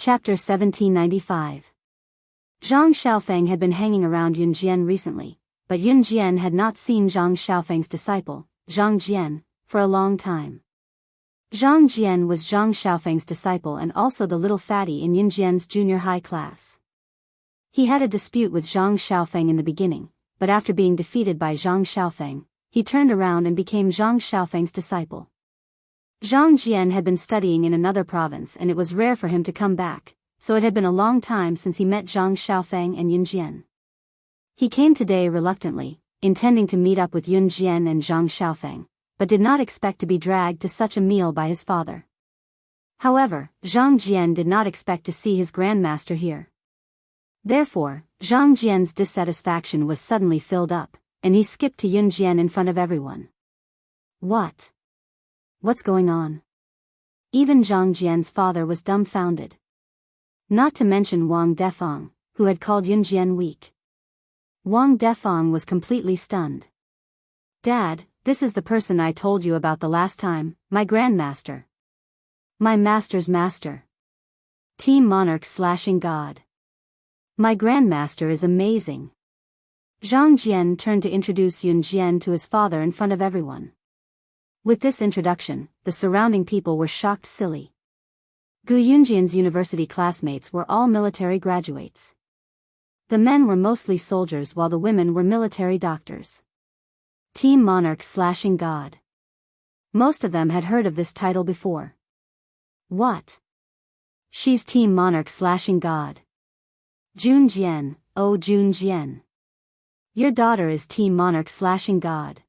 Chapter 1795. Zhang Xiaofeng had been hanging around Yun Jian recently, but Yun Jian had not seen Zhang Xiaofeng's disciple, Zhang Jian, for a long time. Zhang Jian was Zhang Xiaofeng's disciple and also the little fatty in Yun Jian's junior high class. He had a dispute with Zhang Xiaofeng in the beginning, but after being defeated by Zhang Xiaofeng, he turned around and became Zhang Xiaofeng's disciple. Zhang Jian had been studying in another province and it was rare for him to come back, so it had been a long time since he met Zhang Xiaofeng and Yun Jian. He came today reluctantly, intending to meet up with Yun Jian and Zhang Xiaofeng, but did not expect to be dragged to such a meal by his father. However, Zhang Jian did not expect to see his grandmaster here. Therefore, Zhang Jian's dissatisfaction was suddenly filled up, and he skipped to Yun Jian in front of everyone. What? What's going on? Even Zhang Jian's father was dumbfounded. Not to mention Wang Defeng, who had called Yun Jian weak. Wang Defeng was completely stunned. Dad, this is the person I told you about the last time, my grandmaster. My master's master. Team Monarch slashing God. My grandmaster is amazing. Zhang Jian turned to introduce Yun Jian to his father in front of everyone. With this introduction, the surrounding people were shocked silly. Gu Yunjian's university classmates were all military graduates. The men were mostly soldiers while the women were military doctors. Team Monarch slashing God. Most of them had heard of this title before. What? She's Team Monarch slashing God. Jun Jian, oh Jun Jian. Your daughter is Team Monarch slashing God.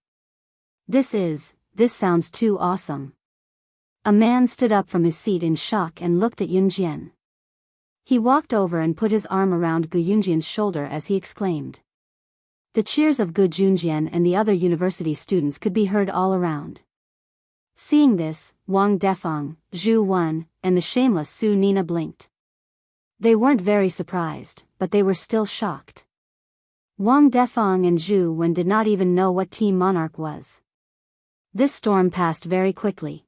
This sounds too awesome. A man stood up from his seat in shock and looked at Yun Jian. He walked over and put his arm around Gu Yunjian's shoulder as he exclaimed. The cheers of Gu Junjian and the other university students could be heard all around. Seeing this, Wang Defeng, Zhu Wen, and the shameless Su Nina blinked. They weren't very surprised, but they were still shocked. Wang Defeng and Zhu Wen did not even know what Team Monarch was. This storm passed very quickly.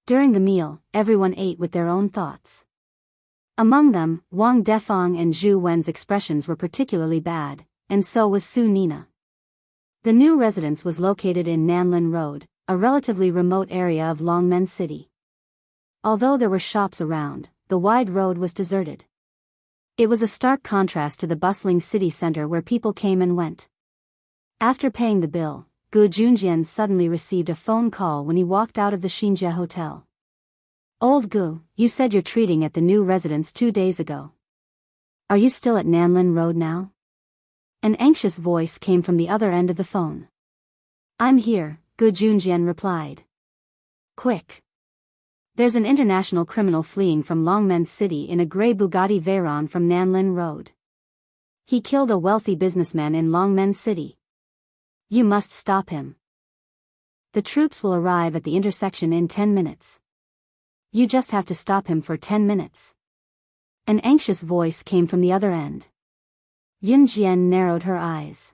During the meal, everyone ate with their own thoughts. Among them, Wang Defeng and Zhu Wen's expressions were particularly bad, and so was Su Nina. The new residence was located in Nanlin Road, a relatively remote area of Longmen City. Although there were shops around, the wide road was deserted. It was a stark contrast to the bustling city center where people came and went. After paying the bill, Gu Junjian suddenly received a phone call when he walked out of the Xinjia Hotel. Old Gu, you said you're treating at the new residence 2 days ago. Are you still at Nanlin Road now? An anxious voice came from the other end of the phone. I'm here, Gu Junjian replied. Quick. There's an international criminal fleeing from Longmen City in a grey Bugatti Veyron from Nanlin Road. He killed a wealthy businessman in Longmen City. You must stop him. The troops will arrive at the intersection in 10 minutes. You just have to stop him for 10 minutes. An anxious voice came from the other end. Yun Jian narrowed her eyes.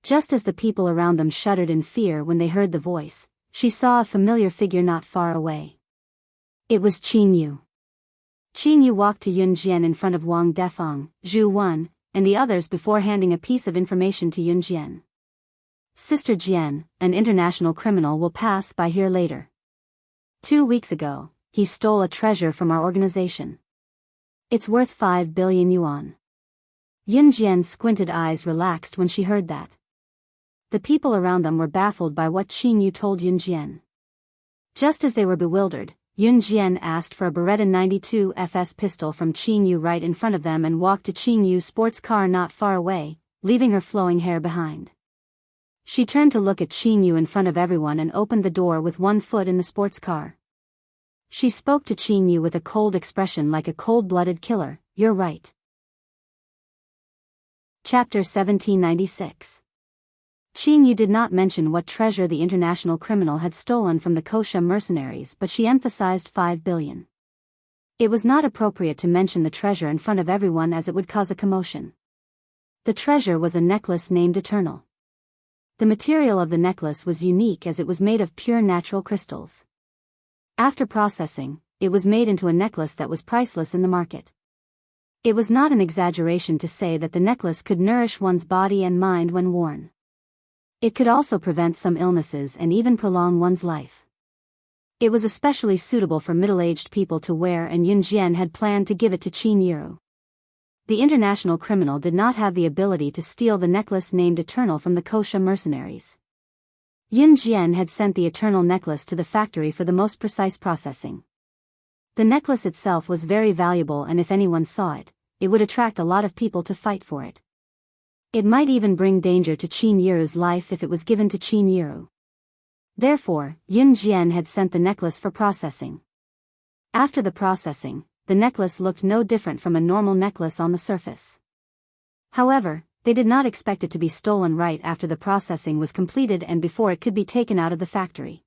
Just as the people around them shuddered in fear when they heard the voice, she saw a familiar figure not far away. It was Qin Yu. Qin Yu walked to Yun Jian in front of Wang Defeng, Zhu Wen, and the others before handing a piece of information to Yun Jian. Sister Jian, an international criminal will pass by here later. 2 weeks ago, he stole a treasure from our organization. It's worth 5 billion yuan. Yun Jian's squinted eyes relaxed when she heard that. The people around them were baffled by what Qin Yu told Yun Jian. Just as they were bewildered, Yun Jian asked for a Beretta 92 FS pistol from Qin Yu right in front of them and walked to Qin Yu's sports car not far away, leaving her flowing hair behind. She turned to look at Qin Yu in front of everyone and opened the door with one foot in the sports car. She spoke to Qin Yu with a cold expression like a cold-blooded killer, you're right. Chapter 1796. Qin Yu did not mention what treasure the international criminal had stolen from the Kosha mercenaries, but she emphasized 5 billion. It was not appropriate to mention the treasure in front of everyone as it would cause a commotion. The treasure was a necklace named Eternal. The material of the necklace was unique as it was made of pure natural crystals. After processing, it was made into a necklace that was priceless in the market. It was not an exaggeration to say that the necklace could nourish one's body and mind when worn. It could also prevent some illnesses and even prolong one's life. It was especially suitable for middle-aged people to wear, and Yun Jian had planned to give it to Qin Yiru. The international criminal did not have the ability to steal the necklace named Eternal from the Kosha mercenaries. Yun Jian had sent the Eternal necklace to the factory for the most precise processing. The necklace itself was very valuable, and if anyone saw it, it would attract a lot of people to fight for it. It might even bring danger to Qin Yiru's life if it was given to Qin Yiru. Therefore, Yun Jian had sent the necklace for processing. After the processing, the necklace looked no different from a normal necklace on the surface. However, they did not expect it to be stolen right after the processing was completed and before it could be taken out of the factory.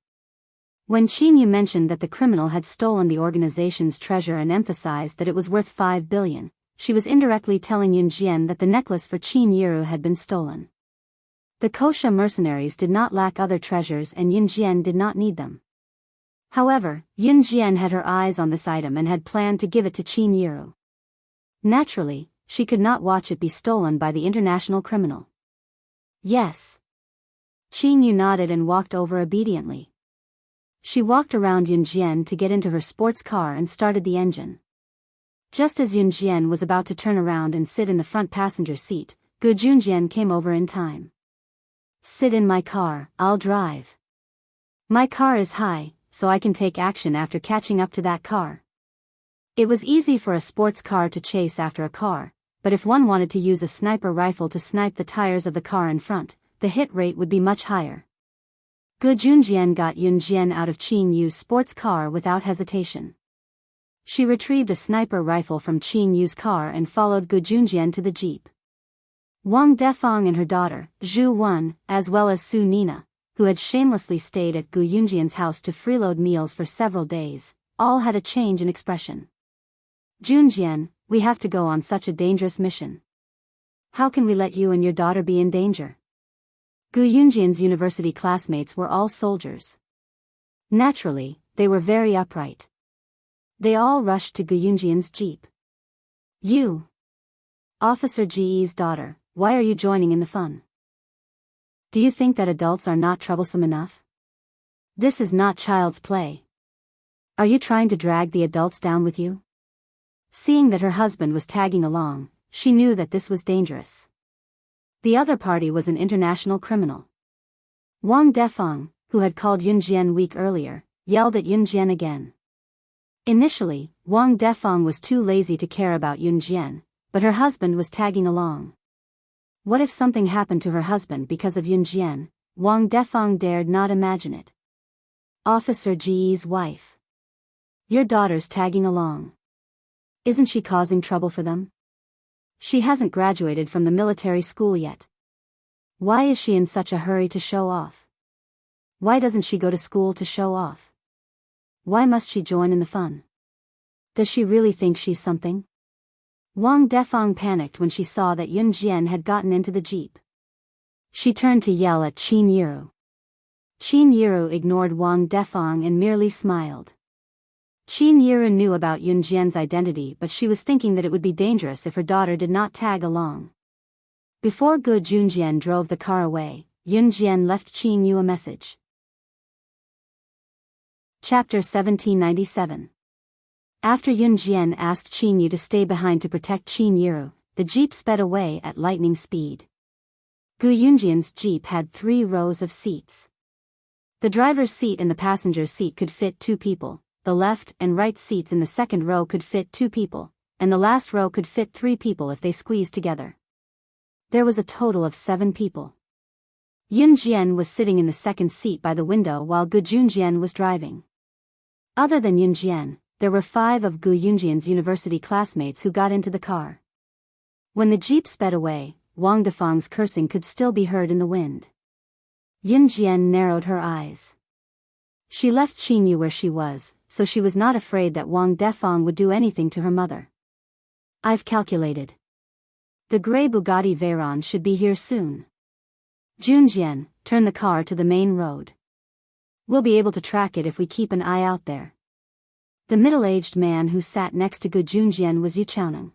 When Qin Yu mentioned that the criminal had stolen the organization's treasure and emphasized that it was worth 5 billion, she was indirectly telling Yun Jian that the necklace for Qin Yiru had been stolen. The Kosha mercenaries did not lack other treasures, and Yun Jian did not need them. However, Yun Jian had her eyes on this item and had planned to give it to Qin Yiru. Naturally, she could not watch it be stolen by the international criminal. Yes. Qin Yu nodded and walked over obediently. She walked around Yun Jian to get into her sports car and started the engine. Just as Yun Jian was about to turn around and sit in the front passenger seat, Gu Junjian came over in time. "Sit in my car, I'll drive. My car is high, so I can take action after catching up to that car." It was easy for a sports car to chase after a car, but if one wanted to use a sniper rifle to snipe the tires of the car in front, the hit rate would be much higher. Gu Junjian got Yun Jian out of Qin Yu's sports car without hesitation. She retrieved a sniper rifle from Qin Yu's car and followed Gu Junjian to the jeep. Wang Defang and her daughter, Zhu Wen, as well as Su Nina, who had shamelessly stayed at Gu Yunjian's house to freeload meals for several days, all had a change in expression. "Junjian, we have to go on such a dangerous mission. How can we let you and your daughter be in danger?" Gu Yunjian's university classmates were all soldiers. Naturally, they were very upright. They all rushed to Gu Yunjian's jeep. "You, Officer Ji's daughter, why are you joining in the fun? Do you think that adults are not troublesome enough? This is not child's play. Are you trying to drag the adults down with you?" Seeing that her husband was tagging along, she knew that this was dangerous. The other party was an international criminal. Wang Defang, who had called Yun Jian weak earlier, yelled at Yun Jian again. Initially, Wang Defang was too lazy to care about Yun Jian, but her husband was tagging along. What if something happened to her husband because of Yun Jian? Wang Defang dared not imagine it. "Officer Ji's wife. Your daughter's tagging along. Isn't she causing trouble for them? She hasn't graduated from the military school yet. Why is she in such a hurry to show off? Why doesn't she go to school to show off? Why must she join in the fun? Does she really think she's something?" Wang Defang panicked when she saw that Yun Jian had gotten into the jeep. She turned to yell at Qin Yiru. Qin Yiru ignored Wang Defang and merely smiled. Qin Yiru knew about Yun Jian's identity, but she was thinking that it would be dangerous if her daughter did not tag along. Before Gu Junjian drove the car away, Yun Jian left Qin Yu a message. Chapter 1797. After Yun Jian asked Qin Yu to stay behind to protect Qin Yiru, the jeep sped away at lightning speed. Gu Yunjian's jeep had 3 rows of seats. The driver's seat and the passenger's seat could fit 2 people, the left and right seats in the second row could fit 2 people, and the last row could fit 3 people if they squeezed together. There was a total of 7 people. Yun Jian was sitting in the second seat by the window while Gu Junjian was driving. Other than Yun Jian, there were 5 of Gu Yunjian's university classmates who got into the car. When the jeep sped away, Wang Defang's cursing could still be heard in the wind. Yun Jian narrowed her eyes. She left Qin Yu where she was, so she was not afraid that Wang Defang would do anything to her mother. "I've calculated. The gray Bugatti Veyron should be here soon. Junjian, turn the car to the main road. We'll be able to track it if we keep an eye out there." The middle-aged man who sat next to Gu Junjian was Yu Chaoning.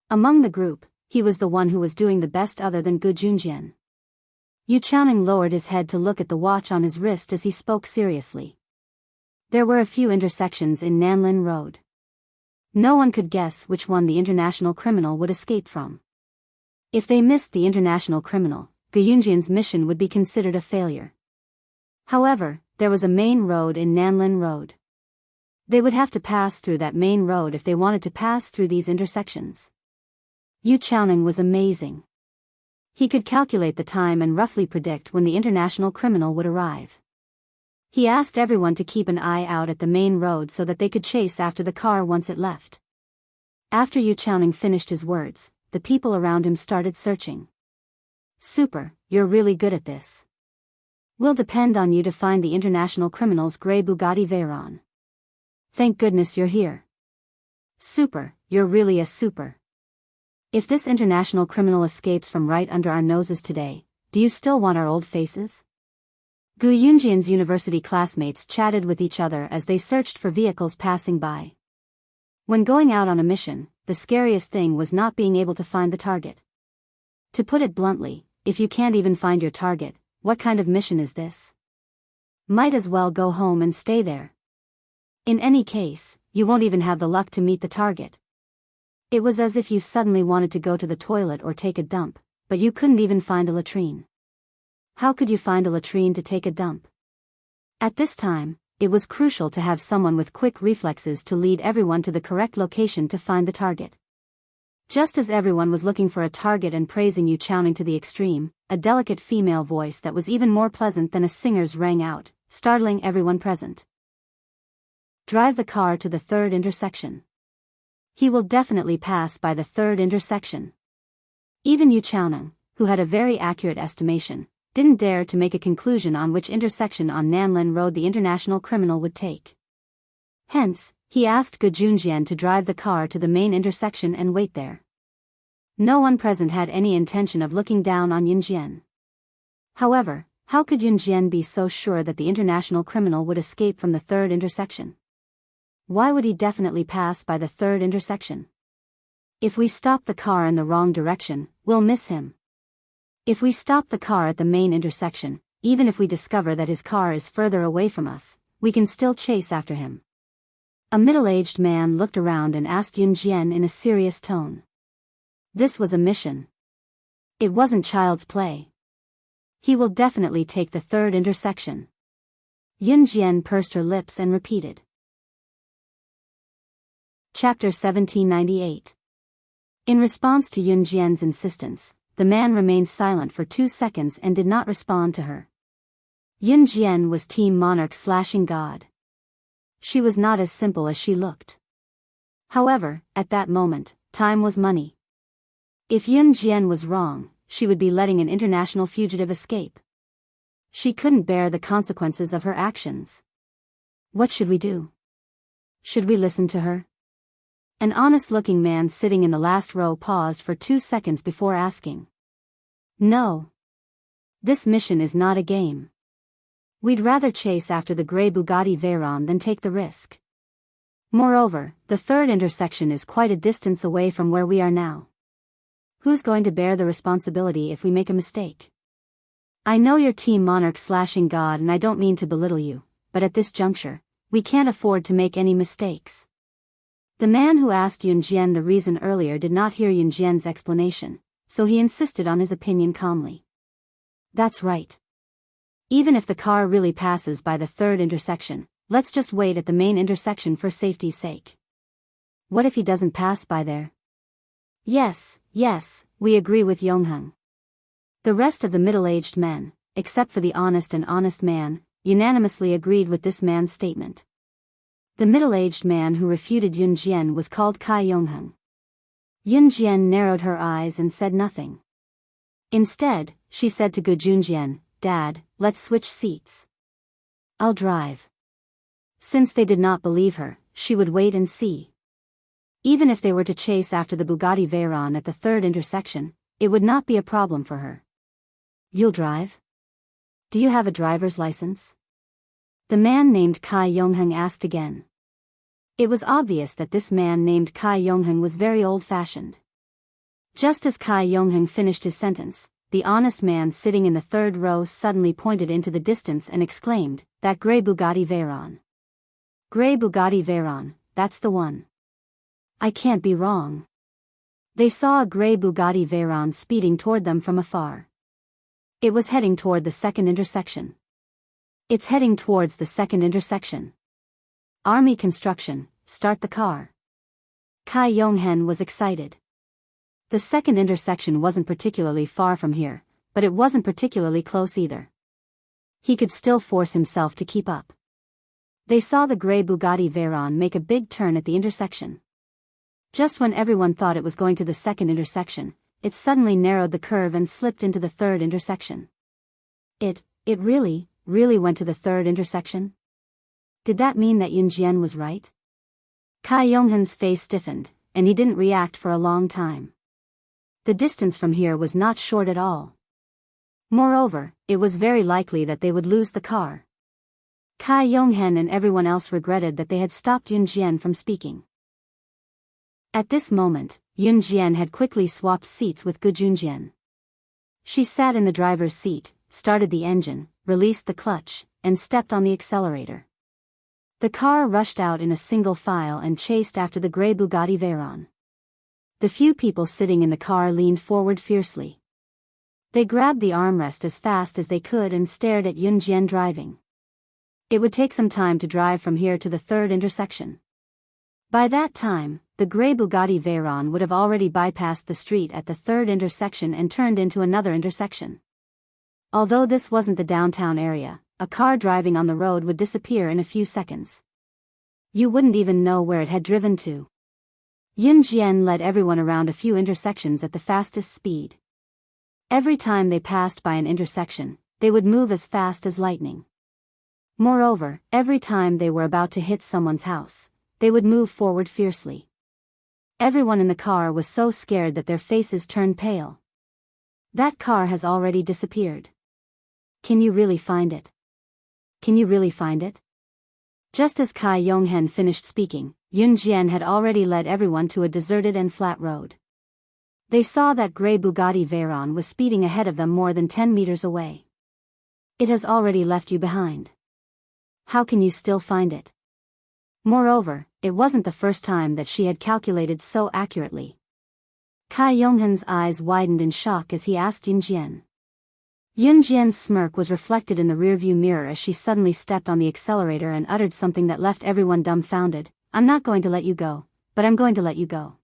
Among the group, he was the one who was doing the best other than Gu Junjian. Yu Chaoning lowered his head to look at the watch on his wrist as he spoke seriously. There were a few intersections in Nanlin Road. No one could guess which one the international criminal would escape from. If they missed the international criminal, Gu Junjian's mission would be considered a failure. However, there was a main road in Nanlin Road. They would have to pass through that main road if they wanted to pass through these intersections. Yu Chaoning was amazing. He could calculate the time and roughly predict when the international criminal would arrive. He asked everyone to keep an eye out at the main road so that they could chase after the car once it left. After Yu Chaoning finished his words, the people around him started searching. Super, you're really good at this. We'll depend on you to find the international criminal's grey Bugatti Veyron. Thank goodness you're here. Super, you're really a super. If this international criminal escapes from right under our noses today, do you still want our old faces? Gu Yunjian's university classmates chatted with each other as they searched for vehicles passing by. When going out on a mission, the scariest thing was not being able to find the target. To put it bluntly, if you can't even find your target, what kind of mission is this? Might as well go home and stay there. In any case, you won't even have the luck to meet the target. It was as if you suddenly wanted to go to the toilet or take a dump, but you couldn't even find a latrine. How could you find a latrine to take a dump? At this time, it was crucial to have someone with quick reflexes to lead everyone to the correct location to find the target. Just as everyone was looking for a target and praising Yu Chaoning to the extreme, a delicate female voice that was even more pleasant than a singer's rang out, startling everyone present. Drive the car to the third intersection. He will definitely pass by the third intersection. Even Yu Chaoning, who had a very accurate estimation, didn't dare to make a conclusion on which intersection on Nanlin Road the international criminal would take. Hence, he asked Gu Junjian to drive the car to the main intersection and wait there. No one present had any intention of looking down on Yunjian. However, how could Yunjian be so sure that the international criminal would escape from the third intersection? Why would he definitely pass by the third intersection? If we stop the car in the wrong direction, we'll miss him. If we stop the car at the main intersection, even if we discover that his car is further away from us, we can still chase after him. A middle-aged man looked around and asked Yunjian in a serious tone. This was a mission. It wasn't child's play. He will definitely take the third intersection. Yunjian pursed her lips and repeated. Chapter 1798. In response to Yunjian's insistence, the man remained silent for 2 seconds and did not respond to her. Yunjian was Team Monarch/God. She was not as simple as she looked. However, at that moment, time was money. If Yunjian was wrong, she would be letting an international fugitive escape. She couldn't bear the consequences of her actions. What should we do? Should we listen to her? An honest-looking man sitting in the last row paused for 2 seconds before asking. No. This mission is not a game. We'd rather chase after the grey Bugatti Veyron than take the risk. Moreover, the third intersection is quite a distance away from where we are now. Who's going to bear the responsibility if we make a mistake? I know you're Team Monarch/God and I don't mean to belittle you, but at this juncture, we can't afford to make any mistakes. The man who asked Yunjian the reason earlier did not hear Yunjian's explanation, so he insisted on his opinion calmly. That's right. Even if the car really passes by the third intersection, let's just wait at the main intersection for safety's sake. What if he doesn't pass by there? Yes, we agree with Yongheng. The rest of the middle-aged men, except for the honest man, unanimously agreed with this man's statement. The middle-aged man who refuted Yunjian was called Kai Yongheng. Yunjian narrowed her eyes and said nothing. Instead, she said to Gu Junjian, Dad, let's switch seats. I'll drive. Since they did not believe her, she would wait and see. Even if they were to chase after the Bugatti Veyron at the third intersection, it would not be a problem for her. You'll drive? Do you have a driver's license? The man named Kai Yongheng asked again. It was obvious that this man named Kai Yongheng was very old-fashioned. Just as Kai Yongheng finished his sentence, the honest man sitting in the third row suddenly pointed into the distance and exclaimed, "That grey Bugatti Veyron. Grey Bugatti Veyron, that's the one. I can't be wrong." They saw a grey Bugatti Veyron speeding toward them from afar. It was heading toward the second intersection. It's heading towards the second intersection. Army construction, start the car. Kai Yongheng was excited. The second intersection wasn't particularly far from here, but it wasn't particularly close either. He could still force himself to keep up. They saw the grey Bugatti Veyron make a big turn at the intersection. Just when everyone thought it was going to the second intersection, it suddenly narrowed the curve and slipped into the third intersection. It really went to the third intersection? Did that mean that Yun Jian was right? Kai Yongheng's face stiffened, and he didn't react for a long time. The distance from here was not short at all. Moreover, it was very likely that they would lose the car. Kai Yongheng and everyone else regretted that they had stopped Yun Jian from speaking. At this moment, Yun Jian had quickly swapped seats with Gu Junjian. She sat in the driver's seat, started the engine, released the clutch, and stepped on the accelerator. The car rushed out in a single file and chased after the grey Bugatti Veyron. The few people sitting in the car leaned forward fiercely. They grabbed the armrest as fast as they could and stared at Yun Jian driving. It would take some time to drive from here to the third intersection. By that time, the grey Bugatti Veyron would have already bypassed the street at the third intersection and turned into another intersection. Although this wasn't the downtown area, a car driving on the road would disappear in a few seconds. You wouldn't even know where it had driven to. Yun Jian led everyone around a few intersections at the fastest speed. Every time they passed by an intersection, they would move as fast as lightning. Moreover, every time they were about to hit someone's house, they would move forward fiercely. Everyone in the car was so scared that their faces turned pale. That car has already disappeared. Can you really find it? Can you really find it? Just as Kai Yongheng finished speaking, Yun Jian had already led everyone to a deserted and flat road. They saw that grey Bugatti Veyron was speeding ahead of them more than 10 meters away. It has already left you behind. How can you still find it? Moreover, it wasn't the first time that she had calculated so accurately. Kai Yongheng's eyes widened in shock as he asked Yun Jian. Yun Jian's smirk was reflected in the rearview mirror as she suddenly stepped on the accelerator and uttered something that left everyone dumbfounded. "I'm not going to let you go, but I'm going to let you go."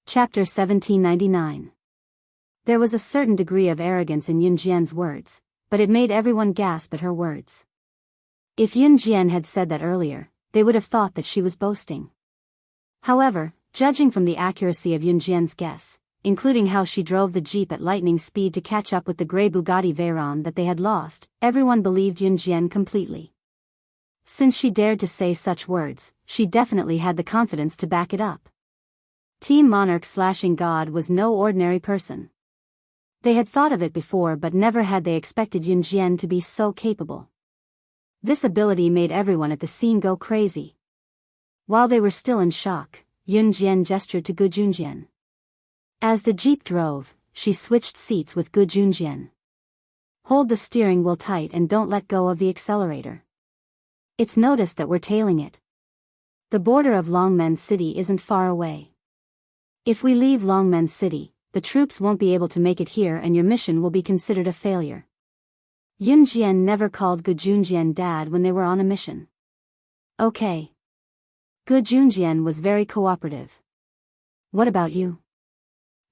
Chapter 1799. There was a certain degree of arrogance in Yun Jian's words, but it made everyone gasp at her words. If Yun Jian had said that earlier, they would have thought that she was boasting. However, judging from the accuracy of Yun Jian's guess, including how she drove the jeep at lightning speed to catch up with the grey Bugatti Veyron that they had lost, everyone believed Yun Jian completely. Since she dared to say such words, she definitely had the confidence to back it up. Team Monarch/God was no ordinary person. They had thought of it before, but never had they expected Yun Jian to be so capable. This ability made everyone at the scene go crazy. While they were still in shock, Yun Jian gestured to Gu Junjian. As the jeep drove, she switched seats with Gu Junjian. "Hold the steering wheel tight and don't let go of the accelerator. It's noticed that we're tailing it. The border of Longmen City isn't far away. If we leave Longmen City, the troops won't be able to make it here and your mission will be considered a failure." Yun Jian never called Gu Junjian dad when they were on a mission. "Okay." Gu Junjian was very cooperative. "What about you?"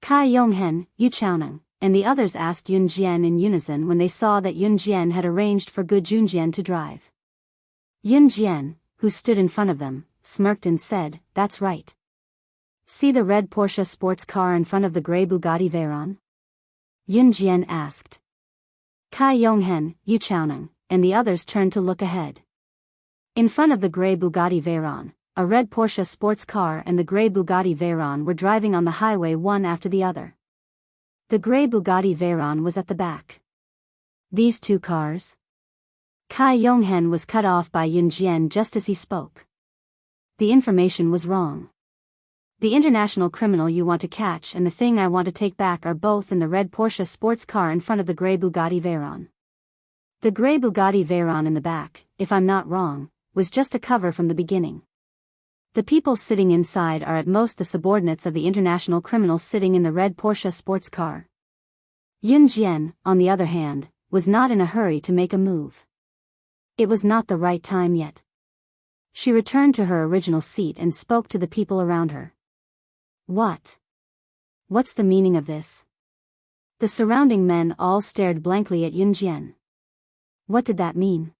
Kai Yongheng, Yu Chaoneng, and the others asked Yun Jian in unison when they saw that Yun Jian had arranged for Gu Junjian to drive. Yun Jian, who stood in front of them, smirked and said, "That's right. See the red Porsche sports car in front of the grey Bugatti Veyron?" Yun Jian asked. Kai Yongheng, Yu Chaoneng, and the others turned to look ahead. In front of the grey Bugatti Veyron, a red Porsche sports car and the grey Bugatti Veyron were driving on the highway one after the other. The grey Bugatti Veyron was at the back. These two cars? Kai Yonghen was cut off by Yun Jian just as he spoke. The information was wrong. The international criminal you want to catch and the thing I want to take back are both in the red Porsche sports car in front of the grey Bugatti Veyron. The grey Bugatti Veyron in the back, if I'm not wrong, was just a cover from the beginning. The people sitting inside are at most the subordinates of the international criminal sitting in the red Porsche sports car. Yun Jian, on the other hand, was not in a hurry to make a move. It was not the right time yet. She returned to her original seat and spoke to the people around her. What? What's the meaning of this? The surrounding men all stared blankly at Yun Jian. What did that mean?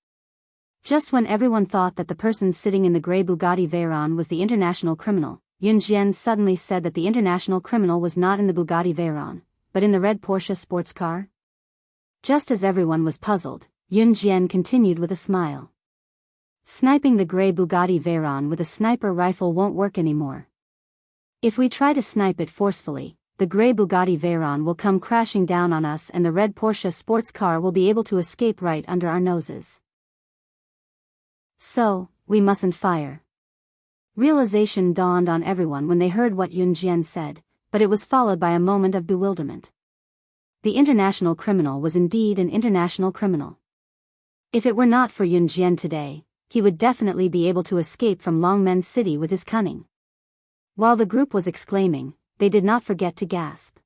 Just when everyone thought that the person sitting in the grey Bugatti Veyron was the international criminal, Yun Jian suddenly said that the international criminal was not in the Bugatti Veyron, but in the red Porsche sports car? Just as everyone was puzzled, Yun Jian continued with a smile. Sniping the grey Bugatti Veyron with a sniper rifle won't work anymore. If we try to snipe it forcefully, the grey Bugatti Veyron will come crashing down on us and the red Porsche sports car will be able to escape right under our noses. So, we mustn't fire. Realization dawned on everyone when they heard what Yun Jian said, but it was followed by a moment of bewilderment. The international criminal was indeed an international criminal. If it were not for Yun Jian today, he would definitely be able to escape from Longmen City with his cunning. While the group was exclaiming, they did not forget to gasp.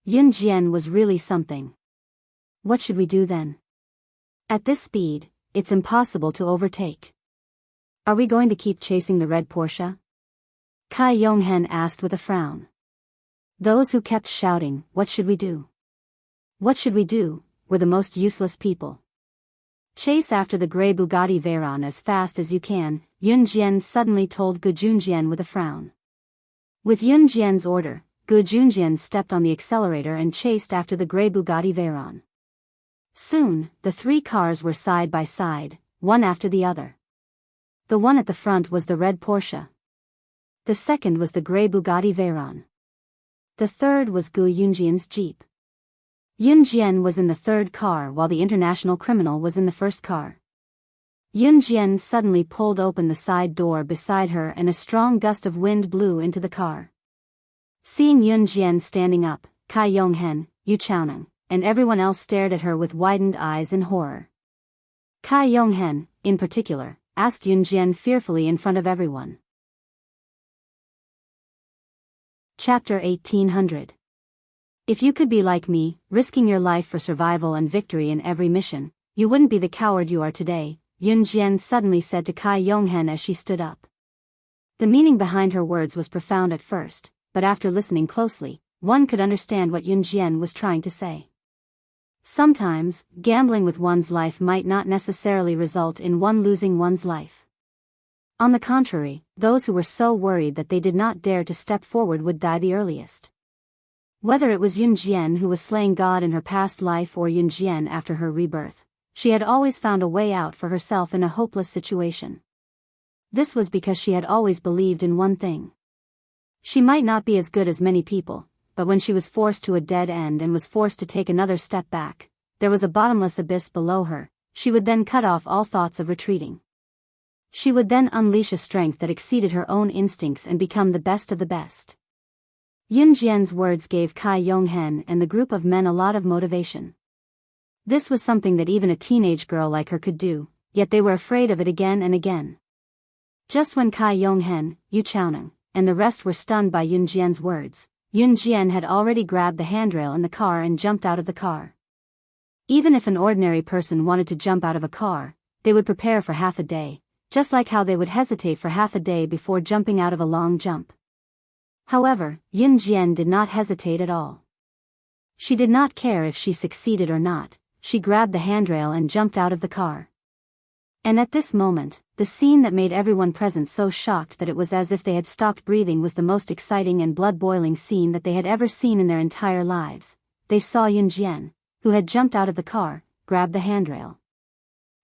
Yun Jian was really something. What should we do then? At this speed, it's impossible to overtake. Are we going to keep chasing the red Porsche? Kai Yonghen asked with a frown. Those who kept shouting, "What should we do? What should we do?" were the most useless people. Chase after the grey Bugatti Veyron as fast as you can, Yun Jian suddenly told Gu Junjian with a frown. With Yun Jian's order, Gu Junjian stepped on the accelerator and chased after the grey Bugatti Veyron. Soon, the three cars were side by side, one after the other. The one at the front was the red Porsche. The second was the grey Bugatti Veyron. The third was Gu Yunjian's Jeep. Yun Jian was in the third car while the international criminal was in the first car. Yun Jian suddenly pulled open the side door beside her and a strong gust of wind blew into the car. Seeing Yun Jian standing up, Kai Yonghen, Yu Chaoneng, and everyone else stared at her with widened eyes in horror. Kai Yonghen, in particular, asked Yun Jian fearfully in front of everyone. Chapter 1800. If you could be like me, risking your life for survival and victory in every mission, you wouldn't be the coward you are today, Yun Jian suddenly said to Kai Yonghen as she stood up. The meaning behind her words was profound at first, but after listening closely, one could understand what Yun Jian was trying to say. Sometimes, gambling with one's life might not necessarily result in one losing one's life. On the contrary, those who were so worried that they did not dare to step forward would die the earliest. Whether it was Yun Jian who was slaying God in her past life or Yun Jian after her rebirth, she had always found a way out for herself in a hopeless situation. This was because she had always believed in one thing. She might not be as good as many people, but when she was forced to a dead end and was forced to take another step back, there was a bottomless abyss below her. She would then cut off all thoughts of retreating. She would then unleash a strength that exceeded her own instincts and become the best of the best. Yun Jian's words gave Kai Yonghen and the group of men a lot of motivation. This was something that even a teenage girl like her could do, yet they were afraid of it again and again. Just when Kai Yonghen, Yu Chaoneng, and the rest were stunned by Yun Jian's words, Yun Jian had already grabbed the handrail in the car and jumped out of the car. Even if an ordinary person wanted to jump out of a car, they would prepare for half a day, just like how they would hesitate for half a day before jumping out of a long jump. However, Yun Jian did not hesitate at all. She did not care if she succeeded or not. She grabbed the handrail and jumped out of the car. And at this moment, the scene that made everyone present so shocked that it was as if they had stopped breathing was the most exciting and blood-boiling scene that they had ever seen in their entire lives. They saw Yun Jian, who had jumped out of the car, grab the handrail.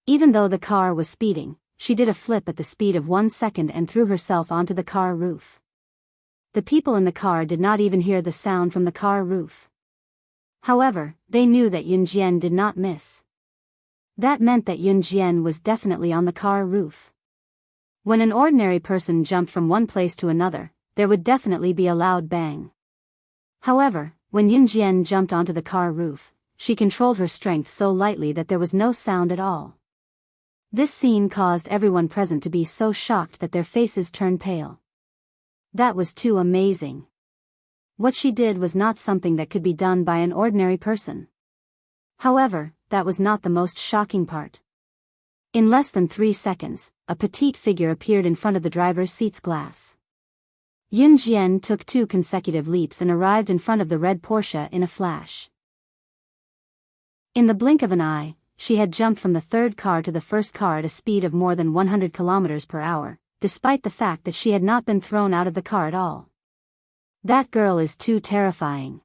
Even though the car was speeding, she did a flip at the speed of 1 second and threw herself onto the car roof. The people in the car did not even hear the sound from the car roof. However, they knew that Yun Jian did not miss. That meant that Yun Jian was definitely on the car roof. When an ordinary person jumped from one place to another, there would definitely be a loud bang. However, when Yun Jian jumped onto the car roof, she controlled her strength so lightly that there was no sound at all. This scene caused everyone present to be so shocked that their faces turned pale. That was too amazing. What she did was not something that could be done by an ordinary person. However, that was not the most shocking part. In less than 3 seconds, a petite figure appeared in front of the driver's seat's glass. Yun Jian took 2 consecutive leaps and arrived in front of the red Porsche in a flash. In the blink of an eye, she had jumped from the third car to the first car at a speed of more than 100 kilometers per hour, despite the fact that she had not been thrown out of the car at all. That girl is too terrifying.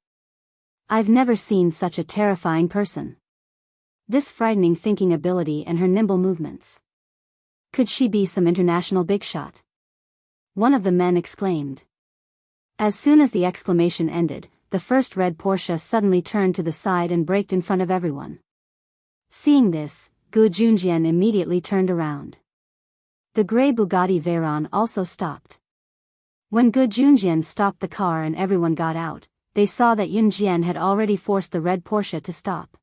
I've never seen such a terrifying person. This frightening thinking ability and her nimble movements. Could she be some international big shot? One of the men exclaimed. As soon as the exclamation ended, the first red Porsche suddenly turned to the side and braked in front of everyone. Seeing this, Gu Junjian immediately turned around. The grey Bugatti Veyron also stopped. When Gu Junjian stopped the car and everyone got out, they saw that Yun Jian had already forced the red Porsche to stop.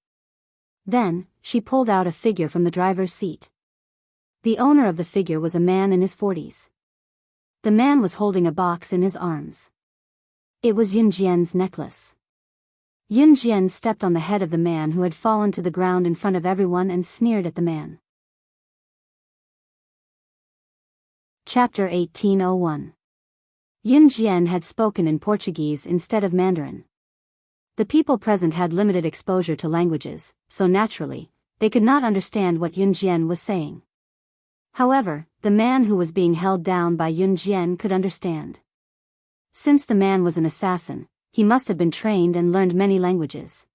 Then, she pulled out a figure from the driver's seat. The owner of the figure was a man in his 40s. The man was holding a box in his arms. It was Yun Jian's necklace. Yun Jian stepped on the head of the man who had fallen to the ground in front of everyone and sneered at the man. Chapter 1801. Yun Jian had spoken in Portuguese instead of Mandarin. The people present had limited exposure to languages, so naturally, they could not understand what Yun Jian was saying. However, the man who was being held down by Yun Jian could understand. Since the man was an assassin, he must have been trained and learned many languages.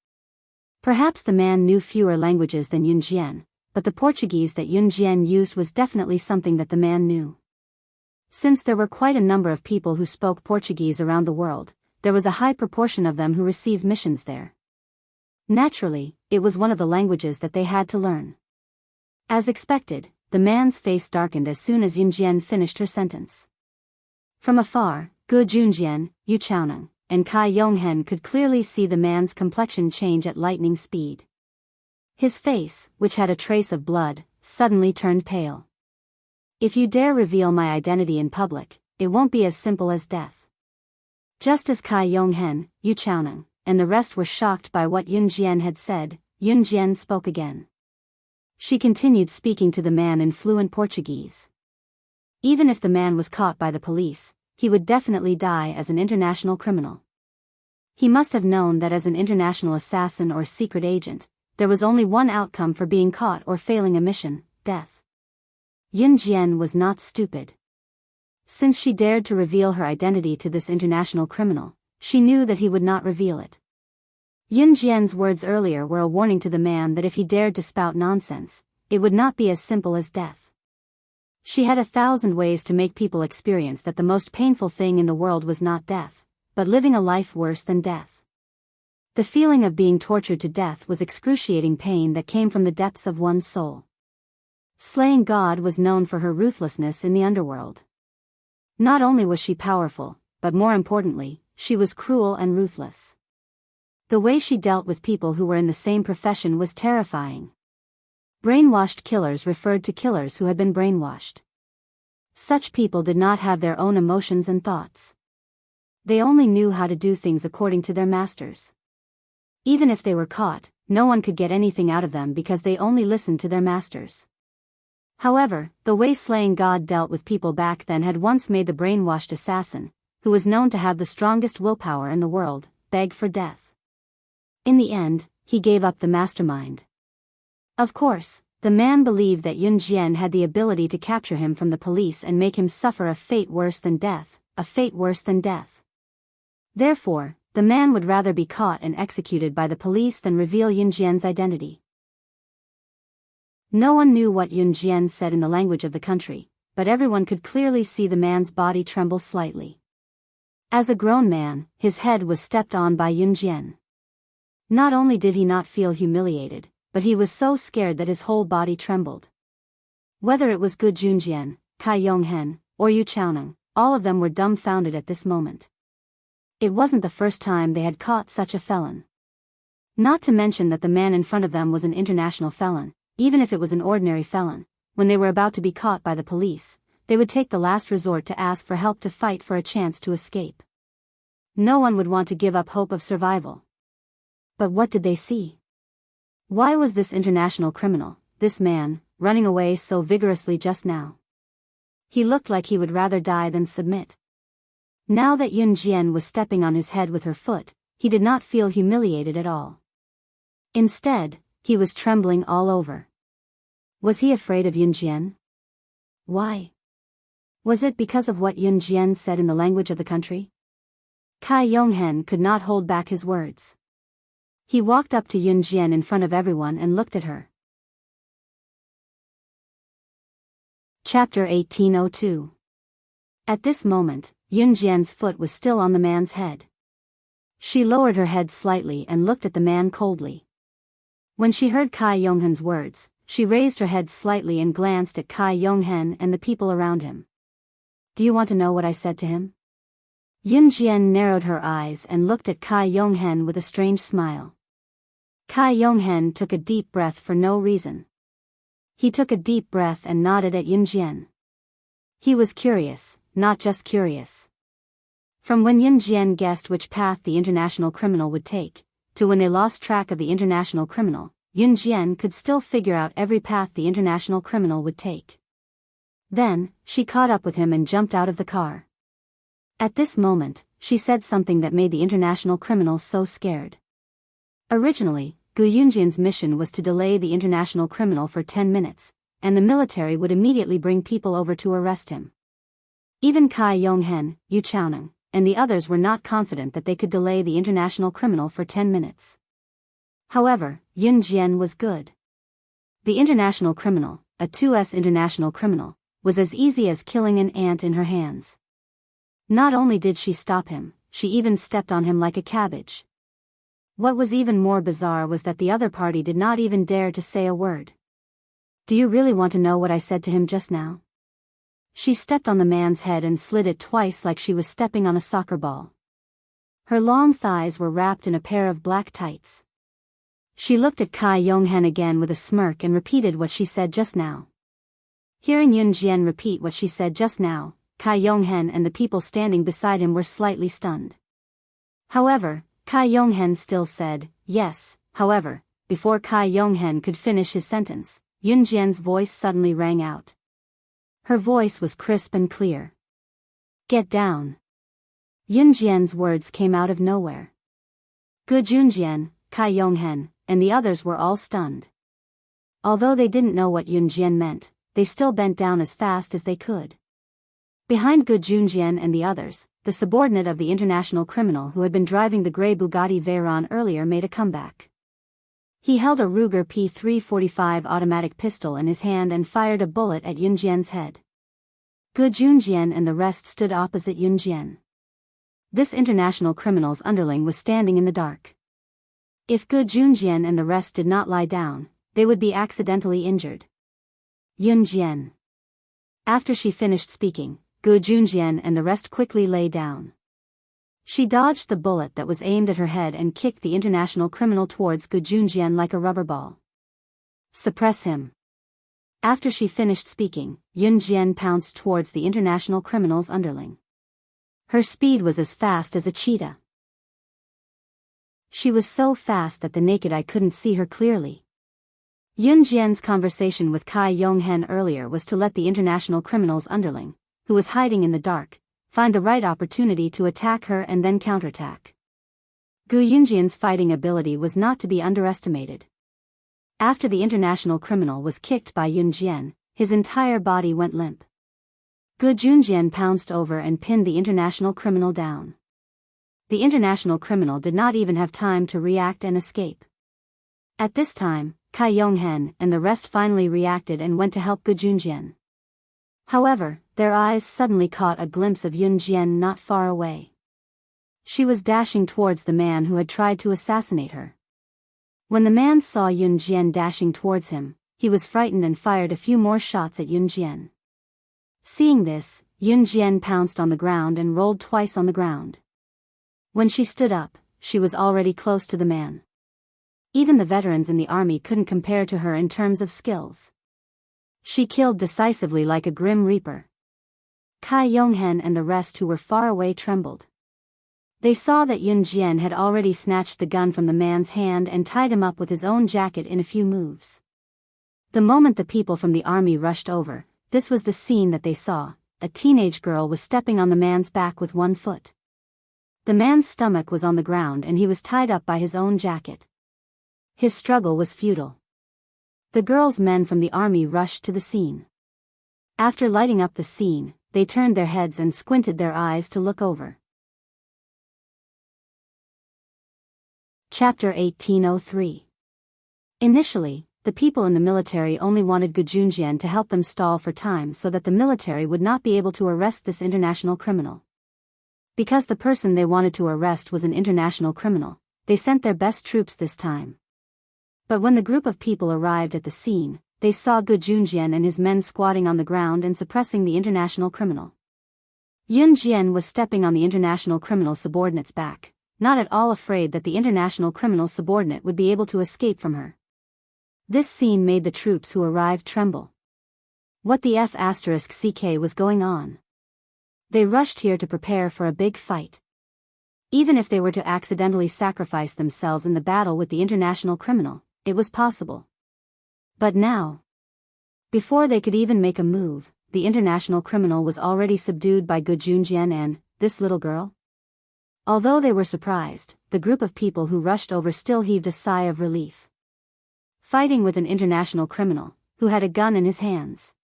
Perhaps the man knew fewer languages than Yun Jian, but the Portuguese that Yun Jian used was definitely something that the man knew. Since there were quite a number of people who spoke Portuguese around the world, there was a high proportion of them who received missions there. Naturally, it was one of the languages that they had to learn. As expected, the man's face darkened as soon as Yun Jian finished her sentence. From afar, Gu Junjian, Yu Chaoneng, and Kai Yonghen could clearly see the man's complexion change at lightning speed. His face, which had a trace of blood, suddenly turned pale. If you dare reveal my identity in public, it won't be as simple as death. Just as Kai Yonghen, Yu Chaoneng, and the rest were shocked by what Yun Jian had said, Yun Jian spoke again. She continued speaking to the man in fluent Portuguese. Even if the man was caught by the police, he would definitely die as an international criminal. He must have known that as an international assassin or secret agent, there was only one outcome for being caught or failing a mission: death. Yun Jian was not stupid. Since she dared to reveal her identity to this international criminal, she knew that he would not reveal it. Yun Jian's words earlier were a warning to the man that if he dared to spout nonsense, it would not be as simple as death. She had 1,000 ways to make people experience that the most painful thing in the world was not death, but living a life worse than death. The feeling of being tortured to death was excruciating pain that came from the depths of one's soul. Slaying God was known for her ruthlessness in the underworld. Not only was she powerful, but more importantly, she was cruel and ruthless. The way she dealt with people who were in the same profession was terrifying. Brainwashed killers referred to killers who had been brainwashed. Such people did not have their own emotions and thoughts. They only knew how to do things according to their masters. Even if they were caught, no one could get anything out of them because they only listened to their masters. However, the way Slaying God dealt with people back then had once made the brainwashed assassin, who was known to have the strongest willpower in the world, beg for death. In the end, he gave up the mastermind. Of course, the man believed that Yun Jian had the ability to capture him from the police and make him suffer a fate worse than death, a fate worse than death. Therefore, the man would rather be caught and executed by the police than reveal Yun Jian's identity. No one knew what Yun Jian said in the language of the country, but everyone could clearly see the man's body tremble slightly. As a grown man, his head was stepped on by Yun Jian. Not only did he not feel humiliated, but he was so scared that his whole body trembled. Whether it was Gu Junjian, Cai Yonghen, or Yu Chaoneng, all of them were dumbfounded at this moment. It wasn't the first time they had caught such a felon. Not to mention that the man in front of them was an international felon. Even if it was an ordinary felon, when they were about to be caught by the police, they would take the last resort to ask for help to fight for a chance to escape. No one would want to give up hope of survival. But what did they see? Why was this international criminal, this man, running away so vigorously just now? He looked like he would rather die than submit. Now that Yun Jian was stepping on his head with her foot, he did not feel humiliated at all. Instead, he was trembling all over. Was he afraid of Yun Jian? Why? Was it because of what Yun Jian said in the language of the country? Cai Yonghen could not hold back his words. He walked up to Yun Jian in front of everyone and looked at her. Chapter 1802. At this moment, Yun Jian's foot was still on the man's head. She lowered her head slightly and looked at the man coldly. When she heard Cai Yonghen's words, she raised her head slightly and glanced at Cai Yonghen and the people around him. Do you want to know what I said to him? Yun Jian narrowed her eyes and looked at Cai Yonghen with a strange smile. Cai Yonghen took a deep breath for no reason. He took a deep breath and nodded at Yun Jian. He was curious, not just curious. From when Yun Jian guessed which path the international criminal would take, to when they lost track of the international criminal, Yun Jian could still figure out every path the international criminal would take. Then, she caught up with him and jumped out of the car. At this moment, she said something that made the international criminal so scared. Originally, Gu Yunjian's mission was to delay the international criminal for 10 minutes, and the military would immediately bring people over to arrest him. Even Cai Yonghen, Yu Chaoneng, and the others were not confident that they could delay the international criminal for 10 minutes. However, Yun Jian was good. The international criminal, a 2S international criminal, was as easy as killing an ant in her hands. Not only did she stop him, she even stepped on him like a cabbage. What was even more bizarre was that the other party did not even dare to say a word. Do you really want to know what I said to him just now? She stepped on the man's head and slid it twice like she was stepping on a soccer ball. Her long thighs were wrapped in a pair of black tights. She looked at Cai Yonghen again with a smirk and repeated what she said just now. Hearing Yun Jian repeat what she said just now, Cai Yonghen and the people standing beside him were slightly stunned. However, Cai Yonghen still said, yes. However, before Cai Yonghen could finish his sentence, Yun Jian's voice suddenly rang out. Her voice was crisp and clear. Get down. Yun Jian's words came out of nowhere. Gu Junjian, Cai Yonghen, and the others were all stunned. Although they didn't know what Yun Jian meant, they still bent down as fast as they could. Behind Gu Junjian and the others, the subordinate of the international criminal who had been driving the grey Bugatti Veyron earlier made a comeback. He held a Ruger P345 automatic pistol in his hand and fired a bullet at Yun Jian's head. Gu Junjian and the rest stood opposite Yun Jian. This international criminal's underling was standing in the dark. If Gu Junjian and the rest did not lie down, they would be accidentally injured. Yun Jian. After she finished speaking, Gu Junjian and the rest quickly lay down. She dodged the bullet that was aimed at her head and kicked the international criminal towards Gu Junjian like a rubber ball. Suppress him. After she finished speaking, Yun Jian pounced towards the international criminal's underling. Her speed was as fast as a cheetah. She was so fast that the naked eye couldn't see her clearly. Yun Jian's conversation with Cai Yonghen earlier was to let the international criminal's underling, who was hiding in the dark, find the right opportunity to attack her and then counterattack. Gu Yunjian's fighting ability was not to be underestimated. After the international criminal was kicked by Yun Jian, his entire body went limp. Gu Junjian pounced over and pinned the international criminal down. The international criminal did not even have time to react and escape. At this time, Cai Yonghen and the rest finally reacted and went to help Gu Junjian. However, their eyes suddenly caught a glimpse of Yun Jian not far away. She was dashing towards the man who had tried to assassinate her. When the man saw Yun Jian dashing towards him, he was frightened and fired a few more shots at Yun Jian. Seeing this, Yun Jian pounced on the ground and rolled twice on the ground. When she stood up, she was already close to the man. Even the veterans in the army couldn't compare to her in terms of skills. She killed decisively like a grim reaper. Kai Yonghen and the rest who were far away trembled. They saw that Yun Jian had already snatched the gun from the man's hand and tied him up with his own jacket in a few moves. The moment the people from the army rushed over, this was the scene that they saw. A teenage girl was stepping on the man's back with one foot. The man's stomach was on the ground and he was tied up by his own jacket. His struggle was futile. The girl's men from the army rushed to the scene. After lighting up the scene, they turned their heads and squinted their eyes to look over. Chapter 1803. Initially, the people in the military only wanted Gu Junjian to help them stall for time so that the military would not be able to arrest this international criminal. Because the person they wanted to arrest was an international criminal, they sent their best troops this time. But when the group of people arrived at the scene, they saw Gu Junjian and his men squatting on the ground and suppressing the international criminal. Yun Jian was stepping on the international criminal subordinate's back, not at all afraid that the international criminal subordinate would be able to escape from her. This scene made the troops who arrived tremble. What the F***ck was going on? They rushed here to prepare for a big fight. Even if they were to accidentally sacrifice themselves in the battle with the international criminal, it was possible. But now, before they could even make a move, the international criminal was already subdued by Gu Junjian and this little girl. Although they were surprised, the group of people who rushed over still heaved a sigh of relief. Fighting with an international criminal, who had a gun in his hands.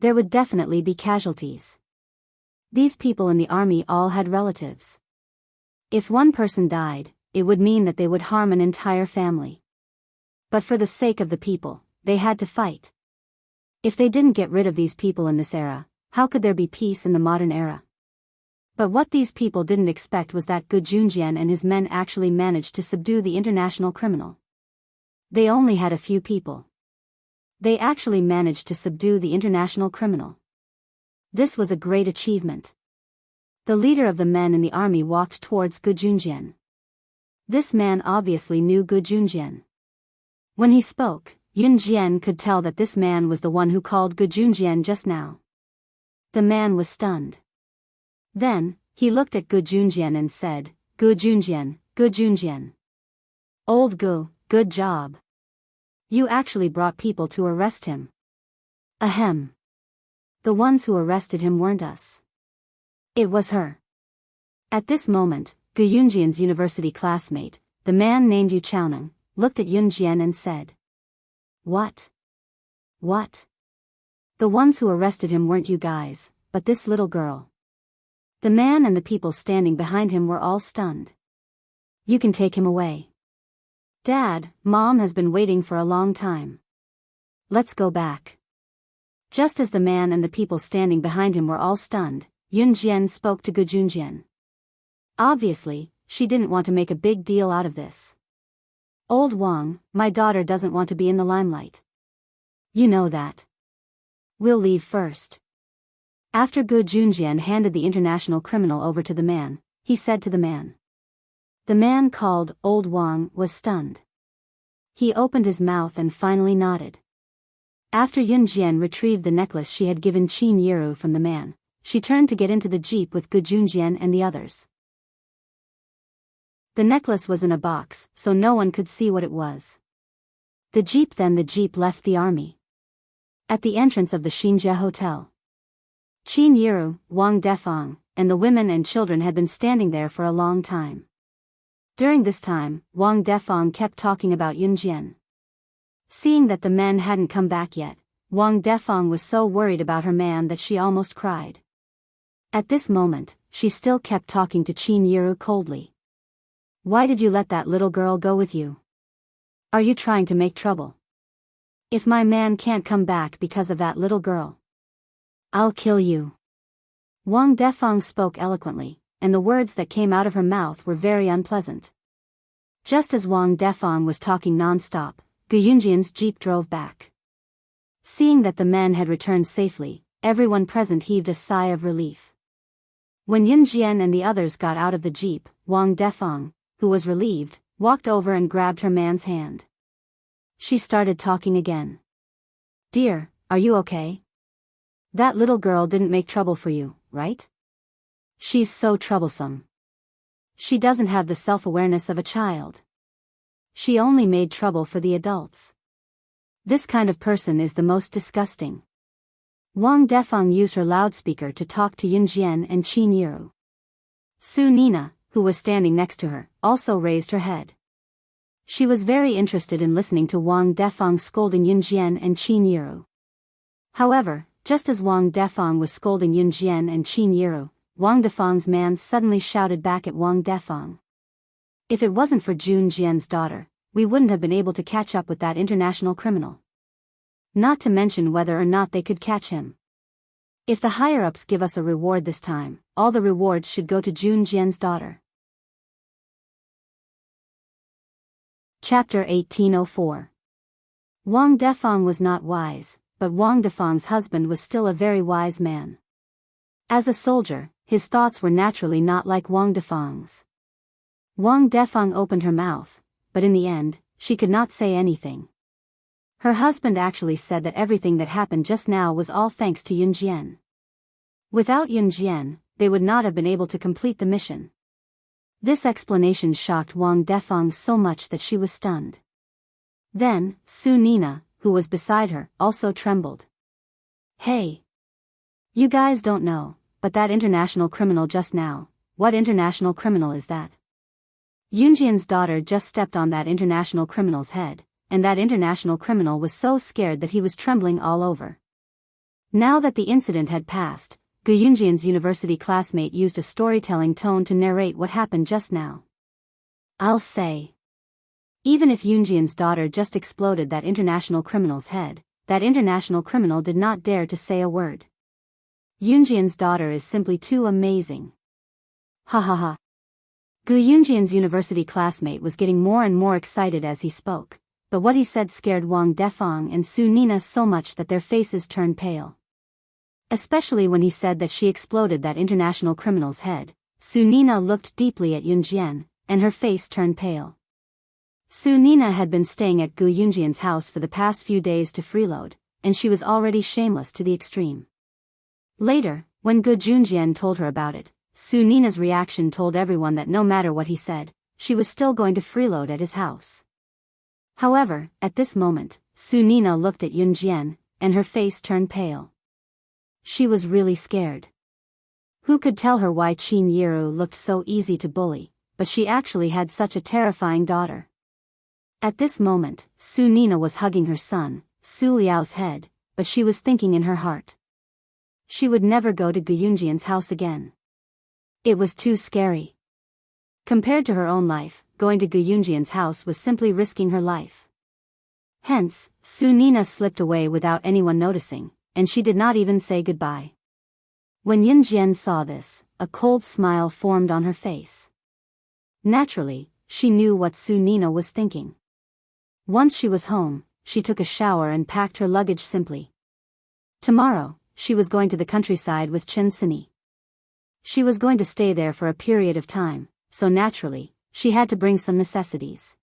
There would definitely be casualties. These people in the army all had relatives. If one person died, it would mean that they would harm an entire family. But for the sake of the people, they had to fight. If they didn't get rid of these people in this era, how could there be peace in the modern era? But what these people didn't expect was that Gu Junjian and his men actually managed to subdue the international criminal. They only had a few people. They actually managed to subdue the international criminal. This was a great achievement. The leader of the men in the army walked towards Gu Junjian. This man obviously knew Gu Junjian. When he spoke, Yun Jian could tell that this man was the one who called Gu Junjian just now. The man was stunned. Then, he looked at Gu Junjian and said, Gu Junjian, Gu Junjian. Old Gu, good job. You actually brought people to arrest him. Ahem. The ones who arrested him weren't us. It was her. At this moment, Gu Junjian's university classmate, the man named Yu Chaoneng, looked at Yun Jian and said. What? What? The ones who arrested him weren't you guys, but this little girl. The man and the people standing behind him were all stunned. You can take him away. Dad, Mom has been waiting for a long time. Let's go back. Just as the man and the people standing behind him were all stunned, Yun Jian spoke to Gu Junjian. Obviously, she didn't want to make a big deal out of this. Old Wang, my daughter doesn't want to be in the limelight. You know that. We'll leave first. After Gu Junjian handed the international criminal over to the man, he said to the man. The man called Old Wang was stunned. He opened his mouth and finally nodded. After Yun Jian retrieved the necklace she had given Qin Yiru from the man, she turned to get into the jeep with Gu Junjian and the others. The necklace was in a box, so no one could see what it was. The jeep left the army. At the entrance of the Xinjie Hotel, Qin Yiru, Wang Defang, and the women and children had been standing there for a long time. During this time, Wang Defang kept talking about Yun Jian. Seeing that the men hadn't come back yet, Wang Defang was so worried about her man that she almost cried. At this moment, she still kept talking to Qin Yiru coldly. Why did you let that little girl go with you? Are you trying to make trouble? If my man can't come back because of that little girl, I'll kill you. Wang Defang spoke eloquently, and the words that came out of her mouth were very unpleasant. Just as Wang Defang was talking non-stop, Gu Yunjian's jeep drove back. Seeing that the men had returned safely, everyone present heaved a sigh of relief. When Yun Jian and the others got out of the jeep, Wang Defang, who was relieved, walked over and grabbed her man's hand. She started talking again. "Dear, are you okay? That little girl didn't make trouble for you, right? She's so troublesome. She doesn't have the self-awareness of a child. She only made trouble for the adults. This kind of person is the most disgusting." Wang Defang used her loudspeaker to talk to Yun Jian and Qin Yiru. Su Nina, who was standing next to her, also raised her head. She was very interested in listening to Wang Defang scolding Yun Jian and Qin Yiru. However, just as Wang Defang was scolding Yun Jian and Qin Yiru, Wang Defang's man suddenly shouted back at Wang Defang. "If it wasn't for Jun Jian's daughter, we wouldn't have been able to catch up with that international criminal. Not to mention whether or not they could catch him. If the higher-ups give us a reward this time, all the rewards should go to Jun Jian's daughter." Chapter 1804. Wang Defang was not wise, but Wang Defang's husband was still a very wise man. As a soldier, his thoughts were naturally not like Wang Defang's. Wang Defang opened her mouth, but in the end, she could not say anything. Her husband actually said that everything that happened just now was all thanks to Yun Jian. Without Yun Jian, they would not have been able to complete the mission. This explanation shocked Wang Defang so much that she was stunned. Then, Su Nina, who was beside her, also trembled. "Hey! You guys don't know, but that international criminal just now, what international criminal is that? Yun Jian's daughter just stepped on that international criminal's head, and that international criminal was so scared that he was trembling all over." Now that the incident had passed, Gu Yunjian's university classmate used a storytelling tone to narrate what happened just now. "I'll say. Even if Yun Jian's daughter just exploded that international criminal's head, that international criminal did not dare to say a word. Yun Jian's daughter is simply too amazing. Ha ha ha." Gu Yunjian's university classmate was getting more and more excited as he spoke, but what he said scared Wang Defang and Su Nina so much that their faces turned pale. Especially when he said that she exploded that international criminal's head, Su Nina looked deeply at Yun Jian, and her face turned pale. Su Nina had been staying at Gu Yunjian's house for the past few days to freeload, and she was already shameless to the extreme. Later, when Gu Yunjian told her about it, Su Nina's reaction told everyone that no matter what he said, she was still going to freeload at his house. However, at this moment, Su Nina looked at Yun Jian, and her face turned pale. She was really scared. Who could tell her why Qin Yiru looked so easy to bully, but she actually had such a terrifying daughter? At this moment, Su Nina was hugging her son, Su Liao's head, but she was thinking in her heart. She would never go to Gu Yunjian's house again. It was too scary. Compared to her own life, going to Gu Yunjian's house was simply risking her life. Hence, Su Nina slipped away without anyone noticing, and she did not even say goodbye. When Yun Jian saw this, a cold smile formed on her face. Naturally, she knew what Su Nina was thinking. Once she was home, she took a shower and packed her luggage simply. Tomorrow, she was going to the countryside with Chen Sini. She was going to stay there for a period of time, so naturally, she had to bring some necessities.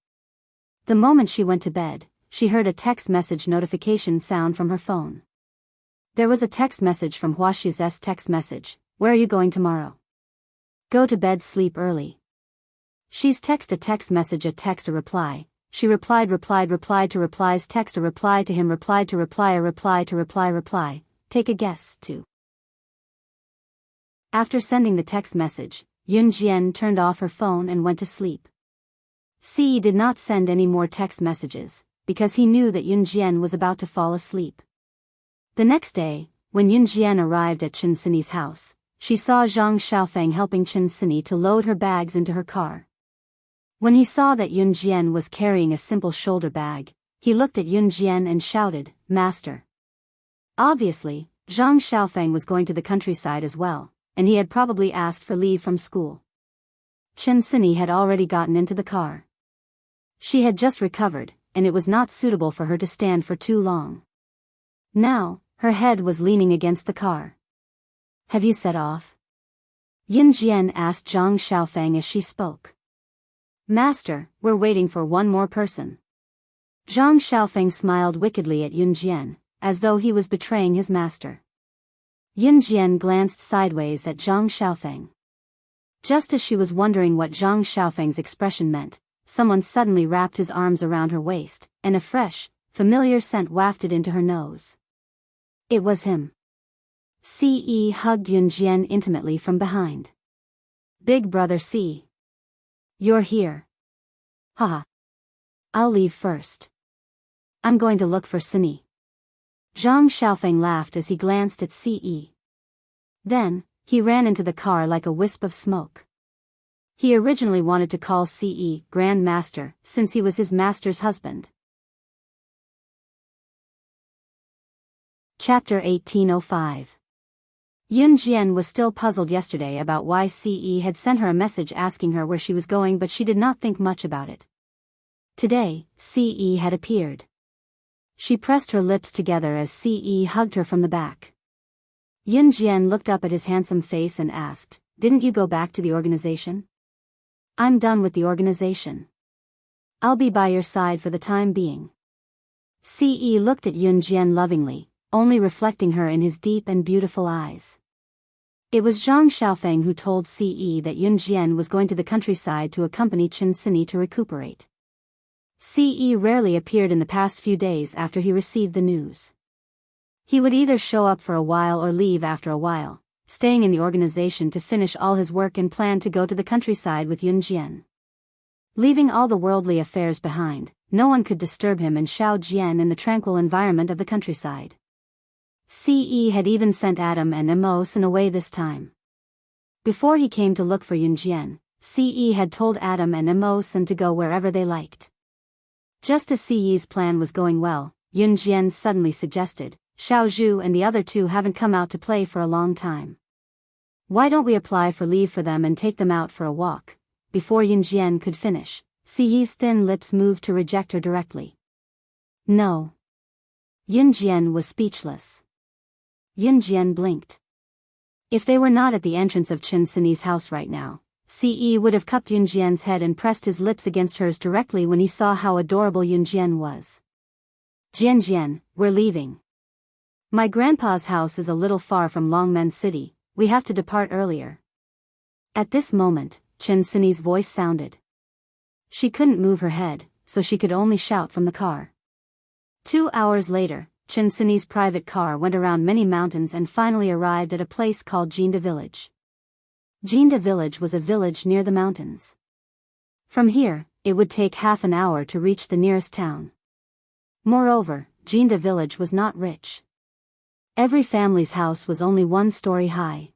The moment she went to bed, she heard a text message notification sound from her phone. There was a text message from Huaxi's text message. "Where are you going tomorrow? Go to bed, sleep early." She's text a text message, a text a reply. She replied to replies, text a reply to him, replied to reply, a reply to reply. Take a guess, too. After sending the text message, Yun Jian turned off her phone and went to sleep. He did not send any more text messages, because he knew that Yun Jian was about to fall asleep. The next day, when Yun Jian arrived at Chen Sini's house, she saw Zhang Xiaofeng helping Chen Sini to load her bags into her car. When he saw that Yun Jian was carrying a simple shoulder bag, he looked at Yun Jian and shouted, "Master." Obviously, Zhang Xiaofeng was going to the countryside as well, and he had probably asked for leave from school. Chen Sini had already gotten into the car. She had just recovered, and it was not suitable for her to stand for too long. Now, her head was leaning against the car. "Have you set off?" Yin Jian asked Zhang Xiaofeng as she spoke. "Master, we're waiting for one more person." Zhang Xiaofeng smiled wickedly at Yun Jian, as though he was betraying his master. Yun Jian glanced sideways at Zhang Xiaofeng. Just as she was wondering what Zhang Xiaofeng's expression meant, someone suddenly wrapped his arms around her waist, and a fresh, familiar scent wafted into her nose. It was him. Ce hugged Yun Jian intimately from behind. "Big brother C. You're here. Haha. I'll leave first. I'm going to look for Sini." Zhang Xiaofeng laughed as he glanced at Ce. Then, he ran into the car like a wisp of smoke. He originally wanted to call Ce Grand Master, since he was his master's husband. Chapter 1805. Yun Jian was still puzzled yesterday about why Ce had sent her a message asking her where she was going, but she did not think much about it. Today, Ce had appeared. She pressed her lips together as Ce hugged her from the back. Yun Jian looked up at his handsome face and asked, "Didn't you go back to the organization?" "I'm done with the organization. I'll be by your side for the time being." Ce looked at Yun Jian lovingly, only reflecting her in his deep and beautiful eyes. It was Zhang Xiaofeng who told Ce that Yun Jian was going to the countryside to accompany Chen Sini to recuperate. Ce rarely appeared in the past few days after he received the news. He would either show up for a while or leave after a while, staying in the organization to finish all his work and plan to go to the countryside with Yun Jian. Leaving all the worldly affairs behind, no one could disturb him and Xiao Jian in the tranquil environment of the countryside. Ce had even sent Adam and Emosen away this time. Before he came to look for Yun Jian, Ce had told Adam and Emosen to go wherever they liked. Just as Ce's plan was going well, Yun Jian suddenly suggested, "Xiao Zhu and the other two haven't come out to play for a long time. Why don't we apply for leave for them and take them out for a walk?" Before Yun Jian could finish, Ce's thin lips moved to reject her directly. "No." Yun Jian was speechless. Yun Jian blinked. If they were not at the entrance of Chen Sini's house right now, Ce would have cupped Yun Jian's head and pressed his lips against hers directly when he saw how adorable Yun Jian was. Jian, we're leaving. My grandpa's house is a little far from Longmen City, we have to depart earlier." At this moment, Chen Sini's voice sounded. She couldn't move her head, so she could only shout from the car. 2 hours later, Chen Sini's private car went around many mountains and finally arrived at a place called Jinda Village. Jinda Village was a village near the mountains. From here, it would take half an hour to reach the nearest town. Moreover, Jinda Village was not rich. Every family's house was only 1 story high.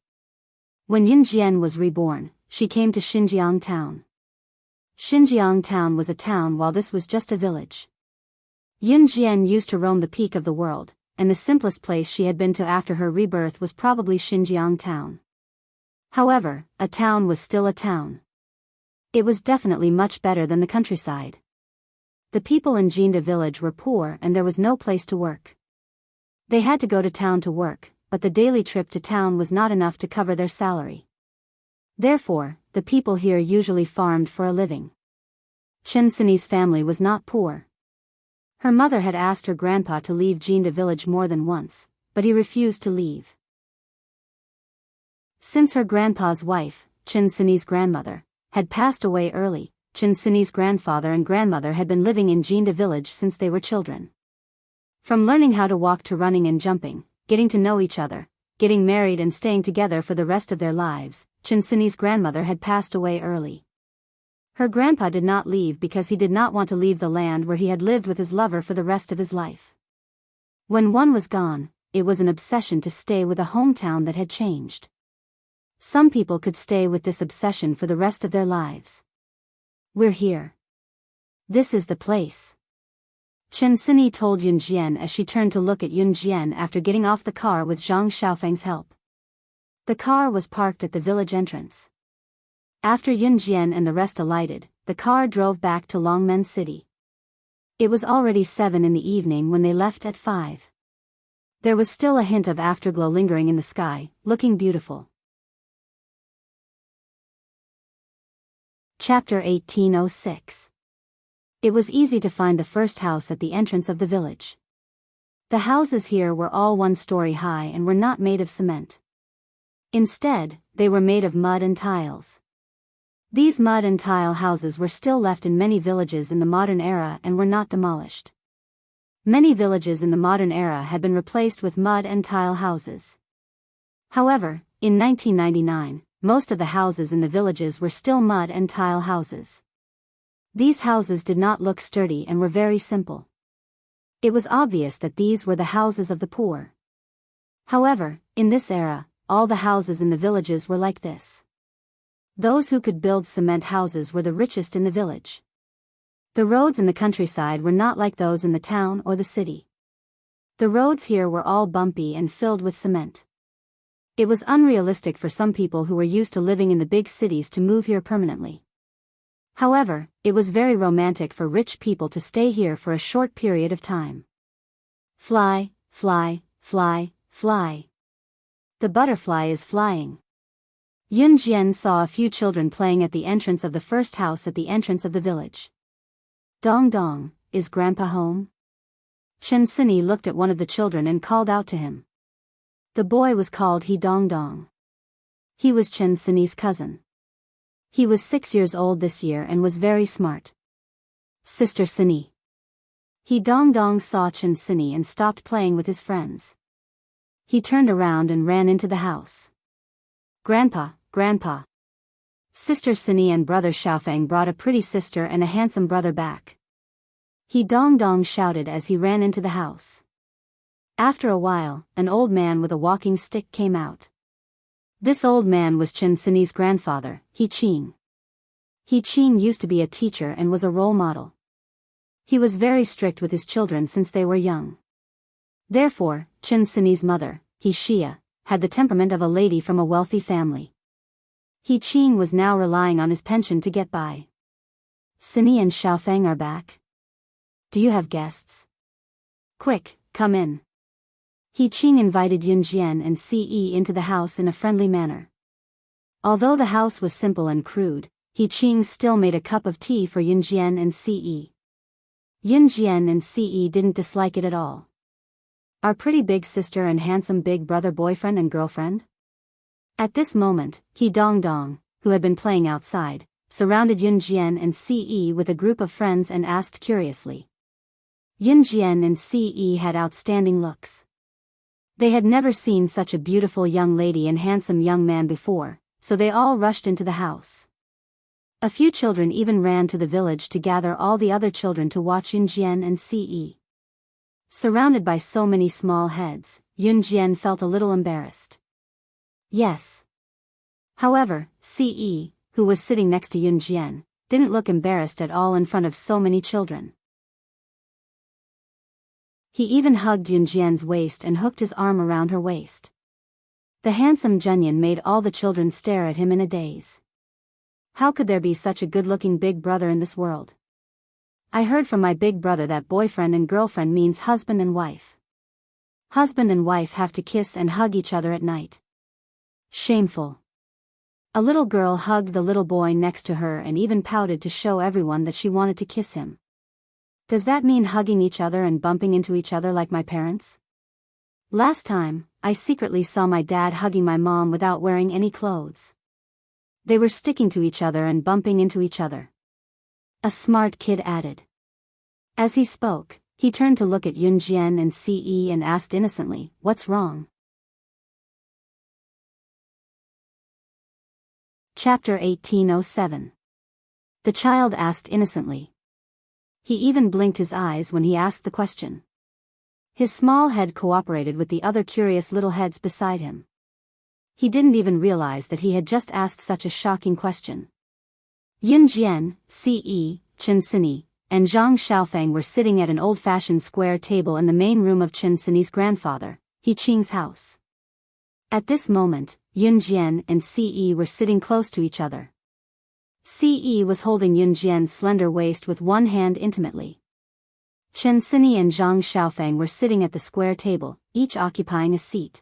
When Yun Jian was reborn, she came to Xinjiang Town. Xinjiang Town was a town while this was just a village. Yun Jian used to roam the peak of the world, and the simplest place she had been to after her rebirth was probably Xinjiang Town. However, a town was still a town. It was definitely much better than the countryside. The people in Jinda village were poor and there was no place to work. They had to go to town to work, but the daily trip to town was not enough to cover their salary. Therefore, the people here usually farmed for a living. Chen Sini's family was not poor. Her mother had asked her grandpa to leave Jinda village more than once, but he refused to leave. Since her grandpa's wife, Chen Sini's grandmother, had passed away early, Chen Sini's grandfather and grandmother had been living in Jinda village since they were children. From learning how to walk to running and jumping, getting to know each other, getting married and staying together for the rest of their lives, Chen Sini's grandmother had passed away early. Her grandpa did not leave because he did not want to leave the land where he had lived with his lover for the rest of his life. When one was gone, it was an obsession to stay with a hometown that had changed. Some people could stay with this obsession for the rest of their lives. "We're here. This is the place," Chen Sini told Yun Jian as she turned to look at Yun Jian after getting off the car with Zhang Xiaofeng's help. The car was parked at the village entrance. After Yun Jian and the rest alighted, the car drove back to Longmen City. It was already 7 in the evening when they left at 5. There was still a hint of afterglow lingering in the sky, looking beautiful. Chapter 1806. It was easy to find the first house at the entrance of the village. The houses here were all 1 story high and were not made of cement. Instead, they were made of mud and tiles. These mud and tile houses were still left in many villages in the modern era and were not demolished. Many villages in the modern era had been replaced with mud and tile houses. However, in 1999, most of the houses in the villages were still mud and tile houses. These houses did not look sturdy and were very simple. It was obvious that these were the houses of the poor. However, in this era, all the houses in the villages were like this. Those who could build cement houses were the richest in the village. The roads in the countryside were not like those in the town or the city. The roads here were all bumpy and filled with cement. It was unrealistic for some people who were used to living in the big cities to move here permanently. However, it was very romantic for rich people to stay here for a short period of time. Fly, fly, fly, fly. The butterfly is flying. Yun Jian saw a few children playing at the entrance of the first house at the entrance of the village. Dong dong, is Grandpa home? Chen Sini looked at one of the children and called out to him. The boy was called He Dong Dong. He was Chen Sini's cousin. He was 6 years old this year and was very smart. Sister Sini. He Dong Dong saw Chen Sini and stopped playing with his friends. He turned around and ran into the house. Grandpa, Grandpa. Sister Sini and brother Xiaofeng brought a pretty sister and a handsome brother back. He Dong Dong shouted as he ran into the house. After a while, an old man with a walking stick came out. This old man was Chen Sini's grandfather, He Qing. He Qing used to be a teacher and was a role model. He was very strict with his children since they were young. Therefore, Chen Sini's mother, He Xia, had the temperament of a lady from a wealthy family. He Qing was now relying on his pension to get by. Sini and Xiaofeng are back. Do you have guests? Quick, come in. He Qing invited Yun Jian and Ce into the house in a friendly manner. Although the house was simple and crude, He Qing still made a cup of tea for Yun Jian and Ce. Yun Jian and Ce didn't dislike it at all. Our pretty big sister and handsome big brother boyfriend and girlfriend? At this moment, He Dong Dong, who had been playing outside, surrounded Yun Jian and Ce with a group of friends and asked curiously. Yun Jian and Ce had outstanding looks. They had never seen such a beautiful young lady and handsome young man before, so they all rushed into the house. A few children even ran to the village to gather all the other children to watch Yun Jian and Ce. Surrounded by so many small heads, Yun Jian felt a little embarrassed. Yes. However, Ce, who was sitting next to Yun Jian, didn't look embarrassed at all in front of so many children. He even hugged Yun Jian's waist and hooked his arm around her waist. The handsome Junyan made all the children stare at him in a daze. How could there be such a good-looking big brother in this world? I heard from my big brother that boyfriend and girlfriend means husband and wife. Husband and wife have to kiss and hug each other at night. Shameful. A little girl hugged the little boy next to her and even pouted to show everyone that she wanted to kiss him. Does that mean hugging each other and bumping into each other like my parents? Last time, I secretly saw my dad hugging my mom without wearing any clothes. They were sticking to each other and bumping into each other. A smart kid added. As he spoke, he turned to look at Yun Jian and Ce and asked innocently, "What's wrong?" Chapter 1807. The child asked innocently. He even blinked his eyes when he asked the question. His small head cooperated with the other curious little heads beside him. He didn't even realize that he had just asked such a shocking question. Yun Jian, Ce, Chen Sini, and Zhang Xiaofeng were sitting at an old-fashioned square table in the main room of Chen Sini's grandfather, He Qing's house. At this moment, Yun Jian and Ce were sitting close to each other. Ce was holding Yun Jian's slender waist with one hand intimately. Chen Sini and Zhang Xiaofeng were sitting at the square table, each occupying a seat.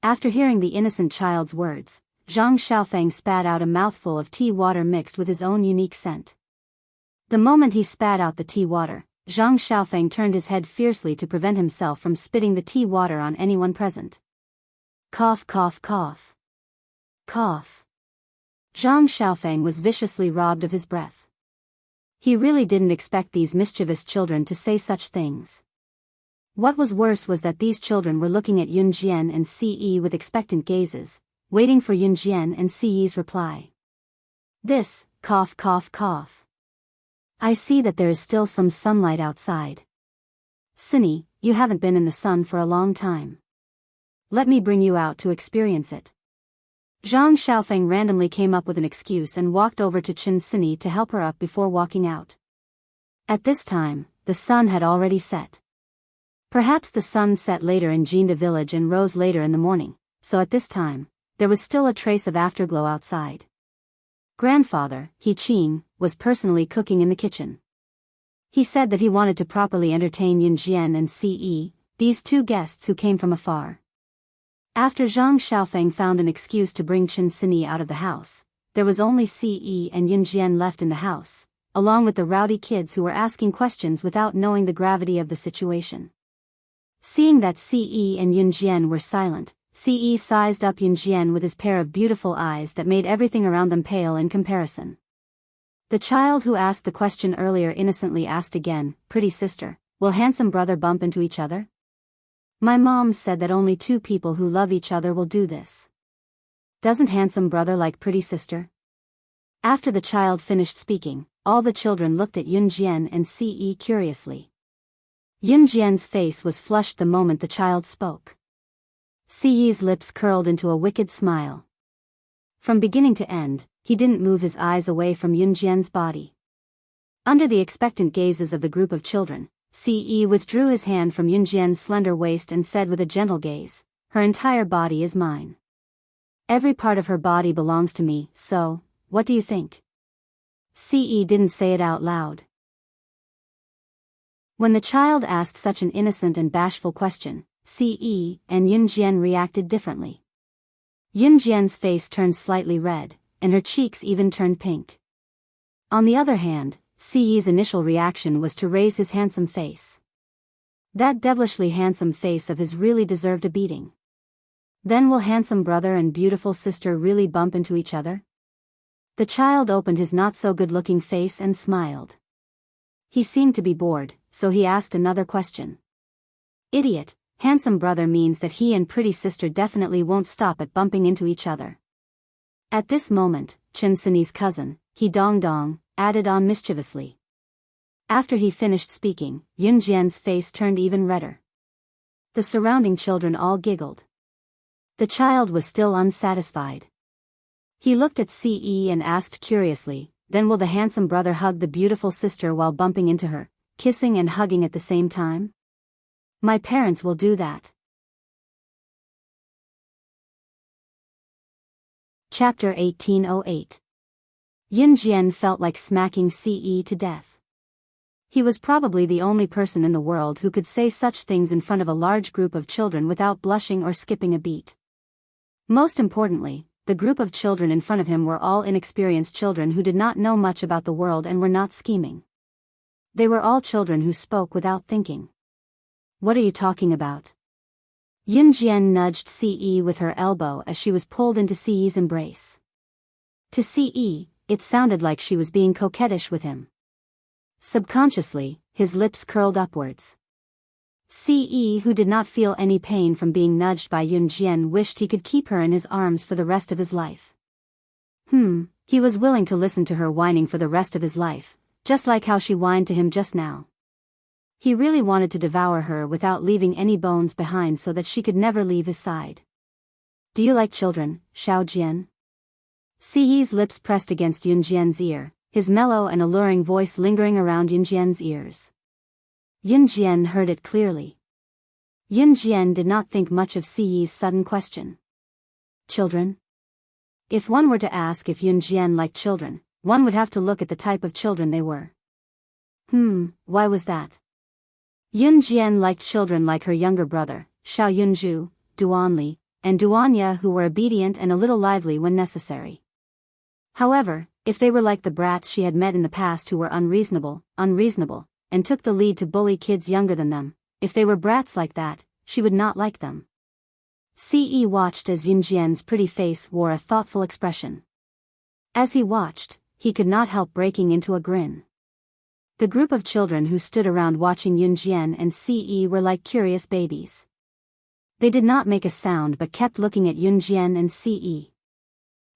After hearing the innocent child's words, Zhang Xiaofeng spat out a mouthful of tea water mixed with his own unique scent. The moment he spat out the tea water, Zhang Xiaofeng turned his head fiercely to prevent himself from spitting the tea water on anyone present. Cough, cough, cough. Cough. Zhang Xiaofeng was viciously robbed of his breath. He really didn't expect these mischievous children to say such things. What was worse was that these children were looking at Yun Jian and Ce with expectant gazes, waiting for Yun Jian and Ce's reply. This, cough, cough, cough. I see that there is still some sunlight outside. Sini, you haven't been in the sun for a long time. Let me bring you out to experience it. Zhang Xiaofeng randomly came up with an excuse and walked over to Chen Sini to help her up before walking out. At this time, the sun had already set. Perhaps the sun set later in Jinda village and rose later in the morning, so at this time, there was still a trace of afterglow outside. Grandfather, He Qing, was personally cooking in the kitchen. He said that he wanted to properly entertain Yun Jian and Ce, these two guests who came from afar. After Zhang Xiaofeng found an excuse to bring Chen Sini out of the house, there was only Ce and Yun Jian left in the house, along with the rowdy kids who were asking questions without knowing the gravity of the situation. Seeing that Ce and Yun Jian were silent, Ce sized up Yun Jian with his pair of beautiful eyes that made everything around them pale in comparison. The child who asked the question earlier innocently asked again, "Pretty sister, will handsome brother bump into each other?" My mom said that only two people who love each other will do this. Doesn't handsome brother like pretty sister? After the child finished speaking, all the children looked at Yun Jian and Ce curiously. Yun Jian's face was flushed the moment the child spoke. Ce's lips curled into a wicked smile. From beginning to end, he didn't move his eyes away from Yun Jian's body. Under the expectant gazes of the group of children, Ce withdrew his hand from Yun Jian's slender waist and said with a gentle gaze, "Her entire body is mine. Every part of her body belongs to me, so, what do you think?" Ce didn't say it out loud. When the child asked such an innocent and bashful question, Ce and Yun Jian reacted differently. Yun Jian's face turned slightly red, and her cheeks even turned pink. On the other hand, Ce's initial reaction was to raise his handsome face. That devilishly handsome face of his really deserved a beating. Then will handsome brother and beautiful sister really bump into each other? The child opened his not-so-good-looking face and smiled. He seemed to be bored, so he asked another question. "Idiot, handsome brother means that he and pretty sister definitely won't stop at bumping into each other." At this moment, Chen Sini's cousin, He Dong Dong, added on mischievously. After he finished speaking, Yun Jian's face turned even redder. The surrounding children all giggled. The child was still unsatisfied. He looked at Ce and asked curiously, "Then will the handsome brother hug the beautiful sister while bumping into her, kissing and hugging at the same time?" "My parents will do that." Chapter 1808. Yun Jian felt like smacking Ce to death. He was probably the only person in the world who could say such things in front of a large group of children without blushing or skipping a beat. Most importantly, the group of children in front of him were all inexperienced children who did not know much about the world and were not scheming. They were all children who spoke without thinking. "What are you talking about?" Yun Jian nudged Ce with her elbow as she was pulled into Ce's embrace. To Ce, it sounded like she was being coquettish with him. Subconsciously, his lips curled upwards. Ce, who did not feel any pain from being nudged by Yun Jian, wished he could keep her in his arms for the rest of his life. He was willing to listen to her whining for the rest of his life, just like how she whined to him just now. He really wanted to devour her without leaving any bones behind so that she could never leave his side. "Do you like children, Xiao Jian?" Ce's lips pressed against Yun Jian's ear, his mellow and alluring voice lingering around Yun Jian's ears. Yun Jian heard it clearly. Yun Jian did not think much of Ce's sudden question. Children? If one were to ask if Yun Jian liked children, one would have to look at the type of children they were. Why was that? Yun Jian liked children like her younger brother, Xiao Yunju, Duanli, and Duanya, who were obedient and a little lively when necessary. However, if they were like the brats she had met in the past who were unreasonable, and took the lead to bully kids younger than them, if they were brats like that, she would not like them. Ce watched as Yun Jian's pretty face wore a thoughtful expression. As he watched, he could not help breaking into a grin. The group of children who stood around watching Yun Jian and Ce were like curious babies. They did not make a sound but kept looking at Yun Jian and Ce.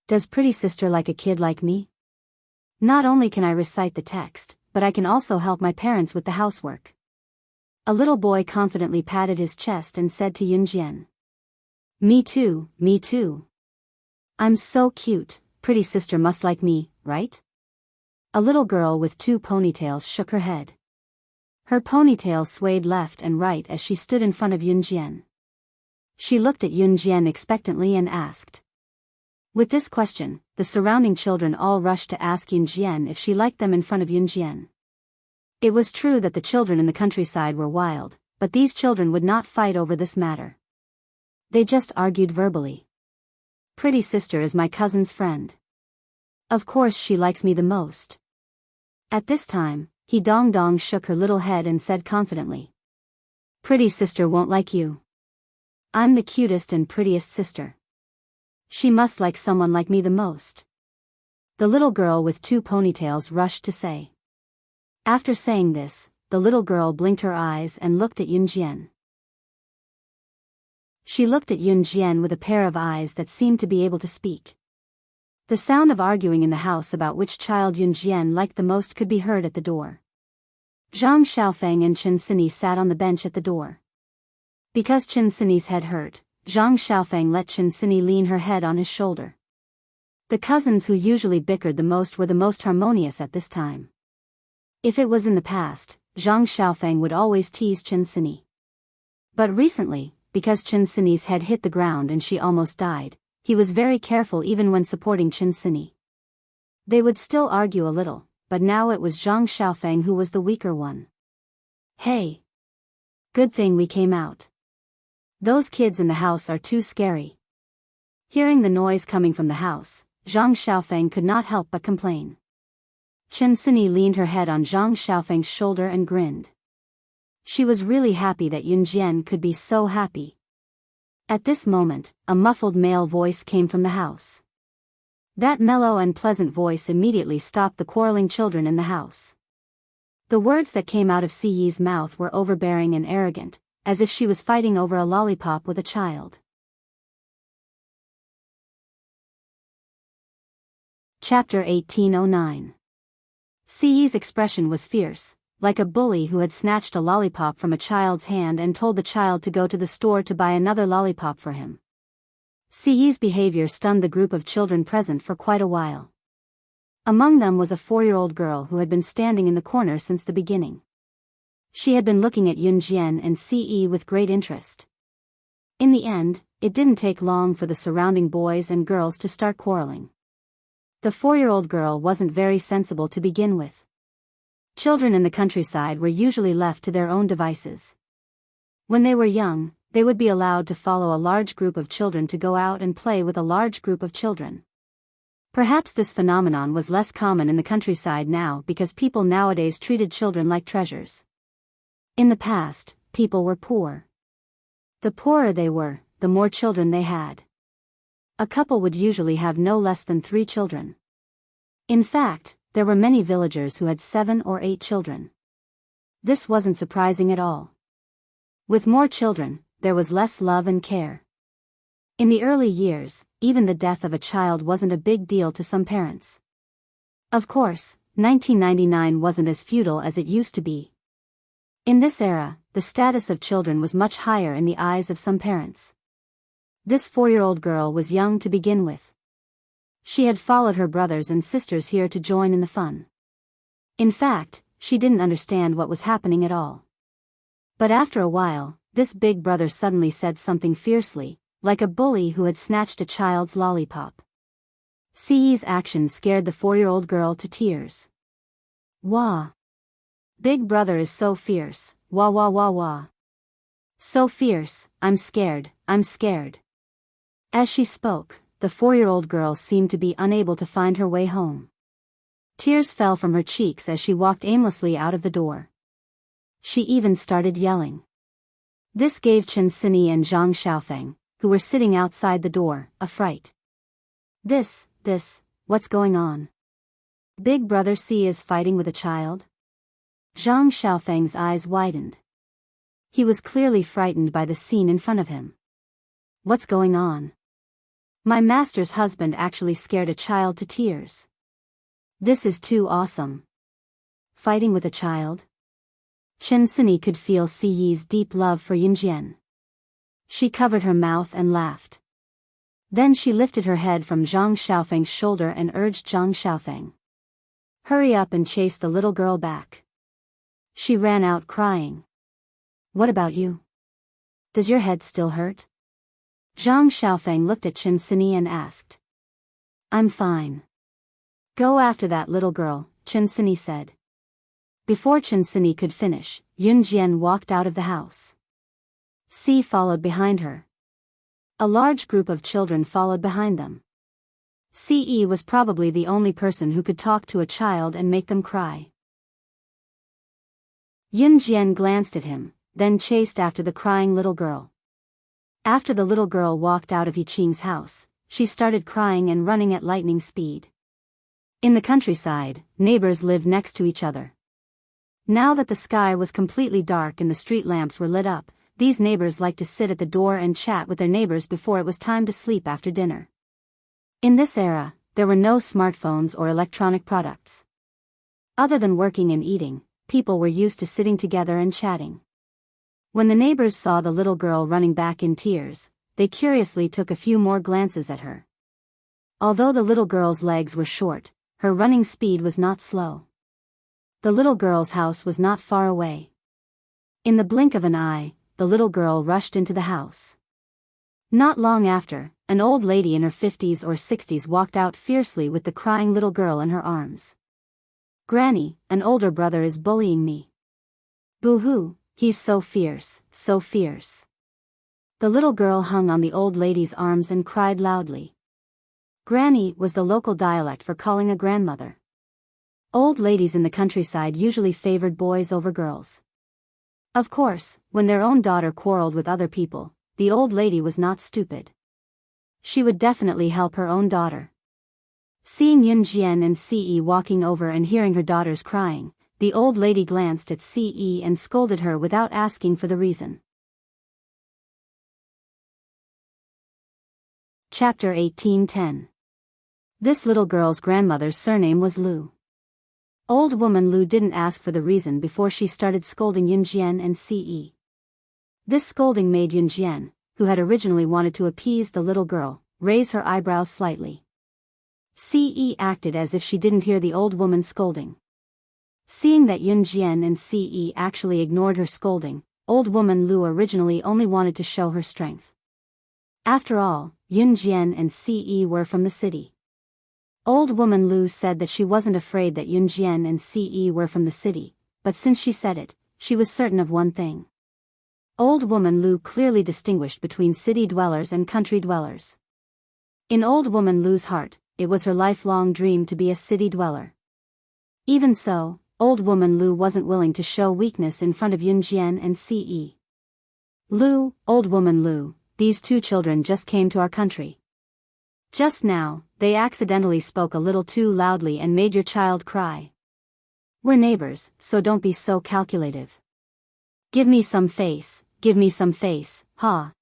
Does pretty sister like a kid like me? Not only can I recite the text, but I can also help my parents with the housework. A little boy confidently patted his chest and said to Yun Jian. Me too, me too. I'm so cute, pretty sister must like me, right? A little girl with 2 ponytails shook her head. Her ponytail swayed left and right as she stood in front of Yun Jian. She looked at Yun Jian expectantly and asked. With this question, the surrounding children all rushed to ask Yun Jian if she liked them in front of Yun Jian. It was true that the children in the countryside were wild, but these children would not fight over this matter. They just argued verbally. Pretty sister is my cousin's friend. Of course she likes me the most. At this time, He Dong Dong shook her little head and said confidently. Pretty sister won't like you. I'm the cutest and prettiest sister. She must like someone like me the most. The little girl with 2 ponytails rushed to say. After saying this, the little girl blinked her eyes and looked at Yun Jian. She looked at Yun Jian with a pair of eyes that seemed to be able to speak. The sound of arguing in the house about which child Yun Jian liked the most could be heard at the door. Zhang Xiaofeng and Chen Sini sat on the bench at the door. Because Chen Sini's head hurt, Zhang Xiaofeng let Chen Sini lean her head on his shoulder. The cousins who usually bickered the most were the most harmonious at this time. If it was in the past, Zhang Xiaofeng would always tease Chen Sini. But recently, because Chen Sini's head hit the ground and she almost died, he was very careful even when supporting Chen Sini. They would still argue a little, but now it was Zhang Xiaofeng who was the weaker one. Hey! Good thing we came out. Those kids in the house are too scary. Hearing the noise coming from the house, Zhang Xiaofeng could not help but complain. Chen Sini leaned her head on Zhang Xiaofeng's shoulder and grinned. She was really happy that Yun Jian could be so happy. At this moment, a muffled male voice came from the house. That mellow and pleasant voice immediately stopped the quarreling children in the house. The words that came out of Ce's mouth were overbearing and arrogant, as if she was fighting over a lollipop with a child. Chapter 1809. Ce's expression was fierce, like a bully who had snatched a lollipop from a child's hand and told the child to go to the store to buy another lollipop for him. Ce's behavior stunned the group of children present for quite a while. Among them was a 4-year-old girl who had been standing in the corner since the beginning. She had been looking at Yun Jian and Ce with great interest. In the end, it didn't take long for the surrounding boys and girls to start quarreling. The 4-year-old girl wasn't very sensible to begin with. Children in the countryside were usually left to their own devices. When they were young, they would be allowed to follow a large group of children to go out and play with a large group of children. Perhaps this phenomenon was less common in the countryside now because people nowadays treated children like treasures. In the past, people were poor. The poorer they were, the more children they had. A couple would usually have no less than 3 children. In fact, there were many villagers who had 7 or 8 children. This wasn't surprising at all. With more children, there was less love and care. In the early years, even the death of a child wasn't a big deal to some parents. Of course, 1999 wasn't as feudal as it used to be. In this era, the status of children was much higher in the eyes of some parents. This 4-year-old girl was young to begin with. She had followed her brothers and sisters here to join in the fun. In fact, she didn't understand what was happening at all. But after a while, this big brother suddenly said something fiercely, like a bully who had snatched a child's lollipop. Siyi's actions scared the 4-year-old girl to tears. Wah! Big brother is so fierce, wah wah wah wah. So fierce, I'm scared, I'm scared. As she spoke, the 4-year-old girl seemed to be unable to find her way home. Tears fell from her cheeks as she walked aimlessly out of the door. She even started yelling. This gave Chen Sini and Zhang Xiaofeng, who were sitting outside the door, a fright. What's going on? Big brother Si is fighting with a child? Zhang Xiaofeng's eyes widened. He was clearly frightened by the scene in front of him. What's going on? My master's husband actually scared a child to tears. This is too awesome. Fighting with a child? Chen Sini could feel Siyi's deep love for Yunjian. She covered her mouth and laughed. Then she lifted her head from Zhang Xiaofeng's shoulder and urged Zhang Xiaofeng. Hurry up and chase the little girl back. She ran out crying. What about you? Does your head still hurt? Zhang Xiaofeng looked at Chen Sini and asked. I'm fine. Go after that little girl, Chen Sini said. Before Chen Sini could finish, Yunjian walked out of the house. Si followed behind her. A large group of children followed behind them. Ce was probably the only person who could talk to a child and make them cry. Yunjian glanced at him, then chased after the crying little girl. After the little girl walked out of Yiqing's house, she started crying and running at lightning speed. In the countryside, neighbors lived next to each other. Now that the sky was completely dark and the street lamps were lit up, these neighbors liked to sit at the door and chat with their neighbors before it was time to sleep after dinner. In this era, there were no smartphones or electronic products. Other than working and eating, people were used to sitting together and chatting. When the neighbors saw the little girl running back in tears, they curiously took a few more glances at her. Although the little girl's legs were short, her running speed was not slow. The little girl's house was not far away. In the blink of an eye, the little girl rushed into the house. Not long after, an old lady in her 50s or 60s walked out fiercely with the crying little girl in her arms. Granny, an older brother is bullying me. Boo-hoo, he's so fierce, so fierce. The little girl hung on the old lady's arms and cried loudly. Granny was the local dialect for calling a grandmother. Old ladies in the countryside usually favored boys over girls. Of course, when their own daughter quarreled with other people, the old lady was not stupid. She would definitely help her own daughter. Seeing Yunjian and Ce walking over and hearing her daughters crying, the old lady glanced at Ce and scolded her without asking for the reason. Chapter 18:10. This little girl's grandmother's surname was Lu. Old woman Lu didn't ask for the reason before she started scolding Yunjian and Ce. This scolding made Yunjian, who had originally wanted to appease the little girl, raise her eyebrows slightly. Ce acted as if she didn't hear the old woman scolding. Seeing that Yunjian and Ce actually ignored her scolding, old woman Lu originally only wanted to show her strength. After all, Yunjian and Ce were from the city. Old woman Lu said that she wasn't afraid that Yunjian and Ce were from the city, but since she said it, she was certain of one thing. Old woman Lu clearly distinguished between city dwellers and country dwellers. In old woman Lu's heart, it was her lifelong dream to be a city dweller. Even so, old woman Lu wasn't willing to show weakness in front of Yunjian and Ce. Lu, old woman Lu, these two children just came to our country. Just now, they accidentally spoke a little too loudly and made your child cry. We're neighbors, so don't be so calculative. Give me some face, ha.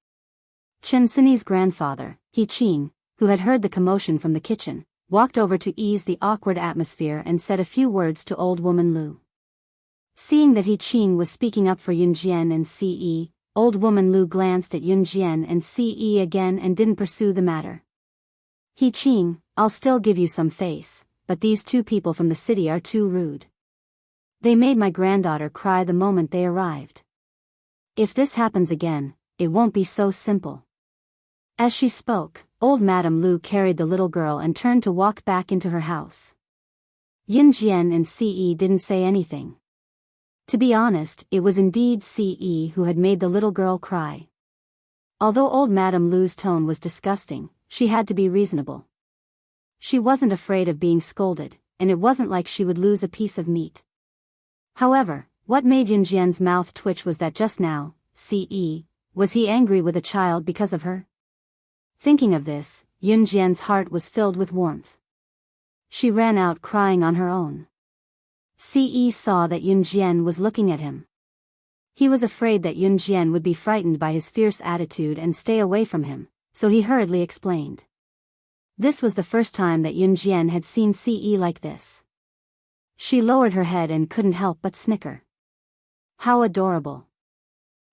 Chen Sini's grandfather, Yiqing, who had heard the commotion from the kitchen, walked over to ease the awkward atmosphere and said a few words to old woman Lu. Seeing that Yiqing was speaking up for Yunjian and Ce, old woman Lu glanced at Yunjian and Ce again and didn't pursue the matter. Yiqing, I'll still give you some face, but these two people from the city are too rude. They made my granddaughter cry the moment they arrived. If this happens again, it won't be so simple. As she spoke, old Madame Lu carried the little girl and turned to walk back into her house. Yun Jian and Ce didn't say anything. To be honest, it was indeed Ce who had made the little girl cry. Although old Madame Lu's tone was disgusting, she had to be reasonable. She wasn't afraid of being scolded, and it wasn't like she would lose a piece of meat. However, what made Yun Jian's mouth twitch was that just now, was he angry with a child because of her? Thinking of this, Yun Jian's heart was filled with warmth. She ran out crying on her own. Ce saw that Yun Jian was looking at him. He was afraid that Yun Jian would be frightened by his fierce attitude and stay away from him, so he hurriedly explained. This was the first time that Yun Jian had seen Ce like this. She lowered her head and couldn't help but snicker. How adorable.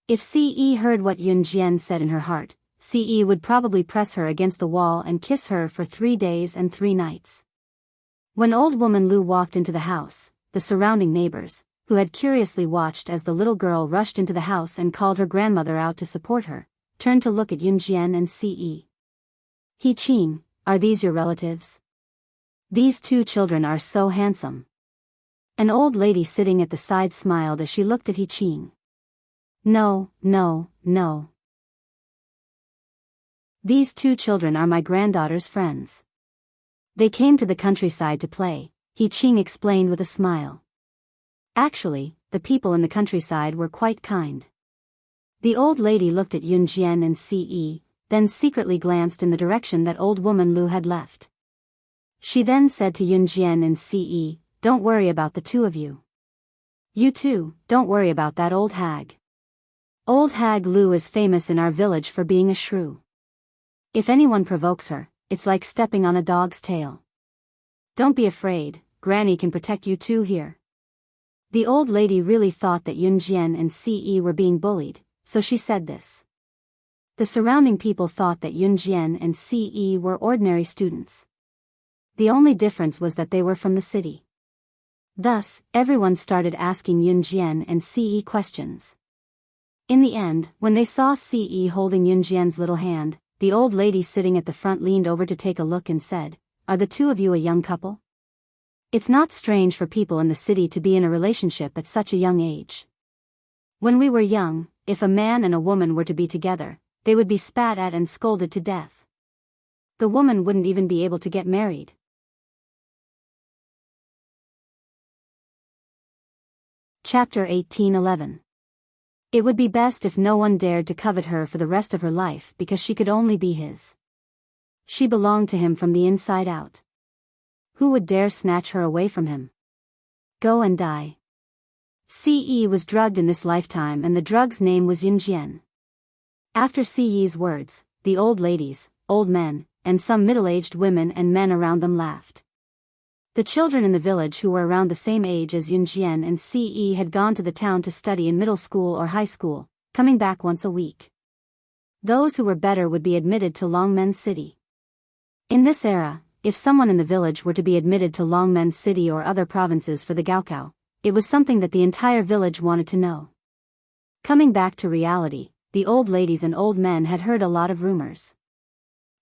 If Ce heard what Yun Jian said in her heart, Ce would probably press her against the wall and kiss her for 3 days and 3 nights. When old woman Lu walked into the house, the surrounding neighbors, who had curiously watched as the little girl rushed into the house and called her grandmother out to support her, turned to look at Yun Jian and Ce. He Qing, are these your relatives? These 2 children are so handsome. An old lady sitting at the side smiled as she looked at He Qing. No. These 2 children are my granddaughter's friends. They came to the countryside to play, He Qing explained with a smile. Actually, the people in the countryside were quite kind. The old lady looked at Yun Jian and Ce, then secretly glanced in the direction that old woman Lu had left. She then said to Yun Jian and Ce, don't worry about the 2 of you. You too, don't worry about that old hag. Old hag Lu is famous in our village for being a shrew. If anyone provokes her, it's like stepping on a dog's tail. Don't be afraid, Granny can protect you 2 here. The old lady really thought that Yun Jian and Ce were being bullied, so she said this. The surrounding people thought that Yun Jian and Ce were ordinary students. The only difference was that they were from the city. Thus, everyone started asking Yun Jian and Ce questions. In the end, when they saw Ce holding Yun Jian's little hand, the old lady sitting at the front leaned over to take a look and said, are the 2 of you a young couple? It's not strange for people in the city to be in a relationship at such a young age. When we were young, if a man and a woman were to be together, they would be spat at and scolded to death. The woman wouldn't even be able to get married. Chapter 18:11. It would be best if no one dared to covet her for the rest of her life because she could only be his. She belonged to him from the inside out. Who would dare snatch her away from him? Go and die. Ce was drugged in this lifetime and the drug's name was Yun Jian. After Ce's words, the old ladies, old men, and some middle-aged women and men around them laughed. The children in the village who were around the same age as Yun Jian and Ce had gone to the town to study in middle school or high school, coming back once a week. Those who were better would be admitted to Longmen City. In this era, if someone in the village were to be admitted to Longmen City or other provinces for the Gaokao, it was something that the entire village wanted to know. Coming back to reality, the old ladies and old men had heard a lot of rumors.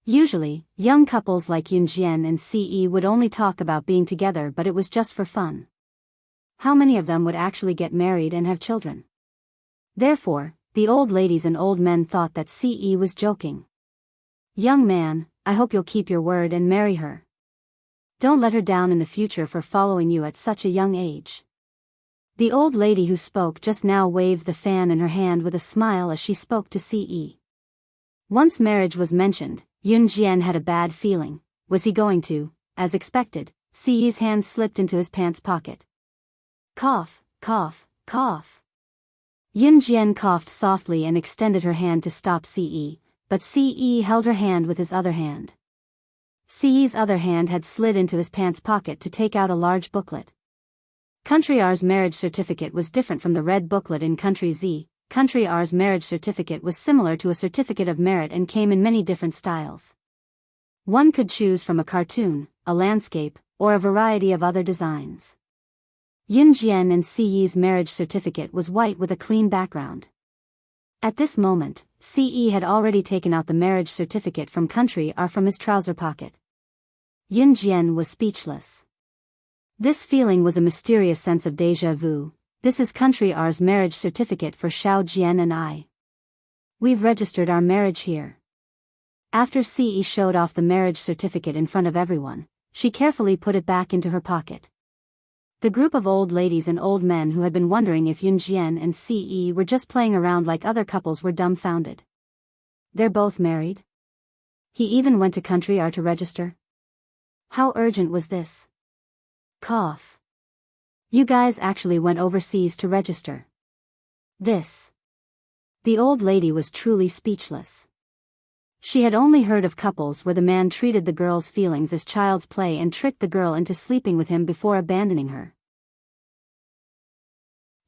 Usually, young couples like Yun Jian and Ce would only talk about being together, but it was just for fun. How many of them would actually get married and have children? Therefore, the old ladies and old men thought that Ce was joking. Young man, I hope you'll keep your word and marry her. Don't let her down in the future for following you at such a young age. The old lady who spoke just now waved the fan in her hand with a smile as she spoke to Ce. Once marriage was mentioned, Yun Jian had a bad feeling. Was he going to? As expected, Ce's hand slipped into his pants pocket. Cough, cough, cough. Yun Jian coughed softly and extended her hand to stop Ce, but Ce held her hand with his other hand. Ce's other hand had slid into his pants pocket to take out a large booklet. Country R's marriage certificate was different from the red booklet in Country Z. Country R's marriage certificate was similar to a certificate of merit and came in many different styles. One could choose from a cartoon, a landscape, or a variety of other designs. Yun Jian and Ce's marriage certificate was white with a clean background. At this moment, CE had already taken out the marriage certificate from country R from his trouser pocket. Yun Jian was speechless. This feeling was a mysterious sense of déjà vu. This is country R's marriage certificate for Xiao Jian and I. We've registered our marriage here. After CE showed off the marriage certificate in front of everyone, she carefully put it back into her pocket. The group of old ladies and old men who had been wondering if Yun Jian and CE were just playing around like other couples were dumbfounded. They're both married? He even went to country R to register? How urgent was this? Cough. You guys actually went overseas to register. This. The old lady was truly speechless. She had only heard of couples where the man treated the girl's feelings as child's play and tricked the girl into sleeping with him before abandoning her.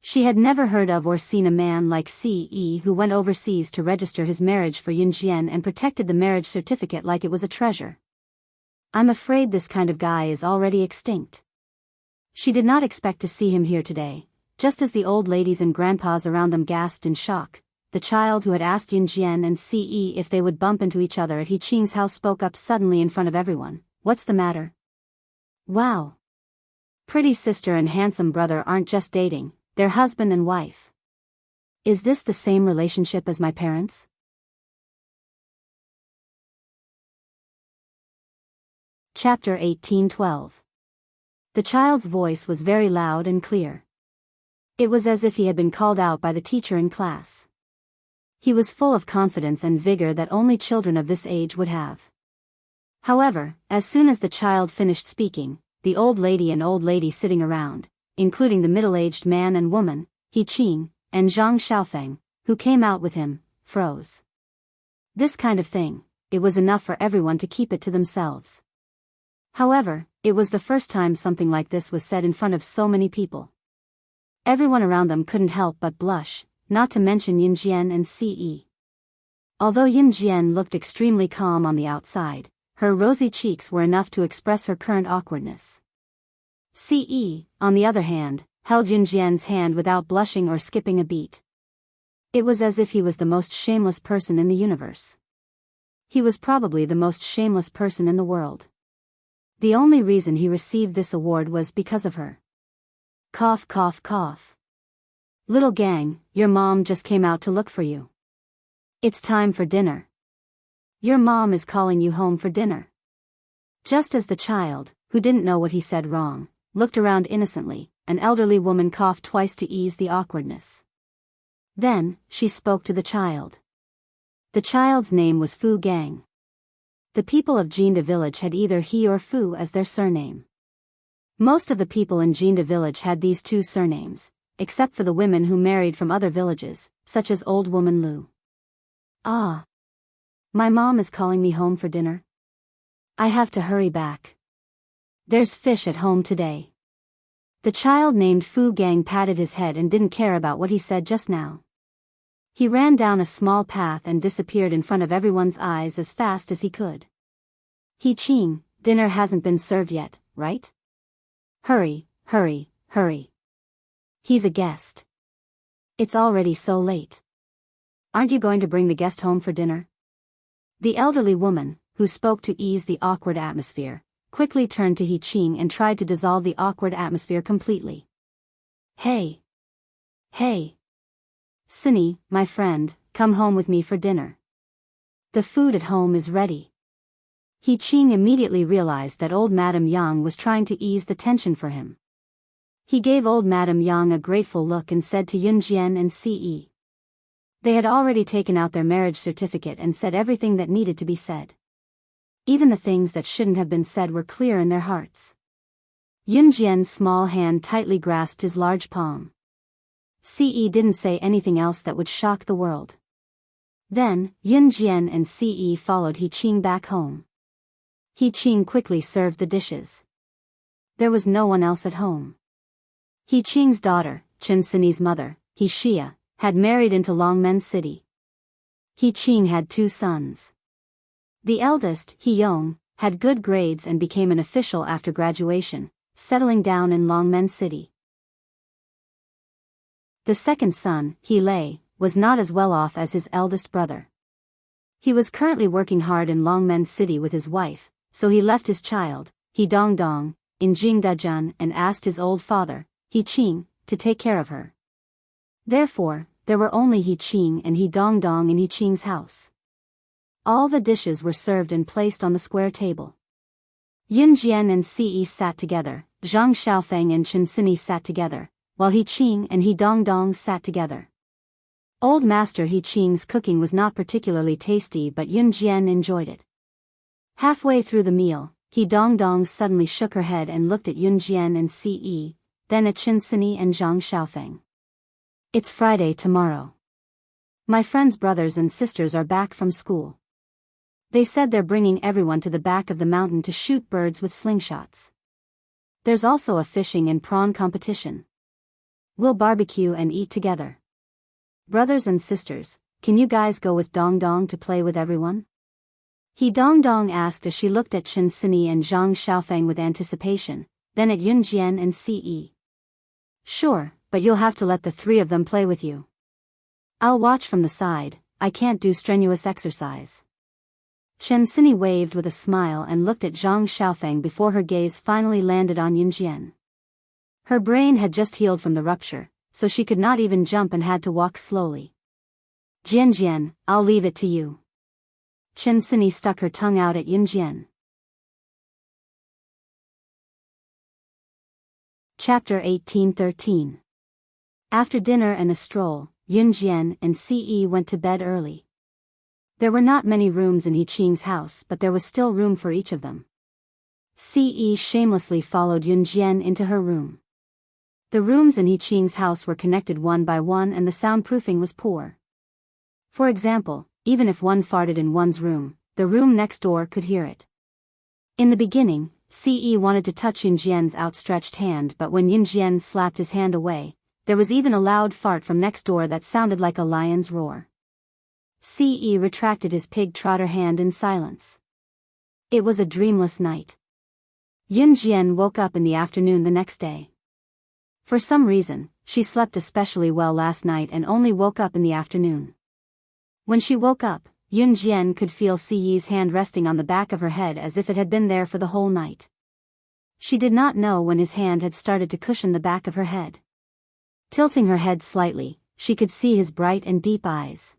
She had never heard of or seen a man like CE who went overseas to register his marriage for Yun Jian and protected the marriage certificate like it was a treasure. I'm afraid this kind of guy is already extinct. She did not expect to see him here today. Just as the old ladies and grandpas around them gasped in shock, the child who had asked Yun Jian and CE if they would bump into each other at He Qing's house spoke up suddenly in front of everyone. What's the matter? Wow. Pretty sister and handsome brother aren't just dating, they're husband and wife. Is this the same relationship as my parents? Chapter 1812. The child's voice was very loud and clear. It was as if he had been called out by the teacher in class. He was full of confidence and vigor that only children of this age would have. However, as soon as the child finished speaking, the old lady and old lady sitting around, including the middle-aged man and woman, He Qing, and Zhang Xiaofeng, who came out with him, froze. This kind of thing, it was enough for everyone to keep it to themselves. However, it was the first time something like this was said in front of so many people. Everyone around them couldn't help but blush, not to mention Yun Jian and CE. Although Yun Jian looked extremely calm on the outside, her rosy cheeks were enough to express her current awkwardness. CE, on the other hand, held Yun Jian's hand without blushing or skipping a beat. It was as if he was the most shameless person in the universe. He was probably the most shameless person in the world. The only reason he received this award was because of her. Cough, cough, cough. Little gang, your mom just came out to look for you. It's time for dinner. Your mom is calling you home for dinner. Just as the child, who didn't know what he said wrong, looked around innocently, an elderly woman coughed twice to ease the awkwardness. Then, she spoke to the child. The child's name was Fu Gang. The people of Jinda village had either he or Fu as their surname. Most of the people in Jinda village had these two surnames, except for the women who married from other villages, such as old woman Lu. Ah. My mom is calling me home for dinner. I have to hurry back. There's fish at home today. The child named Fu Gang patted his head and didn't care about what he said just now. He ran down a small path and disappeared in front of everyone's eyes as fast as he could. He Qing, dinner hasn't been served yet, right? Hurry, hurry, hurry. He's a guest. It's already so late. Aren't you going to bring the guest home for dinner? The elderly woman, who spoke to ease the awkward atmosphere, quickly turned to He Qing and tried to dissolve the awkward atmosphere completely. Hey! Hey! Cindy, my friend, come home with me for dinner. The food at home is ready. He Qing immediately realized that old Madame Yang was trying to ease the tension for him. He gave old Madame Yang a grateful look and said to Yun Jian and CE. They had already taken out their marriage certificate and said everything that needed to be said. Even the things that shouldn't have been said were clear in their hearts. Yun Jian's small hand tightly grasped his large palm. CE didn't say anything else that would shock the world. Then, Yun Jian and CE followed He Qing back home. He Qing quickly served the dishes. There was no one else at home. He Qing's daughter, Chen Sini's mother, He Xia, had married into Longmen City. He Qing had two sons. The eldest, He Yong, had good grades and became an official after graduation, settling down in Longmen City. The second son, He Lei, was not as well off as his eldest brother. He was currently working hard in Longmen City with his wife, so he left his child, He Dongdong, in Jingdezhen and asked his old father, He Qing, to take care of her. Therefore, there were only He Qing and He Dongdong in He Qing's house. All the dishes were served and placed on the square table. Yun Jian and Ce sat together, Zhang Xiaofeng and Chen Sini sat together, while He Qing and He Dongdong sat together. Old Master He Qing's cooking was not particularly tasty, but Yun Jian enjoyed it. Halfway through the meal, He Dongdong suddenly shook her head and looked at Yun Jian and Ce, then at Chen Sini and Zhang Xiaofeng. It's Friday tomorrow. My friends' brothers and sisters are back from school. They said they're bringing everyone to the back of the mountain to shoot birds with slingshots. There's also a fishing and prawn competition. We'll barbecue and eat together. Brothers and sisters, can you guys go with Dongdong to play with everyone? He Dongdong asked as she looked at Chen Sini and Zhang Xiaofeng with anticipation, then at Yun Jian and Ce. Sure, but you'll have to let the three of them play with you. I'll watch from the side, I can't do strenuous exercise. Chen Sini waved with a smile and looked at Zhang Xiaofeng before her gaze finally landed on Yun Jian. Her brain had just healed from the rupture, so she could not even jump and had to walk slowly. Jian, I'll leave it to you. Chen Sini stuck her tongue out at Yun Jian. Chapter 18:13. After dinner and a stroll, Yun Jian and Ce went to bed early. There were not many rooms in He Qing's house, but there was still room for each of them. Ce shamelessly followed Yun Jian into her room. The rooms in He Qing's house were connected one by one and the soundproofing was poor. For example, even if one farted in one's room, the room next door could hear it. In the beginning, Ce wanted to touch Yun Jian's outstretched hand, but when Yun Jian slapped his hand away, there was even a loud fart from next door that sounded like a lion's roar. Ce retracted his pig trotter hand in silence. It was a dreamless night. Yun Jian woke up in the afternoon the next day. For some reason, she slept especially well last night and only woke up in the afternoon. When she woke up, Yun Jian could feel Ce's hand resting on the back of her head as if it had been there for the whole night. She did not know when his hand had started to cushion the back of her head. Tilting her head slightly, she could see his bright and deep eyes.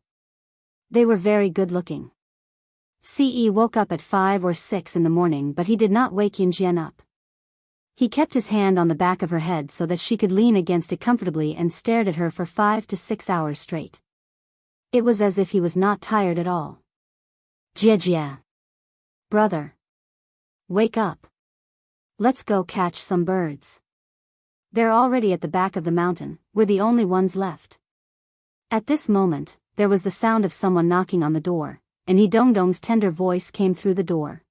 They were very good-looking. Ce woke up at 5 or 6 in the morning, but he did not wake Yun Jian up. He kept his hand on the back of her head so that she could lean against it comfortably and stared at her for 5 to 6 hours straight. It was as if he was not tired at all. Jia. Brother. Wake up. Let's go catch some birds. They're already at the back of the mountain, we're the only ones left. At this moment, there was the sound of someone knocking on the door, and He Dongdong's tender voice came through the door.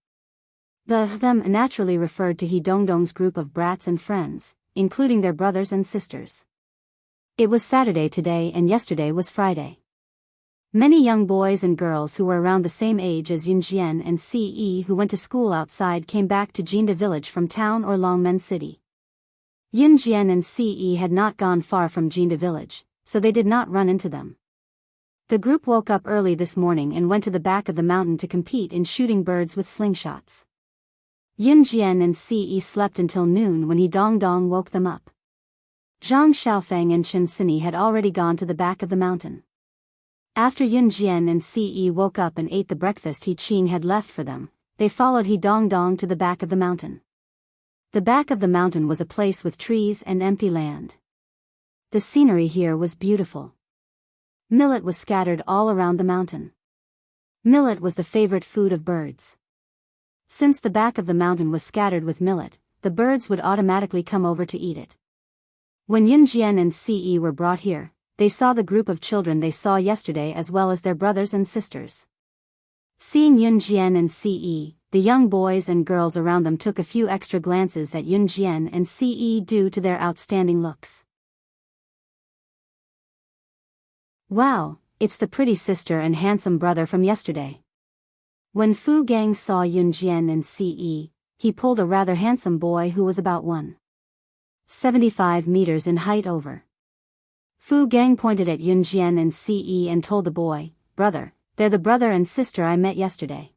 Them naturally referred to He Dongdong's group of brats and friends, including their brothers and sisters. It was Saturday today and yesterday was Friday. Many young boys and girls who were around the same age as Yun Jian and Ce who went to school outside came back to Jinda village from town or Longmen City. Yun Jian and Ce had not gone far from Jinda village, so they did not run into them. The group woke up early this morning and went to the back of the mountain to compete in shooting birds with slingshots. Yun Jian and Ce slept until noon when He Dongdong woke them up. Zhang Xiaofeng and Chen Sini had already gone to the back of the mountain. After Yun Jian and Ce woke up and ate the breakfast He Qing had left for them, they followed He Dongdong to the back of the mountain. The back of the mountain was a place with trees and empty land. The scenery here was beautiful. Millet was scattered all around the mountain. Millet was the favorite food of birds. Since the back of the mountain was scattered with millet, the birds would automatically come over to eat it. When Yun Jian and Ce were brought here, they saw the group of children they saw yesterday as well as their brothers and sisters. Seeing Yun Jian and Ce, the young boys and girls around them took a few extra glances at Yun Jian and Ce due to their outstanding looks. Wow, it's the pretty sister and handsome brother from yesterday. When Fu Gang saw Yun Jian and Ce, he pulled a rather handsome boy who was about 1.75 meters in height over. Fu Gang pointed at Yun Jian and Ce and told the boy, "Brother, they're the brother and sister I met yesterday."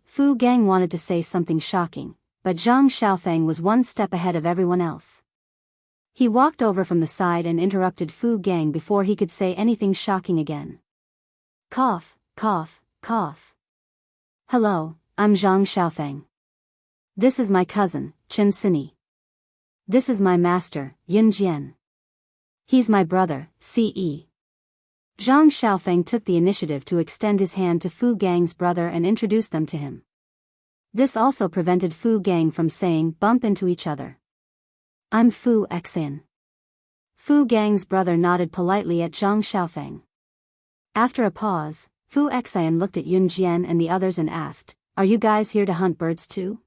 Fu Gang wanted to say something shocking, but Zhang Xiaofeng was one step ahead of everyone else. He walked over from the side and interrupted Fu Gang before he could say anything shocking again. Cough, cough, cough. "Hello, I'm Zhang Xiaofeng. This is my cousin, Chen Sini. This is my master, Yun Jian. He's my brother, Ce." Zhang Xiaofeng took the initiative to extend his hand to Fu Gang's brother and introduce them to him. This also prevented Fu Gang from saying "bump into each other." "I'm Fu Xian." Fu Gang's brother nodded politely at Zhang Xiaofeng. After a pause, Fu Xian looked at Yun Jian and the others and asked, "Are you guys here to hunt birds too?"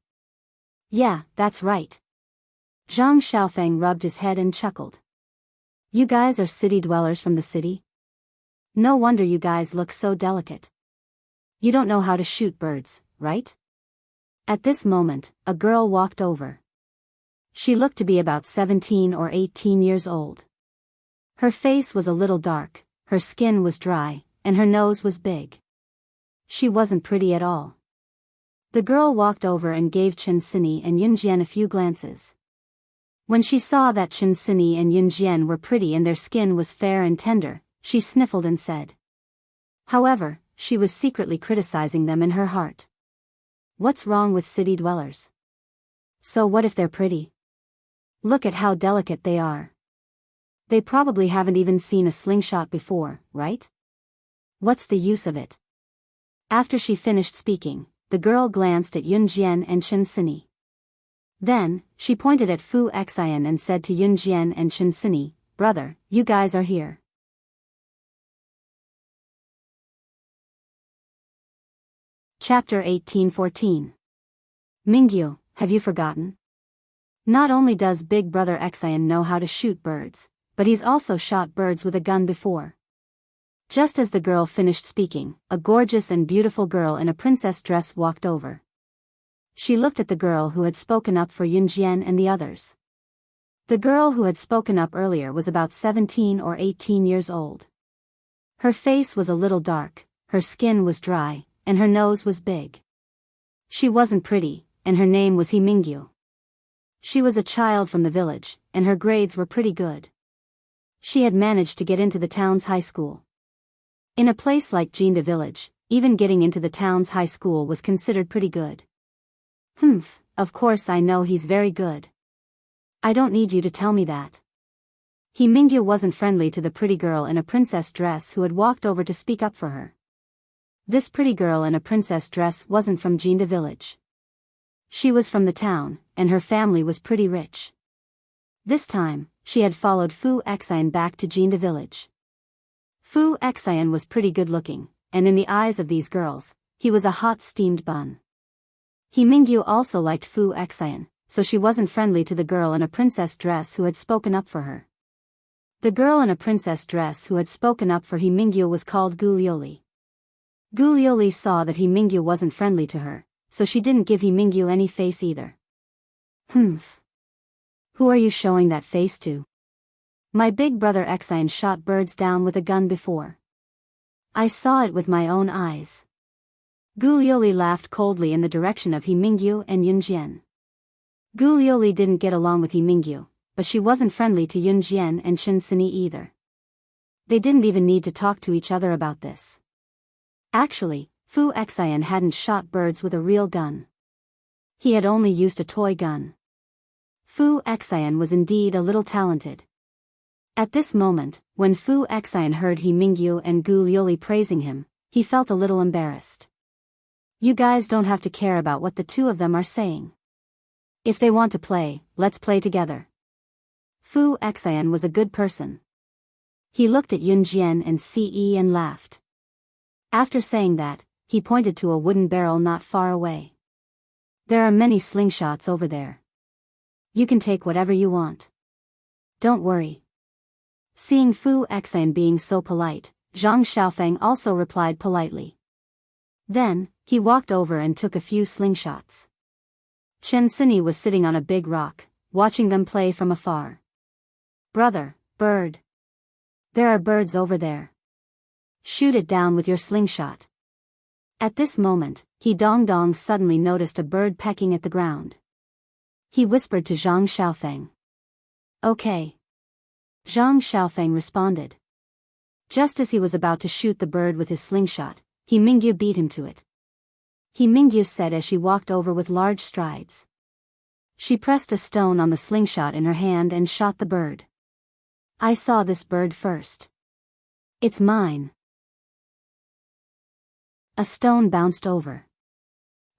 "Yeah, that's right." Zhang Xiaofeng rubbed his head and chuckled. "You guys are city dwellers from the city? No wonder you guys look so delicate. You don't know how to shoot birds, right?" At this moment, a girl walked over. She looked to be about 17 or 18 years old. Her face was a little dark, her skin was dry, and her nose was big. She wasn't pretty at all. The girl walked over and gave Chen Sini and Yun Jian a few glances. When she saw that Chen Sini and Yun Jian were pretty and their skin was fair and tender, she sniffled and said. However, she was secretly criticizing them in her heart. What's wrong with city dwellers? So what if they're pretty? Look at how delicate they are. They probably haven't even seen a slingshot before, right? What's the use of it? After she finished speaking, the girl glanced at Yun Jian and Chen Sini. Then, she pointed at Fu Xian and said to Yun Jian and Chen Sini, "Brother, you guys are here." Chapter 1814. Mingyu, have you forgotten? Not only does Big Brother Xian know how to shoot birds, but he's also shot birds with a gun before. Just as the girl finished speaking, a gorgeous and beautiful girl in a princess dress walked over. She looked at the girl who had spoken up for Yun Jian and the others. The girl who had spoken up earlier was about 17 or 18 years old. Her face was a little dark, her skin was dry, and her nose was big. She wasn't pretty, and her name was Mingyu. She was a child from the village, and her grades were pretty good. She had managed to get into the town's high school. In a place like Jinda village, even getting into the town's high school was considered pretty good. Of course I know he's very good. I don't need you to tell me that. Mingyu wasn't friendly to the pretty girl in a princess dress who had walked over to speak up for her. This pretty girl in a princess dress wasn't from Jinda village. She was from the town, and her family was pretty rich. This time, she had followed Fu Xian back to Jinda village. Fu Xian was pretty good looking, and in the eyes of these girls, he was a hot steamed bun. Mingyu also liked Fu Xian, so she wasn't friendly to the girl in a princess dress who had spoken up for her. The girl in a princess dress who had spoken up for Mingyu was called Gulioli. Gulioli saw that Mingyu wasn't friendly to her, so she didn't give Mingyu any face either. Who are you showing that face to? My big brother Xian shot birds down with a gun before. I saw it with my own eyes. Gulioli laughed coldly in the direction of Mingyu and Yun Jian. Gulioli didn't get along with Mingyu, but she wasn't friendly to Yun Jian and Chen Sini either. They didn't even need to talk to each other about this. Actually, Fu Xian hadn't shot birds with a real gun. He had only used a toy gun. Fu Xian was indeed a little talented. At this moment, when Fu Xian heard Mingyu and Gulioli praising him, he felt a little embarrassed. You guys don't have to care about what the two of them are saying. If they want to play, let's play together. Fu Xian was a good person. He looked at Yun Jian and Ce and laughed. After saying that, he pointed to a wooden barrel not far away. There are many slingshots over there. You can take whatever you want. Don't worry. Seeing Fu Xian being so polite, Zhang Xiaofeng also replied politely. Then, he walked over and took a few slingshots. Chen Sini was sitting on a big rock, watching them play from afar. Brother, bird, There are birds over there. Shoot it down with your slingshot. At this moment, He Dongdong suddenly noticed a bird pecking at the ground. He whispered to Zhang Xiaofeng. Okay. Zhang Xiaofeng responded. Just as he was about to shoot the bird with his slingshot, He Mingyu beat him to it. He Mingyu said as she walked over with large strides. She pressed a stone on the slingshot in her hand and shot the bird. I saw this bird first. It's mine. A stone bounced over.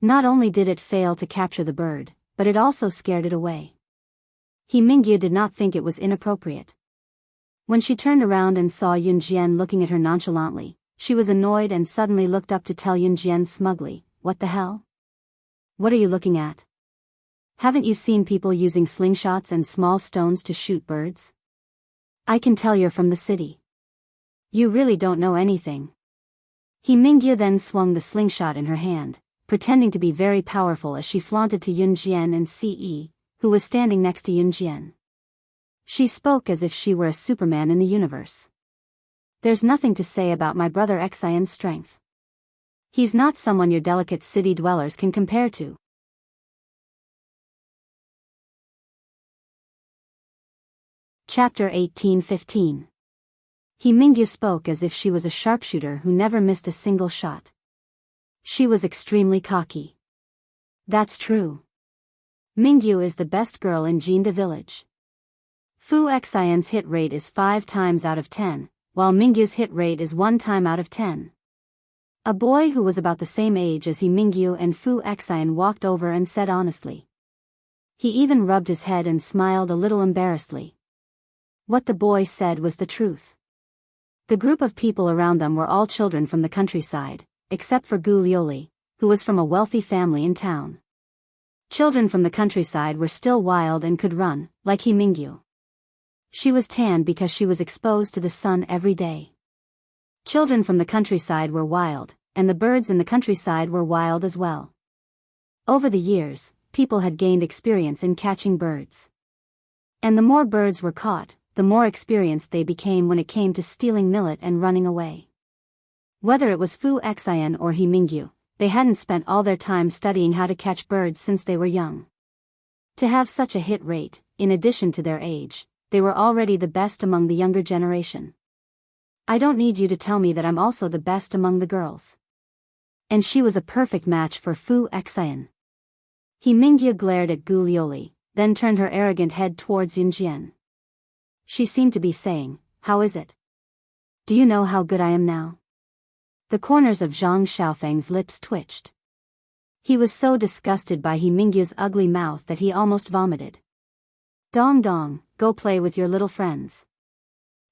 Not only did it fail to capture the bird, but it also scared it away. He Mingyu did not think it was inappropriate. When she turned around and saw Yun Jian looking at her nonchalantly, she was annoyed and suddenly looked up to tell Yun Jian smugly, "What the hell? What are you looking at? Haven't you seen people using slingshots and small stones to shoot birds? I can tell you're from the city. You really don't know anything." He Mingyu then swung the slingshot in her hand, pretending to be very powerful as she flaunted to Yun Jian and Ce, who was standing next to Yun Jian. She spoke as if she were a Superman in the universe. There's nothing to say about my brother Xian's strength. He's not someone your delicate city dwellers can compare to. Chapter 18:15. He Mingyu spoke as if she was a sharpshooter who never missed a single shot. She was extremely cocky. That's true. Mingyu is the best girl in Jinda village. Fu Xian's hit rate is 5 times out of 10, while Mingyu's hit rate is 1 time out of 10. A boy who was about the same age as He Mingyu and Fu Xian walked over and said honestly. He even rubbed his head and smiled a little embarrassedly. What the boy said was the truth. The group of people around them were all children from the countryside, except for Gu Liuli, who was from a wealthy family in town. Children from the countryside were still wild and could run, like He Mingyu. She was tanned because she was exposed to the sun every day. Children from the countryside were wild, and the birds in the countryside were wild as well. Over the years, people had gained experience in catching birds. And the more birds were caught, the more experienced they became when it came to stealing millet and running away. Whether it was Fu Xian or He Mingyu, they hadn't spent all their time studying how to catch birds since they were young. To have such a hit rate, in addition to their age, they were already the best among the younger generation. I don't need you to tell me that I'm also the best among the girls. And she was a perfect match for Fu Xian. He Mingyu glared at Gu Liuli, then turned her arrogant head towards Yun Jian. She seemed to be saying, "How is it? Do you know how good I am now?" The corners of Zhang Xiaofeng's lips twitched. He was so disgusted by He Mingyu's ugly mouth that he almost vomited. "Dong Dong, go play with your little friends."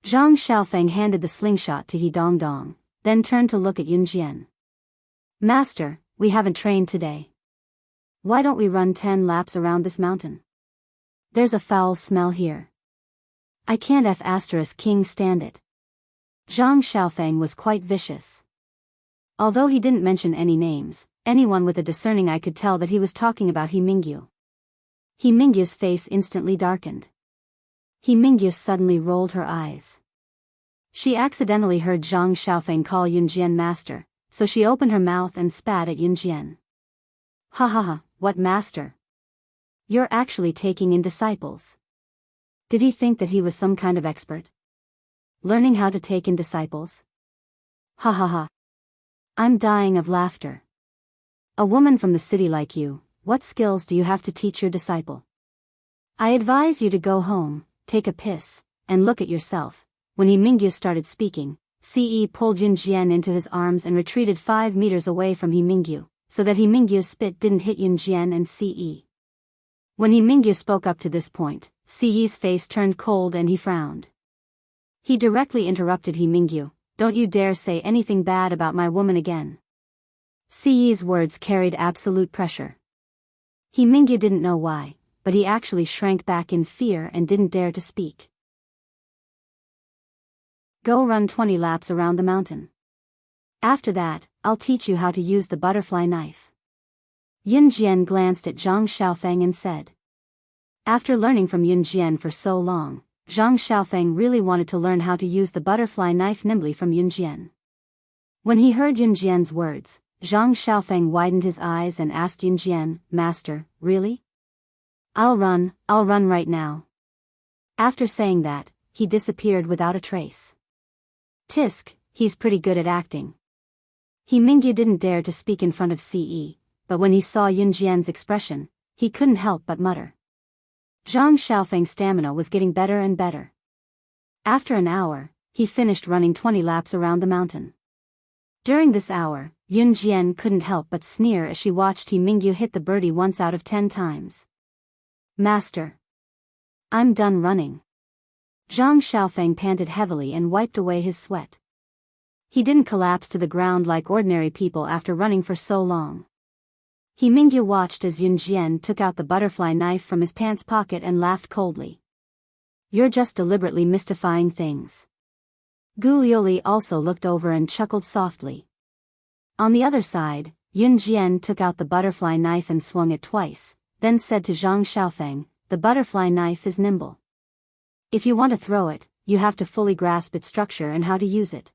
Zhang Xiaofeng handed the slingshot to He Dongdong, then turned to look at Yun Jian. "Master, we haven't trained today. Why don't we run 10 laps around this mountain? There's a foul smell here. I can't King stand it." Zhang Xiaofeng was quite vicious. Although he didn't mention any names, anyone with a discerning eye could tell that he was talking about He Mingyu. He Mingyu's face instantly darkened. He Mingyu suddenly rolled her eyes. She accidentally heard Zhang Xiaofeng call Yun Jian master, so she opened her mouth and spat at Yun Jian. "Ha ha ha, what master? You're actually taking in disciples." Did he think that he was some kind of expert? Learning how to take in disciples? Ha ha ha. I'm dying of laughter. A woman from the city like you, what skills do you have to teach your disciple? I advise you to go home, take a piss, and look at yourself. When He Mingyu started speaking, Ce pulled Yun Jian into his arms and retreated 5 meters away from He Mingyu, so that He Mingyu's spit didn't hit Yun Jian and Ce. When He Mingyu spoke up to this point, Ce's face turned cold and he frowned. He directly interrupted He Mingyu, "Don't you dare say anything bad about my woman again." Ce's words carried absolute pressure. He Mingyu didn't know why, but he actually shrank back in fear and didn't dare to speak. "Go run 20 laps around the mountain. After that, I'll teach you how to use the butterfly knife." Yun Jian glanced at Zhang Xiaofeng and said. After learning from Yun Jian for so long, Zhang Xiaofeng really wanted to learn how to use the butterfly knife nimbly from Yunjian. When he heard Yunjian's words, Zhang Xiaofeng widened his eyes and asked Yunjian, "Master, really?" I'll run right now." After saying that, he disappeared without a trace. Tisk, he's pretty good at acting. He Mingyu didn't dare to speak in front of Ce, but when he saw Yunjian's expression, he couldn't help but mutter. Zhang Xiaofeng's stamina was getting better and better. After an hour, he finished running 20 laps around the mountain. During this hour, Yunjian couldn't help but sneer as she watched He Mingyu hit the birdie once out of 10 times. "Master, I'm done running." Zhang Xiaofeng panted heavily and wiped away his sweat. He didn't collapse to the ground like ordinary people after running for so long. He Mingyu watched as Yunjian took out the butterfly knife from his pants pocket and laughed coldly. "You're just deliberately mystifying things." Gu Liuli also looked over and chuckled softly. On the other side, Yunjian took out the butterfly knife and swung it twice, then said to Zhang Xiaofeng, "The butterfly knife is nimble. If you want to throw it, you have to fully grasp its structure and how to use it."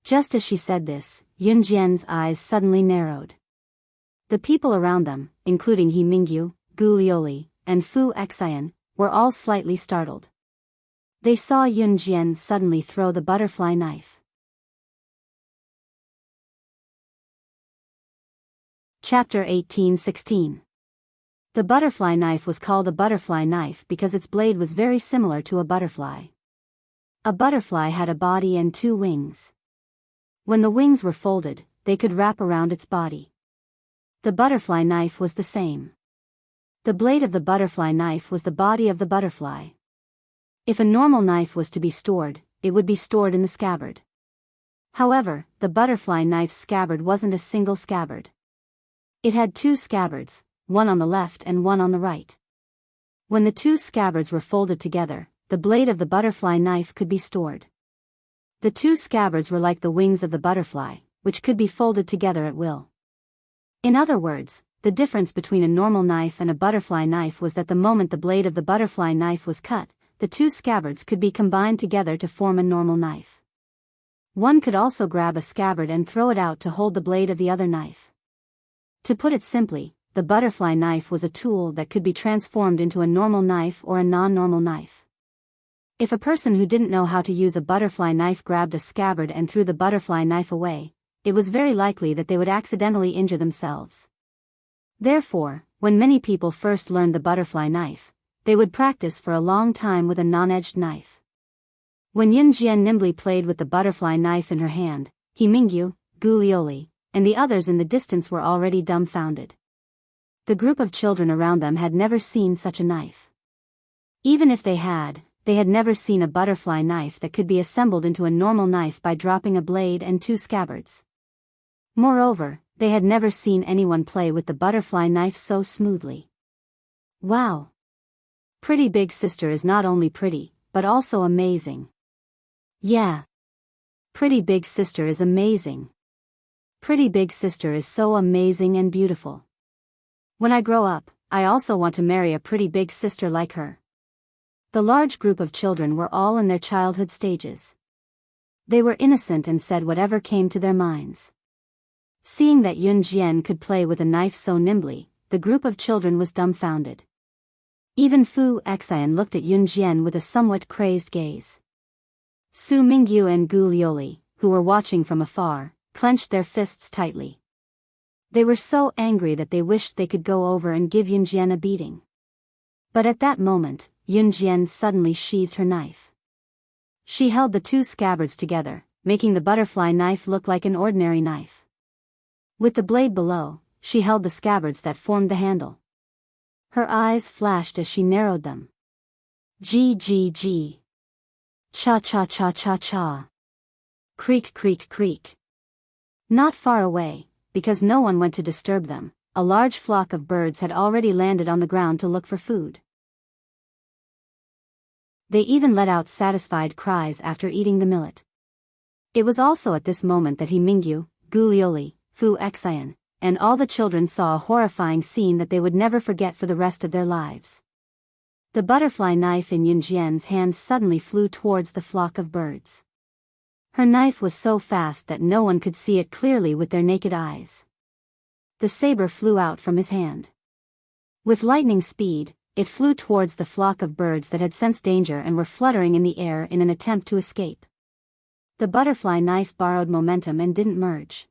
Just as she said this, Yunjian's eyes suddenly narrowed. The people around them, including He Mingyu, Gu Liuli, and Fu Xian, were all slightly startled. They saw Yunjian suddenly throw the butterfly knife. Chapter 18:16. The butterfly knife was called a butterfly knife because its blade was very similar to a butterfly. A butterfly had a body and 2 wings. When the wings were folded, they could wrap around its body. The butterfly knife was the same. The blade of the butterfly knife was the body of the butterfly. If a normal knife was to be stored, it would be stored in the scabbard. However, the butterfly knife's scabbard wasn't a single scabbard. It had 2 scabbards, one on the left and one on the right. When the 2 scabbards were folded together, the blade of the butterfly knife could be stored. The 2 scabbards were like the wings of the butterfly, which could be folded together at will. In other words, the difference between a normal knife and a butterfly knife was that the moment the blade of the butterfly knife was cut, the 2 scabbards could be combined together to form a normal knife. One could also grab a scabbard and throw it out to hold the blade of the other knife. To put it simply, the butterfly knife was a tool that could be transformed into a normal knife or a non-normal knife. If a person who didn't know how to use a butterfly knife grabbed a scabbard and threw the butterfly knife away, it was very likely that they would accidentally injure themselves. Therefore, when many people first learned the butterfly knife, they would practice for a long time with a non-edged knife. When Yunjian nimbly played with the butterfly knife in her hand, He Mingyu, Gu Liuli, and the others in the distance were already dumbfounded. The group of children around them had never seen such a knife. Even if they had never seen a butterfly knife that could be assembled into a normal knife by dropping a blade and 2 scabbards. Moreover, they had never seen anyone play with the butterfly knife so smoothly. Wow! Pretty Big Sister is not only pretty, but also amazing. Yeah. Pretty Big Sister is amazing. Pretty Big Sister is so amazing and beautiful. When I grow up, I also want to marry a pretty big sister like her. The large group of children were all in their childhood stages. They were innocent and said whatever came to their minds. Seeing that Yunjian could play with a knife so nimbly, the group of children was dumbfounded. Even Fu Xian looked at Yunjian with a somewhat crazed gaze. Su Mingyu and Gu Liuli, who were watching from afar, clenched their fists tightly. They were so angry that they wished they could go over and give Yunjian a beating. But at that moment, Yunjian suddenly sheathed her knife. She held the 2 scabbards together, making the butterfly knife look like an ordinary knife. With the blade below, she held the scabbards that formed the handle. Her eyes flashed as she narrowed them. G. Cha. Creak, creak, creak. Not far away, because no one went to disturb them, a large flock of birds had already landed on the ground to look for food. They even let out satisfied cries after eating the millet. It was also at this moment that He Mingyu, Gu Liuli, Fu Xian, and all the children saw a horrifying scene that they would never forget for the rest of their lives. The butterfly knife in Yunjian's hand suddenly flew towards the flock of birds. Her knife was so fast that no one could see it clearly with their naked eyes. The saber flew out from his hand. With lightning speed, it flew towards the flock of birds that had sensed danger and were fluttering in the air in an attempt to escape. The butterfly knife borrowed momentum and didn't merge.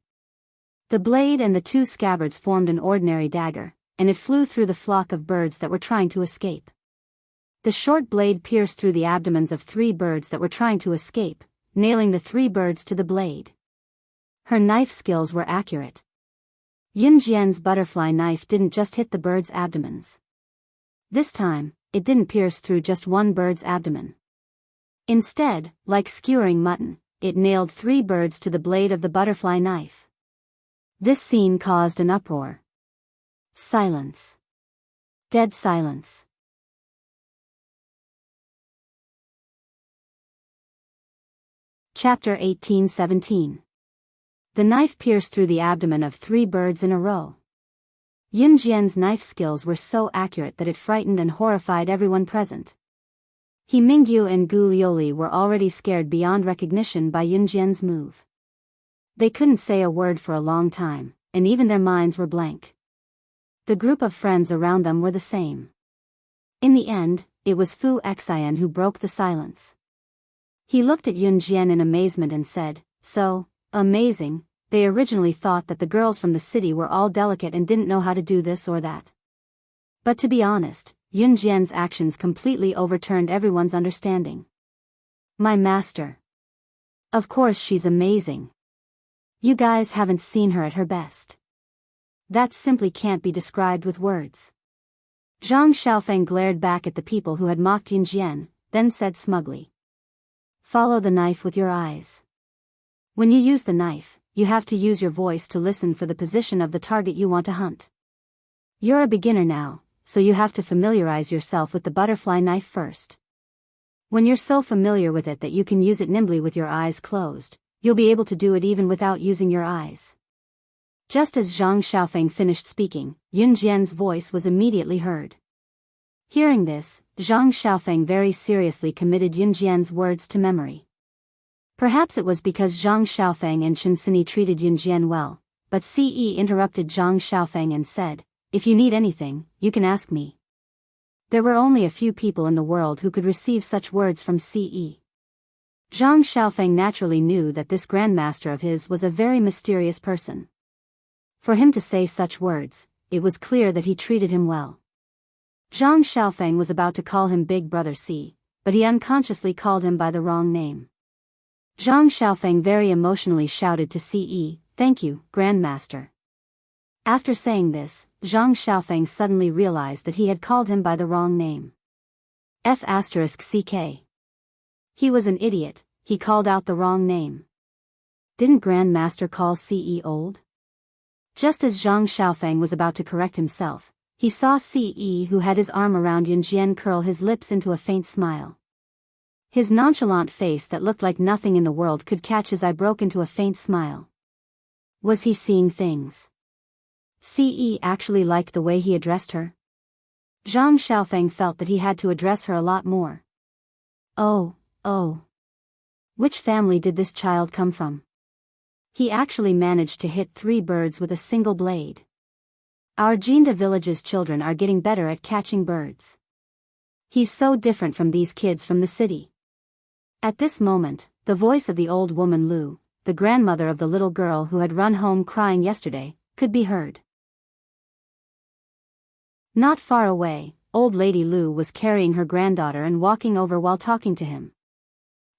The blade and the two scabbards formed an ordinary dagger, and it flew through the flock of birds that were trying to escape. The short blade pierced through the abdomens of 3 birds that were trying to escape, nailing the 3 birds to the blade. Her knife skills were accurate. Yunjian's butterfly knife didn't just hit the birds' abdomens. This time, it didn't pierce through just one bird's abdomen. Instead, like skewering mutton, it nailed 3 birds to the blade of the butterfly knife. This scene caused an uproar. Silence. Dead silence. Chapter 18:17. The knife pierced through the abdomen of 3 birds in a row. Yunjian's knife skills were so accurate that it frightened and horrified everyone present. He Mingyu and Gu Lioli were already scared beyond recognition by Yunjian's move. They couldn't say a word for a long time, and even their minds were blank. The group of friends around them were the same. In the end, it was Fu Xian who broke the silence. He looked at Yunjian in amazement and said, "So, amazing, they originally thought that the girls from the city were all delicate and didn't know how to do this or that. But to be honest, Yunjian's actions completely overturned everyone's understanding. My master. Of course she's amazing. You guys haven't seen her at her best. That simply can't be described with words." Zhang Xiaofeng glared back at the people who had mocked Yunjian, then said smugly, "Follow the knife with your eyes. When you use the knife, you have to use your voice to listen for the position of the target you want to hunt. You're a beginner now, so you have to familiarize yourself with the butterfly knife first. When you're so familiar with it that you can use it nimbly with your eyes closed, you'll be able to do it even without using your eyes." Just as Zhang Xiaofeng finished speaking, Yunjian's voice was immediately heard. Hearing this, Zhang Xiaofeng very seriously committed Yunjian's words to memory. Perhaps it was because Zhang Xiaofeng and Chen Sini treated Yunjian well, but Ce interrupted Zhang Xiaofeng and said, "If you need anything, you can ask me." There were only a few people in the world who could receive such words from Ce. Zhang Xiaofeng naturally knew that this grandmaster of his was a very mysterious person. For him to say such words, it was clear that he treated him well. Zhang Xiaofeng was about to call him Big Brother C, but he unconsciously called him by the wrong name. Zhang Xiaofeng very emotionally shouted to Ce, "Thank you, Grandmaster." After saying this, Zhang Xiaofeng suddenly realized that he had called him by the wrong name. F***ck. He was an idiot, he called out the wrong name. Didn't Grandmaster call Ce old? Just as Zhang Xiaofeng was about to correct himself, he saw Ce who had his arm around Yunjian curl his lips into a faint smile. His nonchalant face that looked like nothing in the world could catch his eye broke into a faint smile. Was he seeing things? Ce actually liked the way he addressed her? Zhang Xiaofeng felt that he had to address her a lot more. Oh. Which family did this child come from? He actually managed to hit 3 birds with a single blade. Our Jinda village's children are getting better at catching birds. He's so different from these kids from the city. At this moment, the voice of the old woman Lu, the grandmother of the little girl who had run home crying yesterday, could be heard. Not far away, old lady Lu was carrying her granddaughter and walking over while talking to him.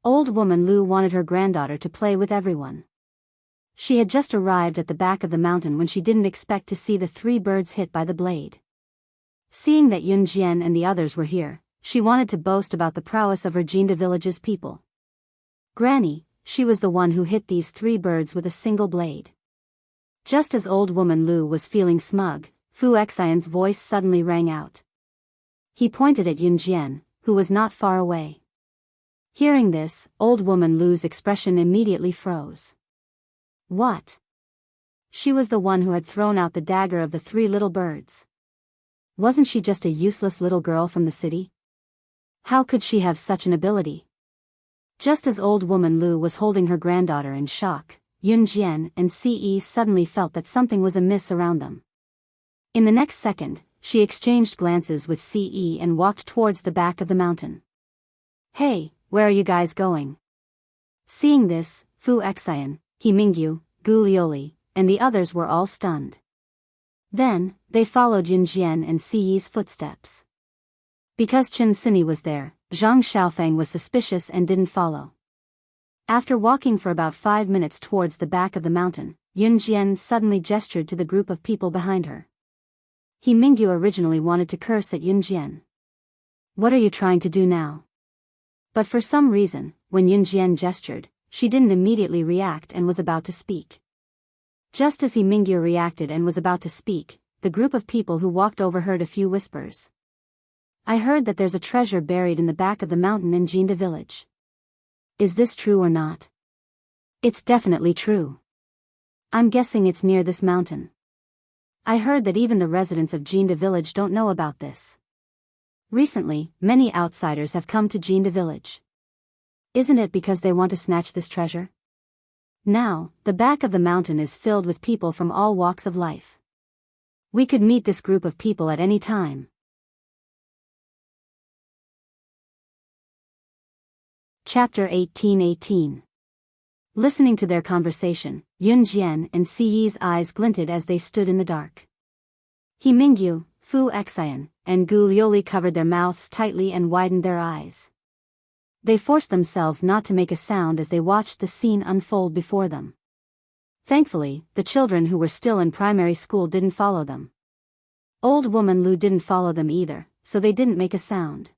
Old woman Lu wanted her granddaughter to play with everyone. She had just arrived at the back of the mountain when she didn't expect to see the 3 birds hit by the blade. Seeing that Yunjian and the others were here, she wanted to boast about the prowess of her Jinda village's people. "Granny, she was the one who hit these 3 birds with a single blade." Just as old woman Lu was feeling smug, Fu Xian's voice suddenly rang out. He pointed at Yunjian, who was not far away. Hearing this, old woman Lu's expression immediately froze. What? She was the one who had thrown out the dagger of the 3 little birds. Wasn't she just a useless little girl from the city? How could she have such an ability? Just as old woman Lu was holding her granddaughter in shock, Yun Jian and Ce suddenly felt that something was amiss around them. In the next second, she exchanged glances with Ce and walked towards the back of the mountain. Hey, where are you guys going? Seeing this, Fu Xian, He Mingyu, Gu Lioli, and the others were all stunned. Then, they followed Yun Jian and Ce's footsteps. Because Chen Sini was there, Zhang Xiaofeng was suspicious and didn't follow. After walking for about 5 minutes towards the back of the mountain, Yun Jian suddenly gestured to the group of people behind her. He Mingyu originally wanted to curse at Yun Jian. What are you trying to do now? But for some reason, when Yun Jian gestured, she didn't immediately react and was about to speak. Just as He Mingyu reacted and was about to speak, the group of people who walked overheard a few whispers. I heard that there's a treasure buried in the back of the mountain in Jinda village. Is this true or not? It's definitely true. I'm guessing it's near this mountain. I heard that even the residents of Jinda village don't know about this. Recently, many outsiders have come to Jinda village. Isn't it because they want to snatch this treasure? Now, the back of the mountain is filled with people from all walks of life. We could meet this group of people at any time. Chapter 18:18. Listening to their conversation, Yun Jian and Ce's eyes glinted as they stood in the dark. He Mingyu, Fu Xian, and Gu Lioli covered their mouths tightly and widened their eyes. They forced themselves not to make a sound as they watched the scene unfold before them. Thankfully, the children who were still in primary school didn't follow them. Old woman Lu didn't follow them either, so they didn't make a sound.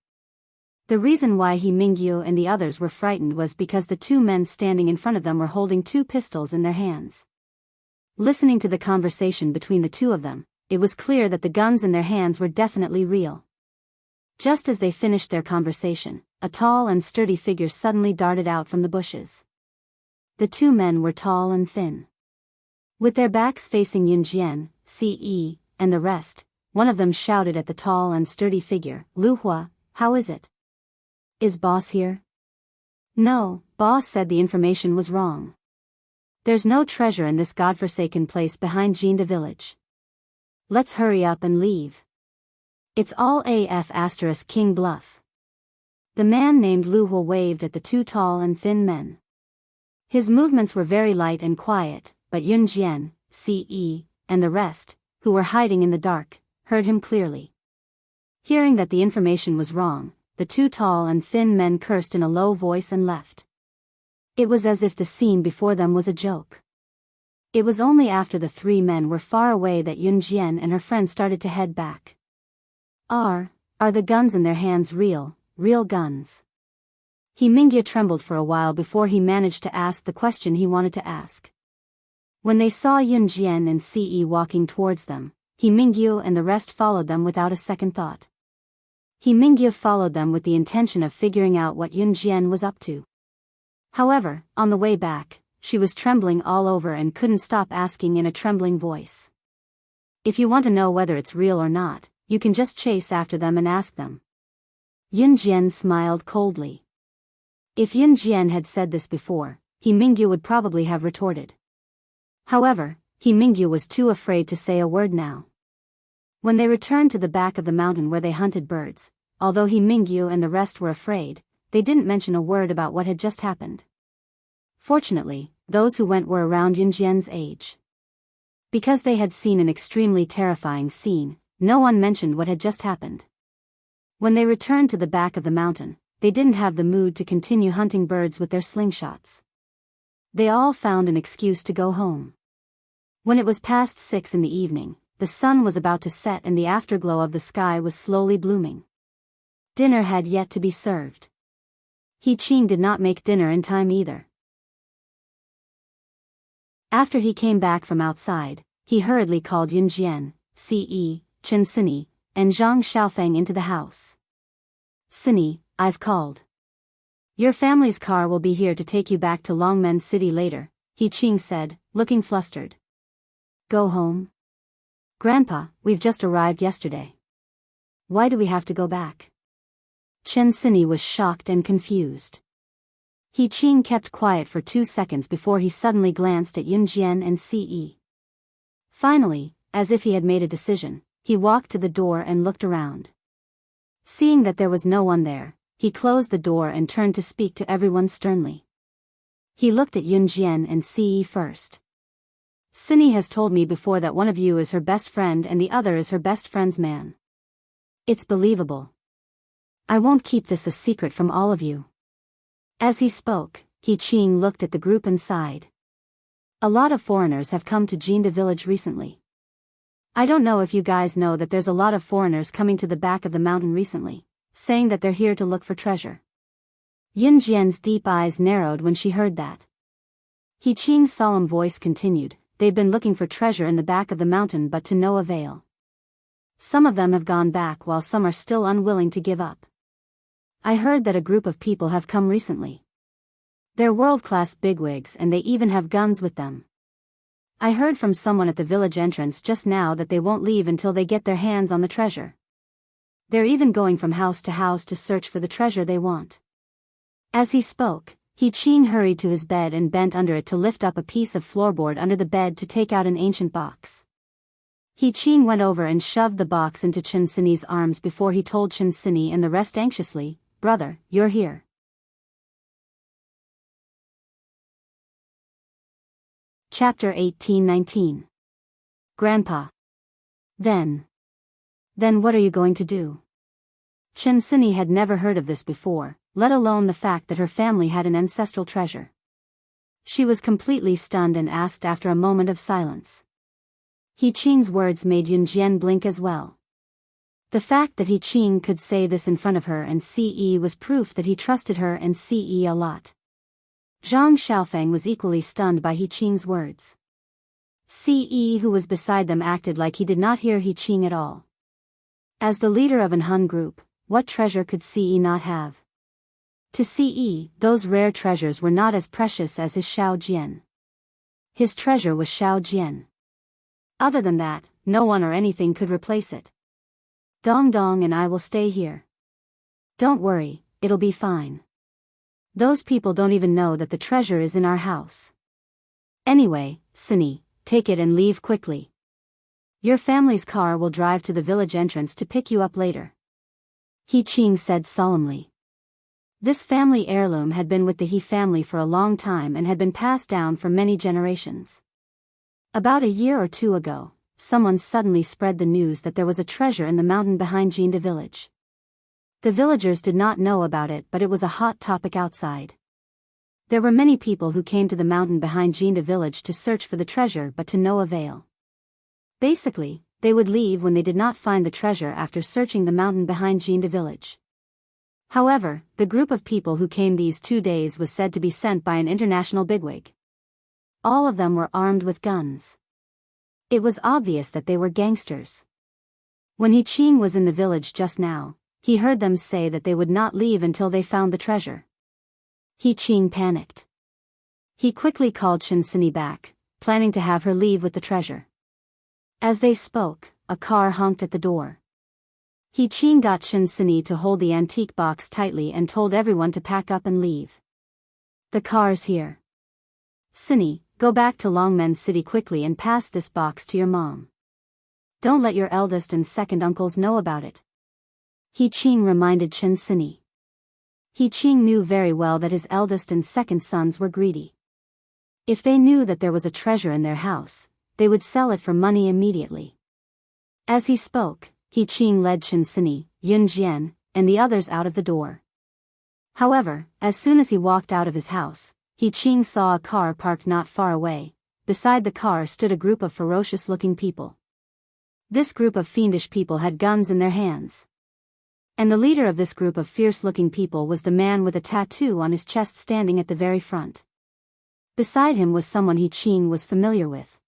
The reason why He Mingyu and the others were frightened was because the two men standing in front of them were holding 2 pistols in their hands. Listening to the conversation between the two of them, it was clear that the guns in their hands were definitely real. Just as they finished their conversation, a tall and sturdy figure suddenly darted out from the bushes. The two men were tall and thin. With their backs facing Yun Jian, Ce, and the rest, one of them shouted at the tall and sturdy figure, Lu Hua, how is it? Is boss here? No, boss said the information was wrong. There's no treasure in this godforsaken place behind Jinda village. Let's hurry up and leave. It's all AF** King Bluff. The man named Lu Hua waved at the two tall and thin men. His movements were very light and quiet, but Yun Jian, Ce, and the rest, who were hiding in the dark, heard him clearly. Hearing that the information was wrong, the two tall and thin men cursed in a low voice and left. It was as if the scene before them was a joke. It was only after the 3 men were far away that Yun Jian and her friend started to head back. Are the guns in their hands real guns? He Mingyu trembled for a while before he managed to ask the question he wanted to ask. When they saw Yun Jian and Ce walking towards them, He Mingyu and the rest followed them without a second thought. He Mingyu followed them with the intention of figuring out what Yun Jian was up to. However, on the way back, she was trembling all over and couldn't stop asking in a trembling voice. If you want to know whether it's real or not, you can just chase after them and ask them. Yun Jian smiled coldly. If Yun Jian had said this before, He Mingyu would probably have retorted. However, He Mingyu was too afraid to say a word now. When they returned to the back of the mountain where they hunted birds, although He Mingyu and the rest were afraid, they didn't mention a word about what had just happened. Fortunately, those who went were around Yun Jian's age. Because they had seen an extremely terrifying scene, no one mentioned what had just happened. When they returned to the back of the mountain, they didn't have the mood to continue hunting birds with their slingshots. They all found an excuse to go home. When it was past 6 in the evening, the sun was about to set and the afterglow of the sky was slowly blooming. Dinner had yet to be served. He Qing did not make dinner in time either. After he came back from outside, he hurriedly called Yun Jian, Ce, Chen Sini, and Zhang Xiaofeng into the house. Sini, I've called. Your family's car will be here to take you back to Longmen City later, He Qing said, looking flustered. Go home? Grandpa, we've just arrived yesterday. Why do we have to go back? Chen Sini was shocked and confused. He Qing kept quiet for 2 seconds before he suddenly glanced at Yun Jian and Ce. Finally, as if he had made a decision, he walked to the door and looked around. Seeing that there was no one there, he closed the door and turned to speak to everyone sternly. He looked at Yun Jian and Ce first. Sini has told me before that one of you is her best friend and the other is her best friend's man. It's believable. I won't keep this a secret from all of you. As he spoke, He Qing looked at the group and sighed. A lot of foreigners have come to Jinda village recently. I don't know if you guys know that there's a lot of foreigners coming to the back of the mountain recently, saying that they're here to look for treasure. Yun Jian's deep eyes narrowed when she heard that. He Qing's solemn voice continued, they've been looking for treasure in the back of the mountain but to no avail. Some of them have gone back while some are still unwilling to give up. I heard that a group of people have come recently. They're world-class bigwigs and they even have guns with them. I heard from someone at the village entrance just now that they won't leave until they get their hands on the treasure. They're even going from house to search for the treasure they want. As he spoke, He Qing hurried to his bed and bent under it to lift up a piece of floorboard under the bed to take out an ancient box. He Qing went over and shoved the box into Chen Sini's arms before he told Chen Sini and the rest anxiously, brother, you're here. Chapter 1819. Grandpa. Then what are you going to do? Chen Sini had never heard of this before, let alone the fact that her family had an ancestral treasure. She was completely stunned and asked after a moment of silence. He Qing's words made Yun Jian blink as well. The fact that He Qing could say this in front of her and Ce was proof that he trusted her and Ce a lot. Zhang Xiaofeng was equally stunned by He Qing's words. Ce, who was beside them, acted like he did not hear He Qing at all. As the leader of an Hun group, what treasure could Ce not have? To Ce, those rare treasures were not as precious as his Shao Jian. His treasure was Shao Jian. Other than that, no one or anything could replace it. Dong Dong and I will stay here. Don't worry, it'll be fine. Those people don't even know that the treasure is in our house. Anyway, Sini, take it and leave quickly. Your family's car will drive to the village entrance to pick you up later. He Qing said solemnly. This family heirloom had been with the He family for a long time and had been passed down for many generations. About a year or two ago, someone suddenly spread the news that there was a treasure in the mountain behind Jinda village. The villagers did not know about it, but it was a hot topic outside. There were many people who came to the mountain behind Jinda village to search for the treasure but to no avail. Basically, they would leave when they did not find the treasure after searching the mountain behind Jinda village. However, the group of people who came these 2 days was said to be sent by an international bigwig. All of them were armed with guns. It was obvious that they were gangsters. When He Qing was in the village just now, he heard them say that they would not leave until they found the treasure. He Qing panicked. He quickly called Chen Sini back, planning to have her leave with the treasure. As they spoke, a car honked at the door. He Qing got Chen Sini to hold the antique box tightly and told everyone to pack up and leave. The car's here. Sini, go back to Longmen City quickly and pass this box to your mom. Don't let your eldest and second uncles know about it. He Qing reminded Chen Sini. He Qing knew very well that his eldest and second sons were greedy. If they knew that there was a treasure in their house, they would sell it for money immediately. As he spoke, He Qing led Chen Sini, Yun Jian, and the others out of the door. However, as soon as he walked out of his house, He Qing saw a car parked not far away. Beside the car stood a group of ferocious-looking people. This group of fiendish people had guns in their hands. And the leader of this group of fierce-looking people was the man with a tattoo on his chest standing at the very front. Beside him was someone He Qing was familiar with.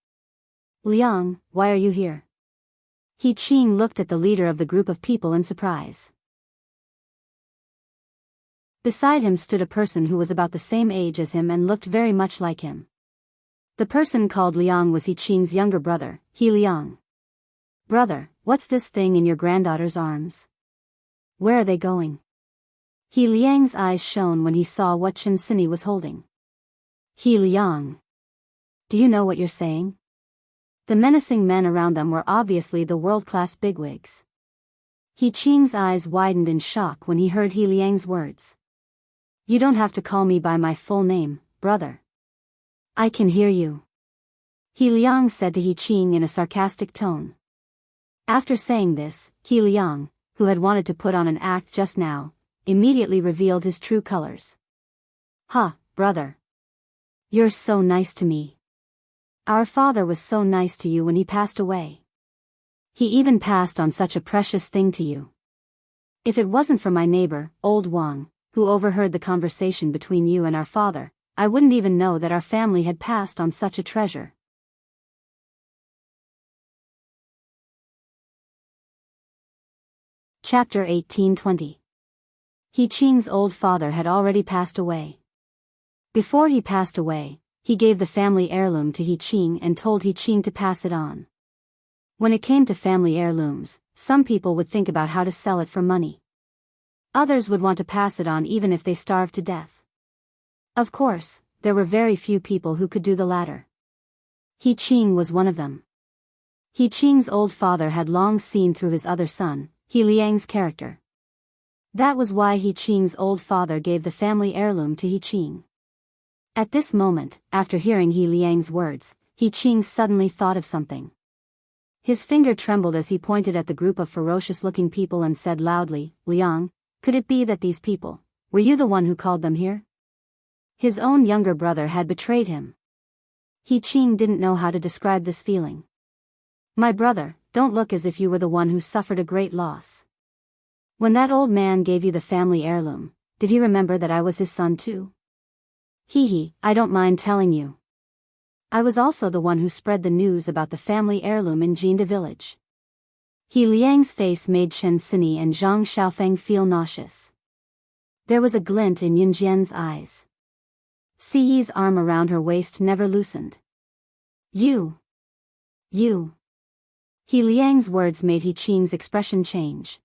Liang, why are you here? He Qing looked at the leader of the group of people in surprise. Beside him stood a person who was about the same age as him and looked very much like him. The person called Liang was He Qing's younger brother, He Liang. Brother, what's this thing in your granddaughter's arms? Where are they going? He Liang's eyes shone when he saw what Chen Sini was holding. He Liang. Do you know what you're saying? The menacing men around them were obviously the world-class bigwigs. He Qing's eyes widened in shock when he heard He Liang's words. You don't have to call me by my full name, brother. I can hear you. He Liang said to He Qing in a sarcastic tone. After saying this, He Liang, who had wanted to put on an act just now, immediately revealed his true colors. Ha, brother. You're so nice to me. Our father was so nice to you when he passed away. He even passed on such a precious thing to you. If it wasn't for my neighbor, old Wang, who overheard the conversation between you and our father, I wouldn't even know that our family had passed on such a treasure. Chapter 1820. He Qing's old father had already passed away. Before he passed away, he gave the family heirloom to He Qing and told He Qing to pass it on. When it came to family heirlooms, some people would think about how to sell it for money. Others would want to pass it on even if they starved to death. Of course, there were very few people who could do the latter. He Qing was one of them. He Qing's old father had long seen through his other son, He Liang's character. That was why He Qing's old father gave the family heirloom to He Qing. At this moment, after hearing He Liang's words, He Qing suddenly thought of something. His finger trembled as he pointed at the group of ferocious-looking people and said loudly, Liang, could it be that these people, were you the one who called them here? His own younger brother had betrayed him. He Qing didn't know how to describe this feeling. My brother, don't look as if you were the one who suffered a great loss. When that old man gave you the family heirloom, did he remember that I was his son too? I don't mind telling you. I was also the one who spread the news about the family heirloom in Jinda village. He Liang's face made Chen Sini and Zhang Xiaofeng feel nauseous. There was a glint in Yunjian's eyes. Siyi's arm around her waist never loosened. You. He Liang's words made He Qing's expression change.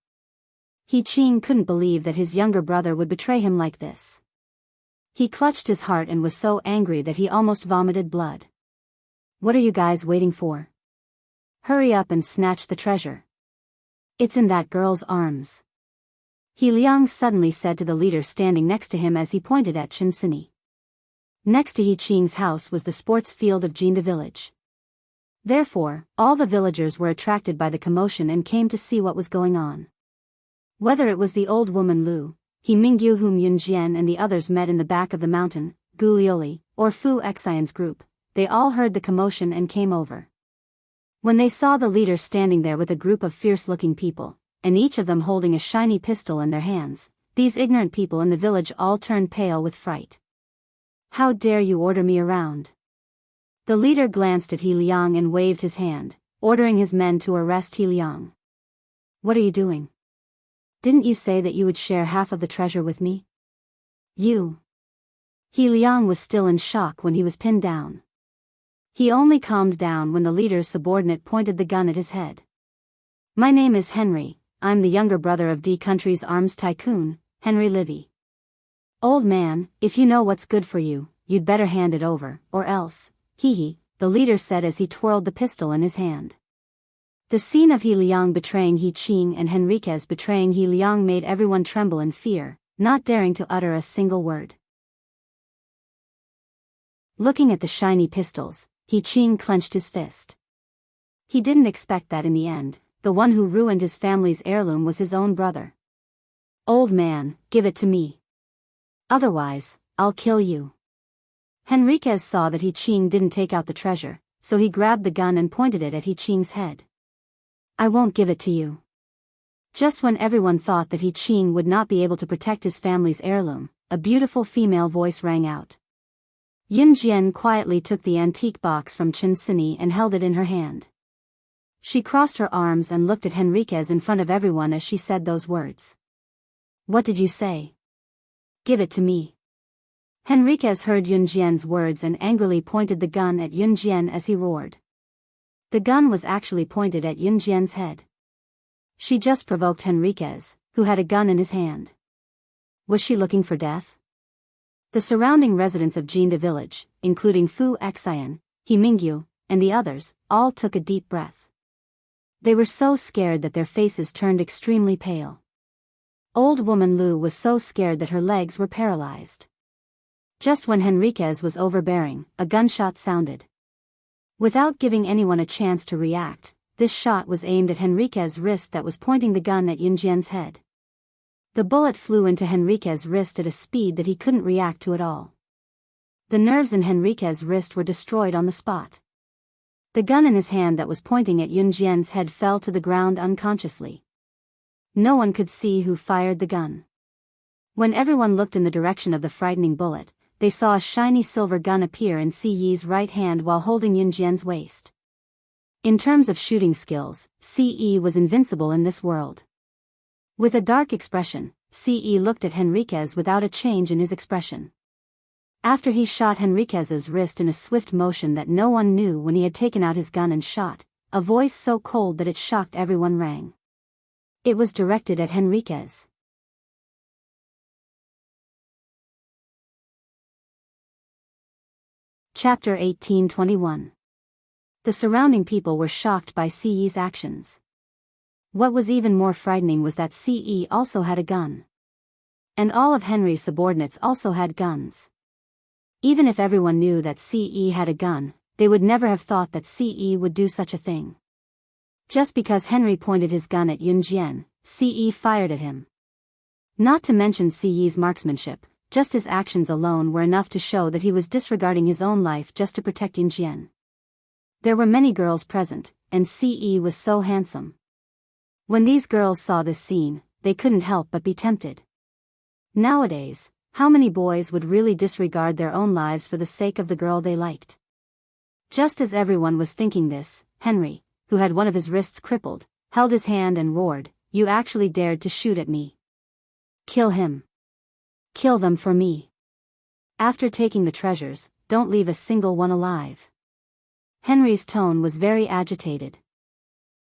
He Qing couldn't believe that his younger brother would betray him like this. He clutched his heart and was so angry that he almost vomited blood. What are you guys waiting for? Hurry up and snatch the treasure. It's in that girl's arms. He Liang suddenly said to the leader standing next to him as he pointed at Chen Sini. Next to He Qing's house was the sports field of Jinda village. Therefore, all the villagers were attracted by the commotion and came to see what was going on. Whether it was the old woman Lu, He Mingyu whom Yunjian and the others met in the back of the mountain, Gu Lioli, or Fu Xian's group, they all heard the commotion and came over. When they saw the leader standing there with a group of fierce-looking people, and each of them holding a shiny pistol in their hands, these ignorant people in the village all turned pale with fright. How dare you order me around? The leader glanced at He Liang and waved his hand, ordering his men to arrest He Liang. What are you doing? Didn't you say that you would share half of the treasure with me? You. He Liang was still in shock when he was pinned down. He only calmed down when the leader's subordinate pointed the gun at his head. My name is Henry, I'm the younger brother of D Country's arms tycoon, Henry Livy. Old man, if you know what's good for you, you'd better hand it over, or else, the leader said as he twirled the pistol in his hand. The scene of He Liang betraying He Qing and Henriquez betraying He Liang made everyone tremble in fear, not daring to utter a single word. Looking at the shiny pistols, He Qing clenched his fist. He didn't expect that in the end, the one who ruined his family's heirloom was his own brother. Old man, give it to me. Otherwise, I'll kill you. Henriquez saw that He Qing didn't take out the treasure, so he grabbed the gun and pointed it at He Qing's head. I won't give it to you. Just when everyone thought that He Qing would not be able to protect his family's heirloom, a beautiful female voice rang out. Yunjian quietly took the antique box from Chen Sini and held it in her hand. She crossed her arms and looked at Henriquez in front of everyone as she said those words. What did you say? Give it to me. Henriquez heard Yunjian's words and angrily pointed the gun at Yunjian as he roared. The gun was actually pointed at Yunjian's head. She just provoked Henriquez, who had a gun in his hand. Was she looking for death? The surrounding residents of Jinda village, including Fu Xian, He Mingyu, and the others, all took a deep breath. They were so scared that their faces turned extremely pale. Old woman Lu was so scared that her legs were paralyzed. Just when Henriquez was overbearing, a gunshot sounded. Without giving anyone a chance to react, this shot was aimed at Henriquez's wrist that was pointing the gun at Yunjian's head. The bullet flew into Henriquez's wrist at a speed that he couldn't react to at all. The nerves in Henriquez's wrist were destroyed on the spot. The gun in his hand that was pointing at Yunjian's head fell to the ground unconsciously. No one could see who fired the gun. When everyone looked in the direction of the frightening bullet, they saw a shiny silver gun appear in Si Yi's right hand while holding Yunjian's waist. In terms of shooting skills, Si Yi was invincible in this world. With a dark expression, Si Yi looked at Henriquez without a change in his expression. After he shot Henriquez's wrist in a swift motion that no one knew when he had taken out his gun and shot, a voice so cold that it shocked everyone rang. It was directed at Henriquez. Chapter 1821. The surrounding people were shocked by Si Yi's actions. What was even more frightening was that Si Yi also had a gun. And all of Henry's subordinates also had guns. Even if everyone knew that Si Yi had a gun, they would never have thought that Si Yi would do such a thing. Just because Henry pointed his gun at Yunjian, Si Yi fired at him. Not to mention Si Yi's marksmanship, just his actions alone were enough to show that he was disregarding his own life just to protect Yunjian. There were many girls present, and Si Yi was so handsome. When these girls saw this scene, they couldn't help but be tempted. Nowadays, how many boys would really disregard their own lives for the sake of the girl they liked? Just as everyone was thinking this, Henry, who had one of his wrists crippled, held his hand and roared, "You actually dared to shoot at me. Kill him. Kill them for me. After taking the treasures, don't leave a single one alive." Henry's tone was very agitated.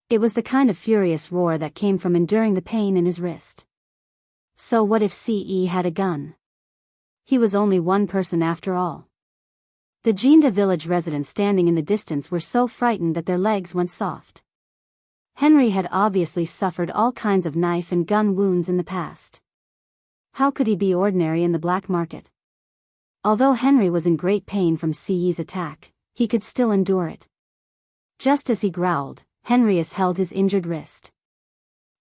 It was the kind of furious roar that came from enduring the pain in his wrist. So what if Si Yi had a gun? He was only one person after all. The Jinda village residents standing in the distance were so frightened that their legs went soft. Henry had obviously suffered all kinds of knife and gun wounds in the past. How could he be ordinary in the black market? Although Henry was in great pain from Si Yi's attack, he could still endure it. Just as he growled, Henrius held his injured wrist.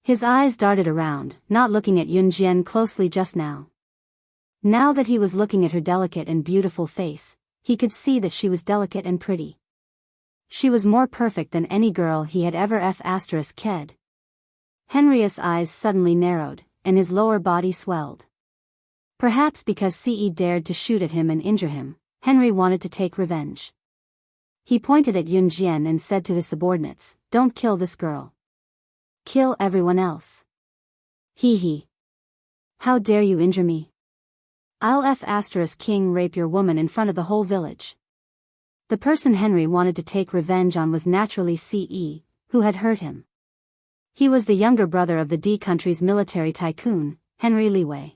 His eyes darted around, not looking at Yunjian closely just now. Now that he was looking at her delicate and beautiful face, he could see that she was delicate and pretty. She was more perfect than any girl he had ever ked. Henrius' eyes suddenly narrowed, and his lower body swelled. Perhaps because Si Yi dared to shoot at him and injure him, Henry wanted to take revenge. He pointed at Yunjian and said to his subordinates, "Don't kill this girl. Kill everyone else. Hee. How dare you injure me? I'll king rape your woman in front of the whole village." The person Henry wanted to take revenge on was naturally Si Yi, who had hurt him. He was the younger brother of the D country's military tycoon, Henry Liwei.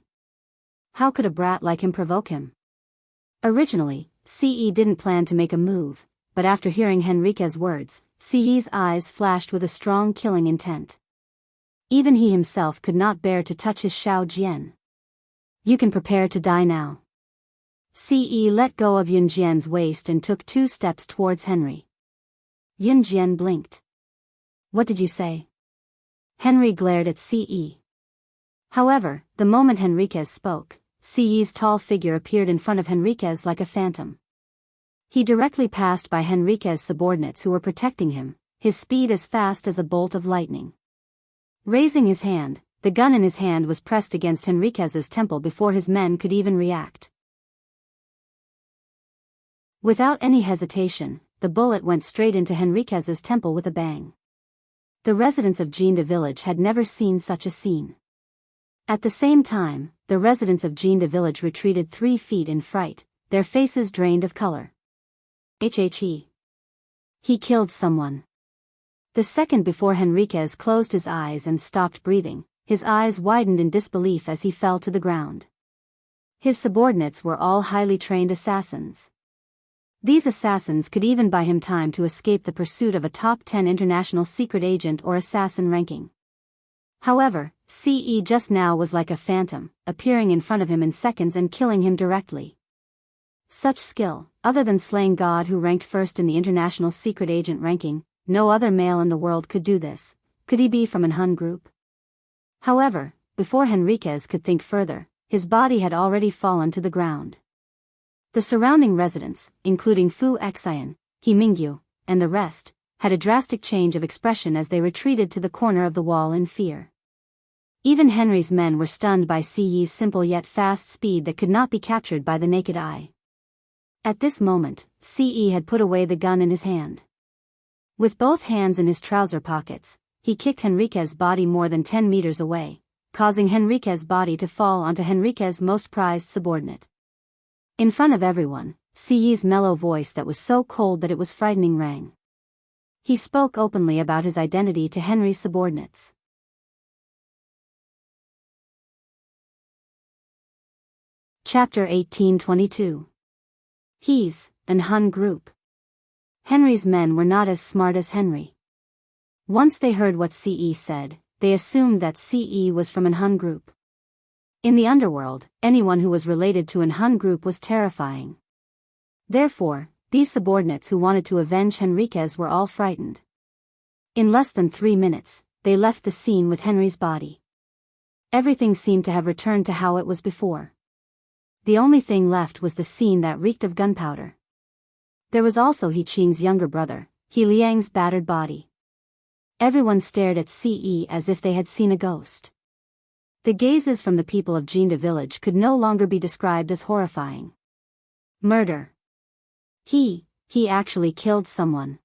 How could a brat like him provoke him? Originally, Si Yi didn't plan to make a move, but after hearing Henriquez's words, Si Yi's eyes flashed with a strong killing intent. Even he himself could not bear to touch his Xiao Jian. "You can prepare to die now." Si Yi let go of Yunjian's waist and took 2 steps towards Henry. Yunjian blinked. "What did you say?" Henry glared at Si Yi. However, the moment Henriquez spoke, Si Yi's tall figure appeared in front of Henriquez like a phantom. He directly passed by Henriquez's subordinates who were protecting him, his speed as fast as a bolt of lightning. Raising his hand, the gun in his hand was pressed against Henriquez's temple before his men could even react. Without any hesitation, the bullet went straight into Henriquez's temple with a bang. The residents of Jinda village had never seen such a scene. At the same time, the residents of Jinda village retreated 3 feet in fright, their faces drained of color. He killed someone. The second before Henriquez closed his eyes and stopped breathing, his eyes widened in disbelief as he fell to the ground. His subordinates were all highly trained assassins. These assassins could even buy him time to escape the pursuit of a top 10 international secret agent or assassin ranking. However, CE just now was like a phantom, appearing in front of him in seconds and killing him directly. Such skill, other than slaying God who ranked first in the international secret agent ranking, no other male in the world could do this. Could he be from an Hun group? However, before Henriquez could think further, his body had already fallen to the ground. The surrounding residents, including Fu Xian, He Mingyu, and the rest, had a drastic change of expression as they retreated to the corner of the wall in fear. Even Henry's men were stunned by CE's simple yet fast speed that could not be captured by the naked eye. At this moment, CE had put away the gun in his hand. With both hands in his trouser pockets, he kicked Henriquez's body more than 10 meters away, causing Henriquez's body to fall onto Henriquez's most prized subordinate. In front of everyone, CE's mellow voice that was so cold that it was frightening rang. He spoke openly about his identity to Henry's subordinates. Chapter 1822. He's an Hun group. Henry's men were not as smart as Henry. Once they heard what CE said, they assumed that CE was from an Hun group. In the underworld, anyone who was related to an Hun group was terrifying. Therefore, these subordinates who wanted to avenge Henriquez were all frightened. In less than 3 minutes, they left the scene with Henry's body. Everything seemed to have returned to how it was before. The only thing left was the scene that reeked of gunpowder. There was also He Qing's younger brother, He Liang's battered body. Everyone stared at CE as if they had seen a ghost. The gazes from the people of Jinda village could no longer be described as horrifying. Murder. He actually killed someone.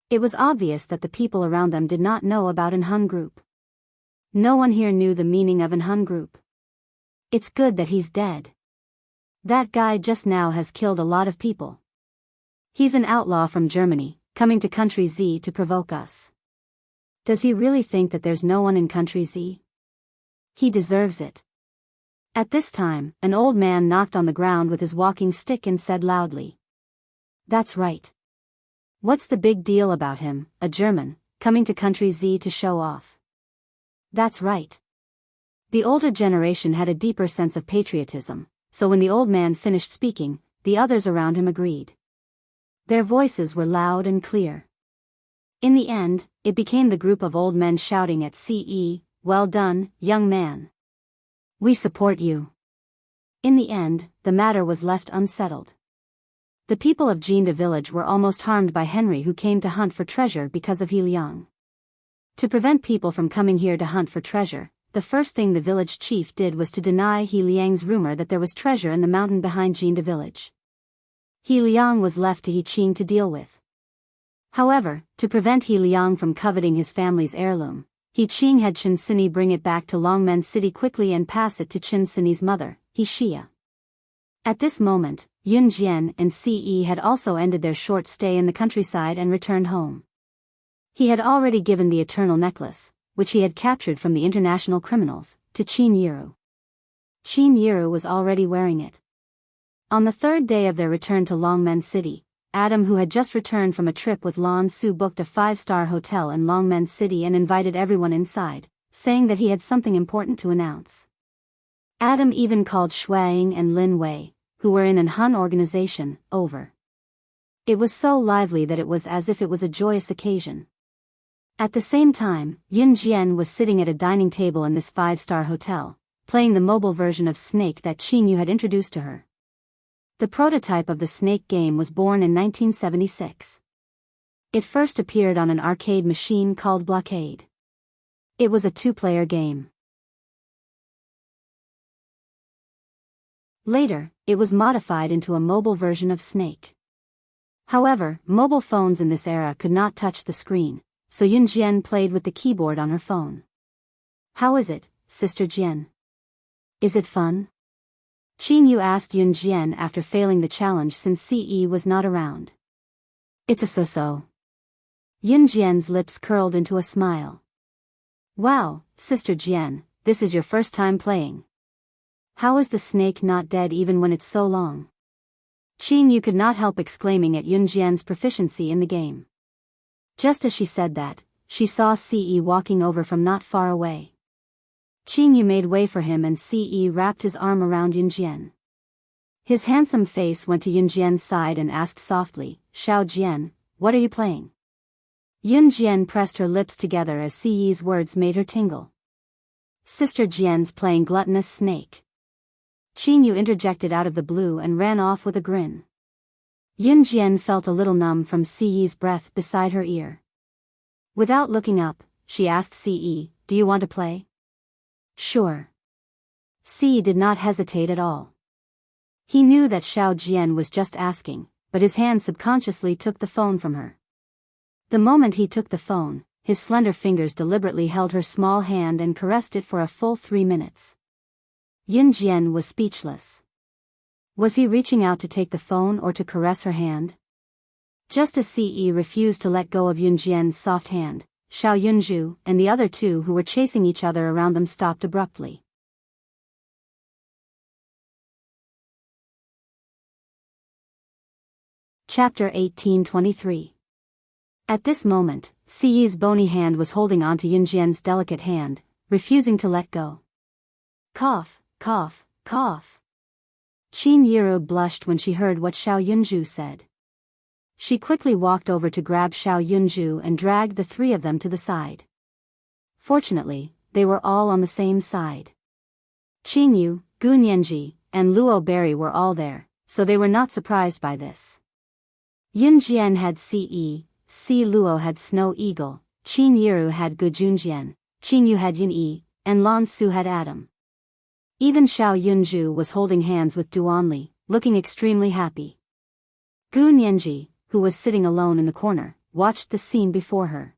It was obvious that the people around them did not know about an Hun group. No one here knew the meaning of an Hun group. It's good that he's dead. That guy just now has killed a lot of people. He's an outlaw from Germany, coming to Country Z to provoke us. Does he really think that there's no one in Country Z? He deserves it. At this time, an old man knocked on the ground with his walking stick and said loudly, "That's right. What's the big deal about him, a German, coming to Country Z to show off?" That's right. The older generation had a deeper sense of patriotism, so when the old man finished speaking, the others around him agreed. Their voices were loud and clear. In the end, it became the group of old men shouting at CE, "Well done, young man. We support you." In the end, the matter was left unsettled. The people of Jinda village were almost harmed by Henry, who came to hunt for treasure because of He Liang. To prevent people from coming here to hunt for treasure, the first thing the village chief did was to deny He Liang's rumor that there was treasure in the mountain behind Jinda village. He Liang was left to He Qing to deal with. However, to prevent He Liang from coveting his family's heirloom, He Qing had Chen Sini bring it back to Longmen City quickly and pass it to Chen Sini's mother, He Xia. At this moment, Yun Jian and CE had also ended their short stay in the countryside and returned home. He had already given the eternal necklace, which he had captured from the international criminals, to Qin Yiru. Qin Yiru was already wearing it. On the third day of their return to Longmen City, Adam, who had just returned from a trip with Lan Su, booked a 5-star hotel in Longmen City and invited everyone inside, saying that he had something important to announce. Adam even called Shuang and Lin Wei, who were in an Hun organization, over. It was so lively that it was as if it was a joyous occasion. At the same time, Yun Jian was sitting at a dining table in this 5-star hotel, playing the mobile version of Snake that Qin Yu had introduced to her. The prototype of the Snake game was born in 1976. It first appeared on an arcade machine called Blockade. It was a 2-player game. Later, it was modified into a mobile version of Snake. However, mobile phones in this era could not touch the screen, so Yun Jian played with the keyboard on her phone. "How is it, Sister Jian? Is it fun?" Qin Yu asked Yun Jian after failing the challenge since CE was not around. "It's a so-so." Yun Jian's lips curled into a smile. "Wow, Sister Jian, this is your first time playing. How is the snake not dead even when it's so long? Qin Yu could not help exclaiming at Yun Jian's proficiency in the game. Just as she said that, she saw Ce walking over from not far away. Qin Yu made way for him and Ce wrapped his arm around Yun Jian. His handsome face went to Yun Jian's side and asked softly, "Xiao Jian, what are you playing?" Yun Jian pressed her lips together as Ce's words made her tingle. "Sister Jian's playing gluttonous snake." Qin Yu interjected out of the blue and ran off with a grin. Yun Jian felt a little numb from Ce's breath beside her ear. Without looking up, she asked Ce, "Do you want to play?" "Sure." Ce did not hesitate at all. He knew that Xiao Jian was just asking, but his hand subconsciously took the phone from her. The moment he took the phone, his slender fingers deliberately held her small hand and caressed it for a full 3 minutes. Yun Jian was speechless. Was he reaching out to take the phone or to caress her hand? Just as Ce refused to let go of Yun Jian's soft hand, Xiao Yunju and the other two who were chasing each other around them stopped abruptly. Chapter 1823. At this moment, Ce's bony hand was holding onto Yun Jian's delicate hand, refusing to let go. Cough, cough, cough. Qin Yiru blushed when she heard what Xiao Yunju said. She quickly walked over to grab Xiao Yunju and dragged the three of them to the side. Fortunately, they were all on the same side. Qin Yu, Gu Nianji, and Luo Berry were all there, so they were not surprised by this. Yun Jian had Ce, Si Luo had Snow Eagle, Qin Yiru had Gu Junjian, Qin Yu had Yun Yi, and Lan Su had Adam. Even Xiao Yunju was holding hands with Duanli, looking extremely happy. Gu Nianji, who was sitting alone in the corner, watched the scene before her.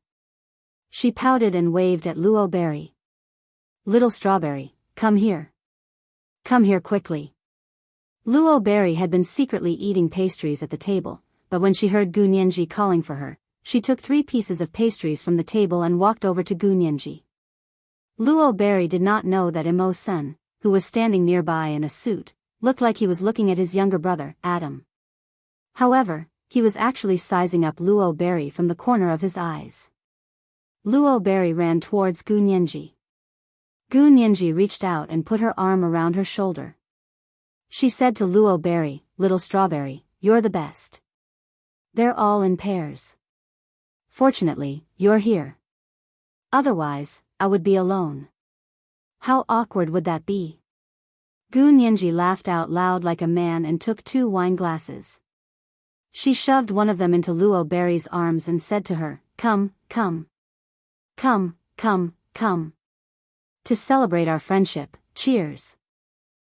She pouted and waved at Luo Berry. "Little Strawberry, come here. Come here quickly." Luo Berry had been secretly eating pastries at the table, but when she heard Gu Nianji calling for her, she took 3 pieces of pastries from the table and walked over to Gu Nianji. Luo Berry did not know that Imo Sun, who was standing nearby in a suit, looked like he was looking at his younger brother, Adam. However, he was actually sizing up Luo Berry from the corner of his eyes. Luo Berry ran towards Gu Nianji. Gu Nianji reached out and put her arm around her shoulder. She said to Luo Berry, "Little Strawberry, you're the best. They're all in pairs. Fortunately, you're here. Otherwise, I would be alone. How awkward would that be?" Gu Nianji laughed out loud like a man and took 2 wine glasses. She shoved one of them into Luo Berry's arms and said to her, "Come, come. Come, come, come. To celebrate our friendship, cheers."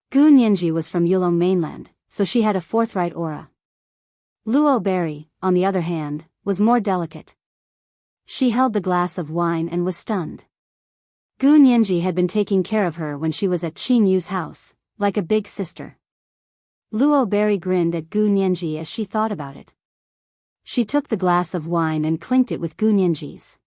Gu Nianji was from Yulong mainland, so she had a forthright aura. Luo Berry, on the other hand, was more delicate. She held the glass of wine and was stunned. Gu Nianji had been taking care of her when she was at Qin Yu's house, like a big sister. Luo Berry grinned at Gu Nianji as she thought about it. She took the glass of wine and clinked it with Gu Nianji's.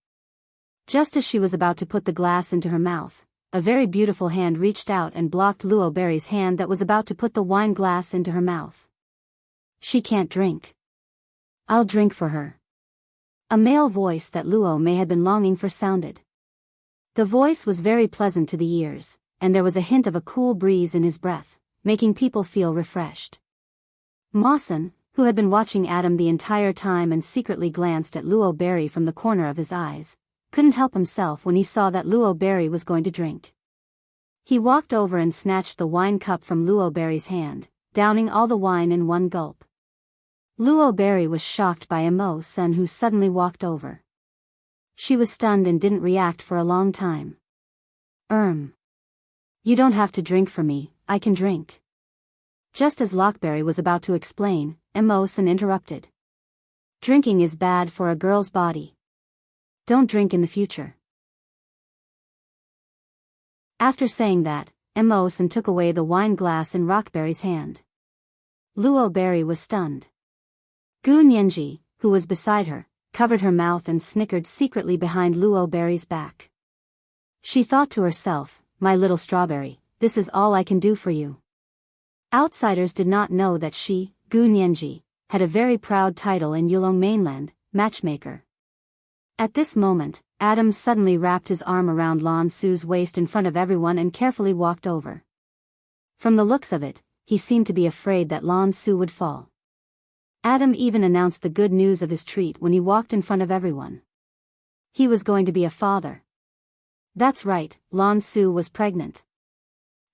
Just as she was about to put the glass into her mouth, a very beautiful hand reached out and blocked Luo Berry's hand that was about to put the wine glass into her mouth. "She can't drink. I'll drink for her." A male voice that Luo may have been longing for sounded. The voice was very pleasant to the ears, and there was a hint of a cool breeze in his breath, making people feel refreshed. Mawson, who had been watching Adam the entire time and secretly glanced at Luo Berry from the corner of his eyes, couldn't help himself when he saw that Luo Berry was going to drink. He walked over and snatched the wine cup from Luo Berry's hand, downing all the wine in one gulp. Luo Berry was shocked by Imo Sun, who suddenly walked over. She was stunned and didn't react for a long time. You don't have to drink for me, I can drink." Just as Lockberry was about to explain, Imo Sun interrupted. "Drinking is bad for a girl's body. Don't drink in the future." After saying that, Imo Sun took away the wine glass in Rockberry's hand. Luo Berry was stunned. Gu Nianji, who was beside her, covered her mouth and snickered secretly behind Luo Berry's back. She thought to herself, "My little Strawberry, this is all I can do for you." Outsiders did not know that she, Gu Nianji, had a very proud title in Yulong mainland, matchmaker. At this moment, Adam suddenly wrapped his arm around Lan Su's waist in front of everyone and carefully walked over. From the looks of it, he seemed to be afraid that Lan Su would fall. Adam even announced the good news of his treat when he walked in front of everyone. He was going to be a father. That's right, Lan Su was pregnant.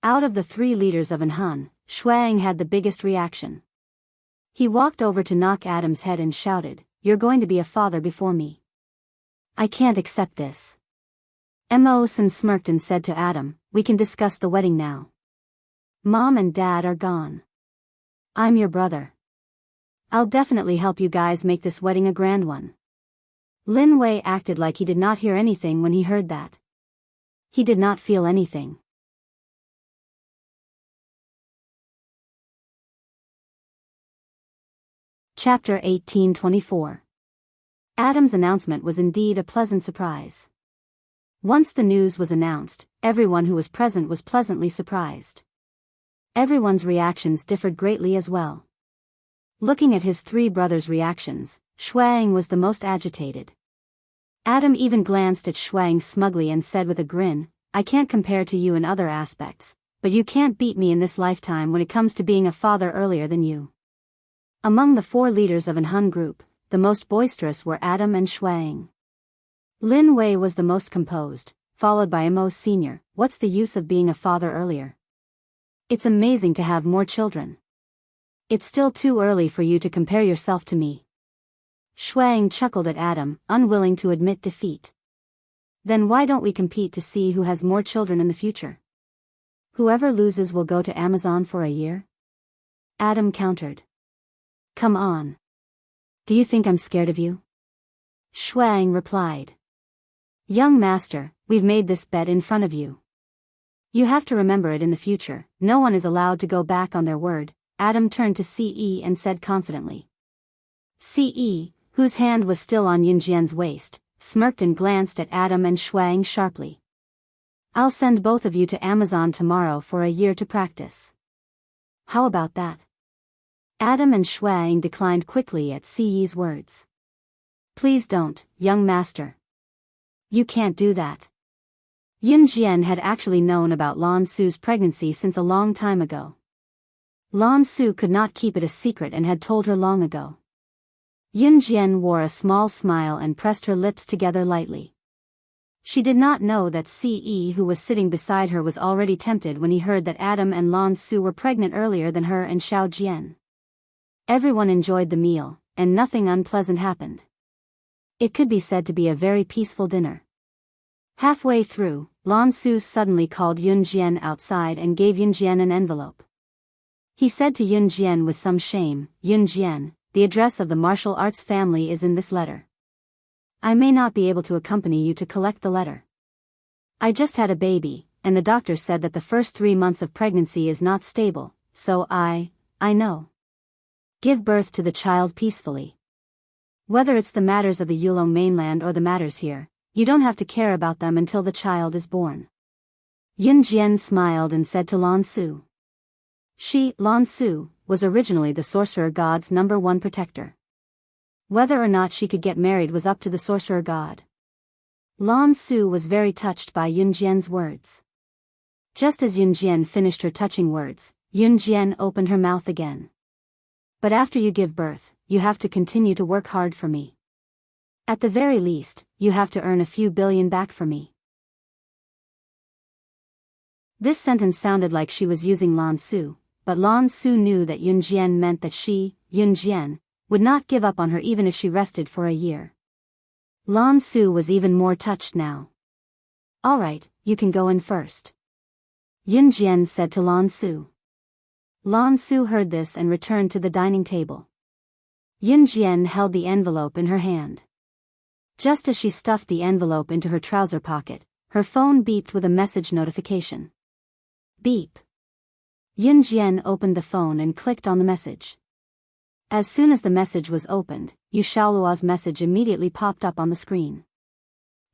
Out of the 3 leaders of Anhan, Shuang had the biggest reaction. He walked over to knock Adam's head and shouted, "You're going to be a father before me. I can't accept this." Mo Sun smirked and said to Adam, "We can discuss the wedding now. Mom and Dad are gone. I'm your brother. I'll definitely help you guys make this wedding a grand one." Lin Wei acted like he did not hear anything when he heard that. He did not feel anything. Chapter 1824. Adam's announcement was indeed a pleasant surprise. Once the news was announced, everyone who was present was pleasantly surprised. Everyone's reactions differed greatly as well. Looking at his 3 brothers' reactions, Shuang was the most agitated. Adam even glanced at Shuang smugly and said with a grin, "I can't compare to you in other aspects, but you can't beat me in this lifetime when it comes to being a father earlier than you." Among the 4 leaders of an Hun group, the most boisterous were Adam and Shuang. Lin Wei was the most composed, followed by Mo Sr. "What's the use of being a father earlier? It's amazing to have more children. It's still too early for you to compare yourself to me." Shuang chuckled at Adam, unwilling to admit defeat. "Then why don't we compete to see who has more children in the future? Whoever loses will go to Amazon for a year?" Adam countered. "Come on. Do you think I'm scared of you?" Shuang replied. "Young master, we've made this bet in front of you. You have to remember it in the future. No one is allowed to go back on their word." Adam turned to Ce and said confidently. Ce, whose hand was still on Yunjian's waist, smirked and glanced at Adam and Shuang sharply. "I'll send both of you to Amazon tomorrow for a year to practice. How about that?" Adam and Shuang declined quickly at Ce's words. "Please don't, young master. You can't do that." Yunjian had actually known about Lan Su's pregnancy since a long time ago. Lan Su could not keep it a secret and had told her long ago. Yunjian wore a small smile and pressed her lips together lightly. She did not know that Ce, who was sitting beside her, was already tempted when he heard that Adam and Lan Su were pregnant earlier than her and Xiao Jian. Everyone enjoyed the meal, and nothing unpleasant happened. It could be said to be a very peaceful dinner. Halfway through, Lan Su suddenly called Yunjian outside and gave Yunjian an envelope. He said to Yunjian with some shame, "Yunjian, the address of the martial arts family is in this letter. I may not be able to accompany you to collect the letter. I just had a baby, and the doctor said that the first 3 months of pregnancy is not stable, so I know. Give birth to the child peacefully. Whether it's the matters of the Yulong mainland or the matters here, you don't have to care about them until the child is born." Yunjian smiled and said to Lan Su. She, Lan Su, was originally the sorcerer god's #1 protector. Whether or not she could get married was up to the sorcerer god. Lan Su was very touched by Yunjian's words. Just as Yunjian finished her touching words, Yunjian opened her mouth again. "But after you give birth, you have to continue to work hard for me. At the very least, you have to earn a few billion back for me." This sentence sounded like she was using Lan Su, but Lan Su knew that Yunjian meant that she, Yunjian, would not give up on her even if she rested for a year. Lan Su was even more touched now. "All right, you can go in first," Yunjian said to Lan Su. Lan Su heard this and returned to the dining table. Yunjian held the envelope in her hand. Just as she stuffed the envelope into her trouser pocket, her phone beeped with a message notification. Beep. Yunjian opened the phone and clicked on the message. As soon as the message was opened, Yu Xiaoluo's message immediately popped up on the screen.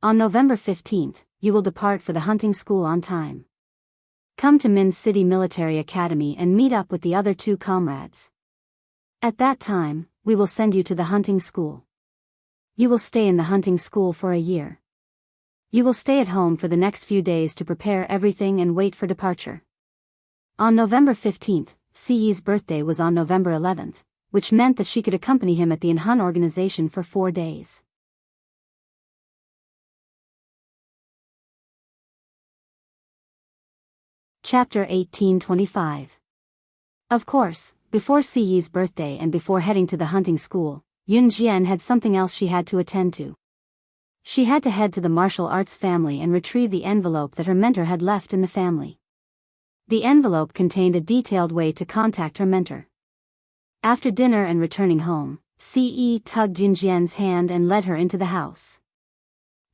"On November 15th, you will depart for the hunting school on time. Come to Min City Military Academy and meet up with the other 2 comrades. At that time, we will send you to the hunting school. You will stay in the hunting school for a year. You will stay at home for the next few days to prepare everything and wait for departure. On November 15th, CE's birthday was on November 11th, which meant that she could accompany him at the Inhun organization for 4 days. Chapter 1825. Of course, before CE's birthday and before heading to the hunting school, Yun Jian had something else she had to attend to. She had to head to the martial arts family and retrieve the envelope that her mentor had left in the family. The envelope contained a detailed way to contact her mentor. After dinner and returning home, CE tugged Yun Jian's hand and led her into the house.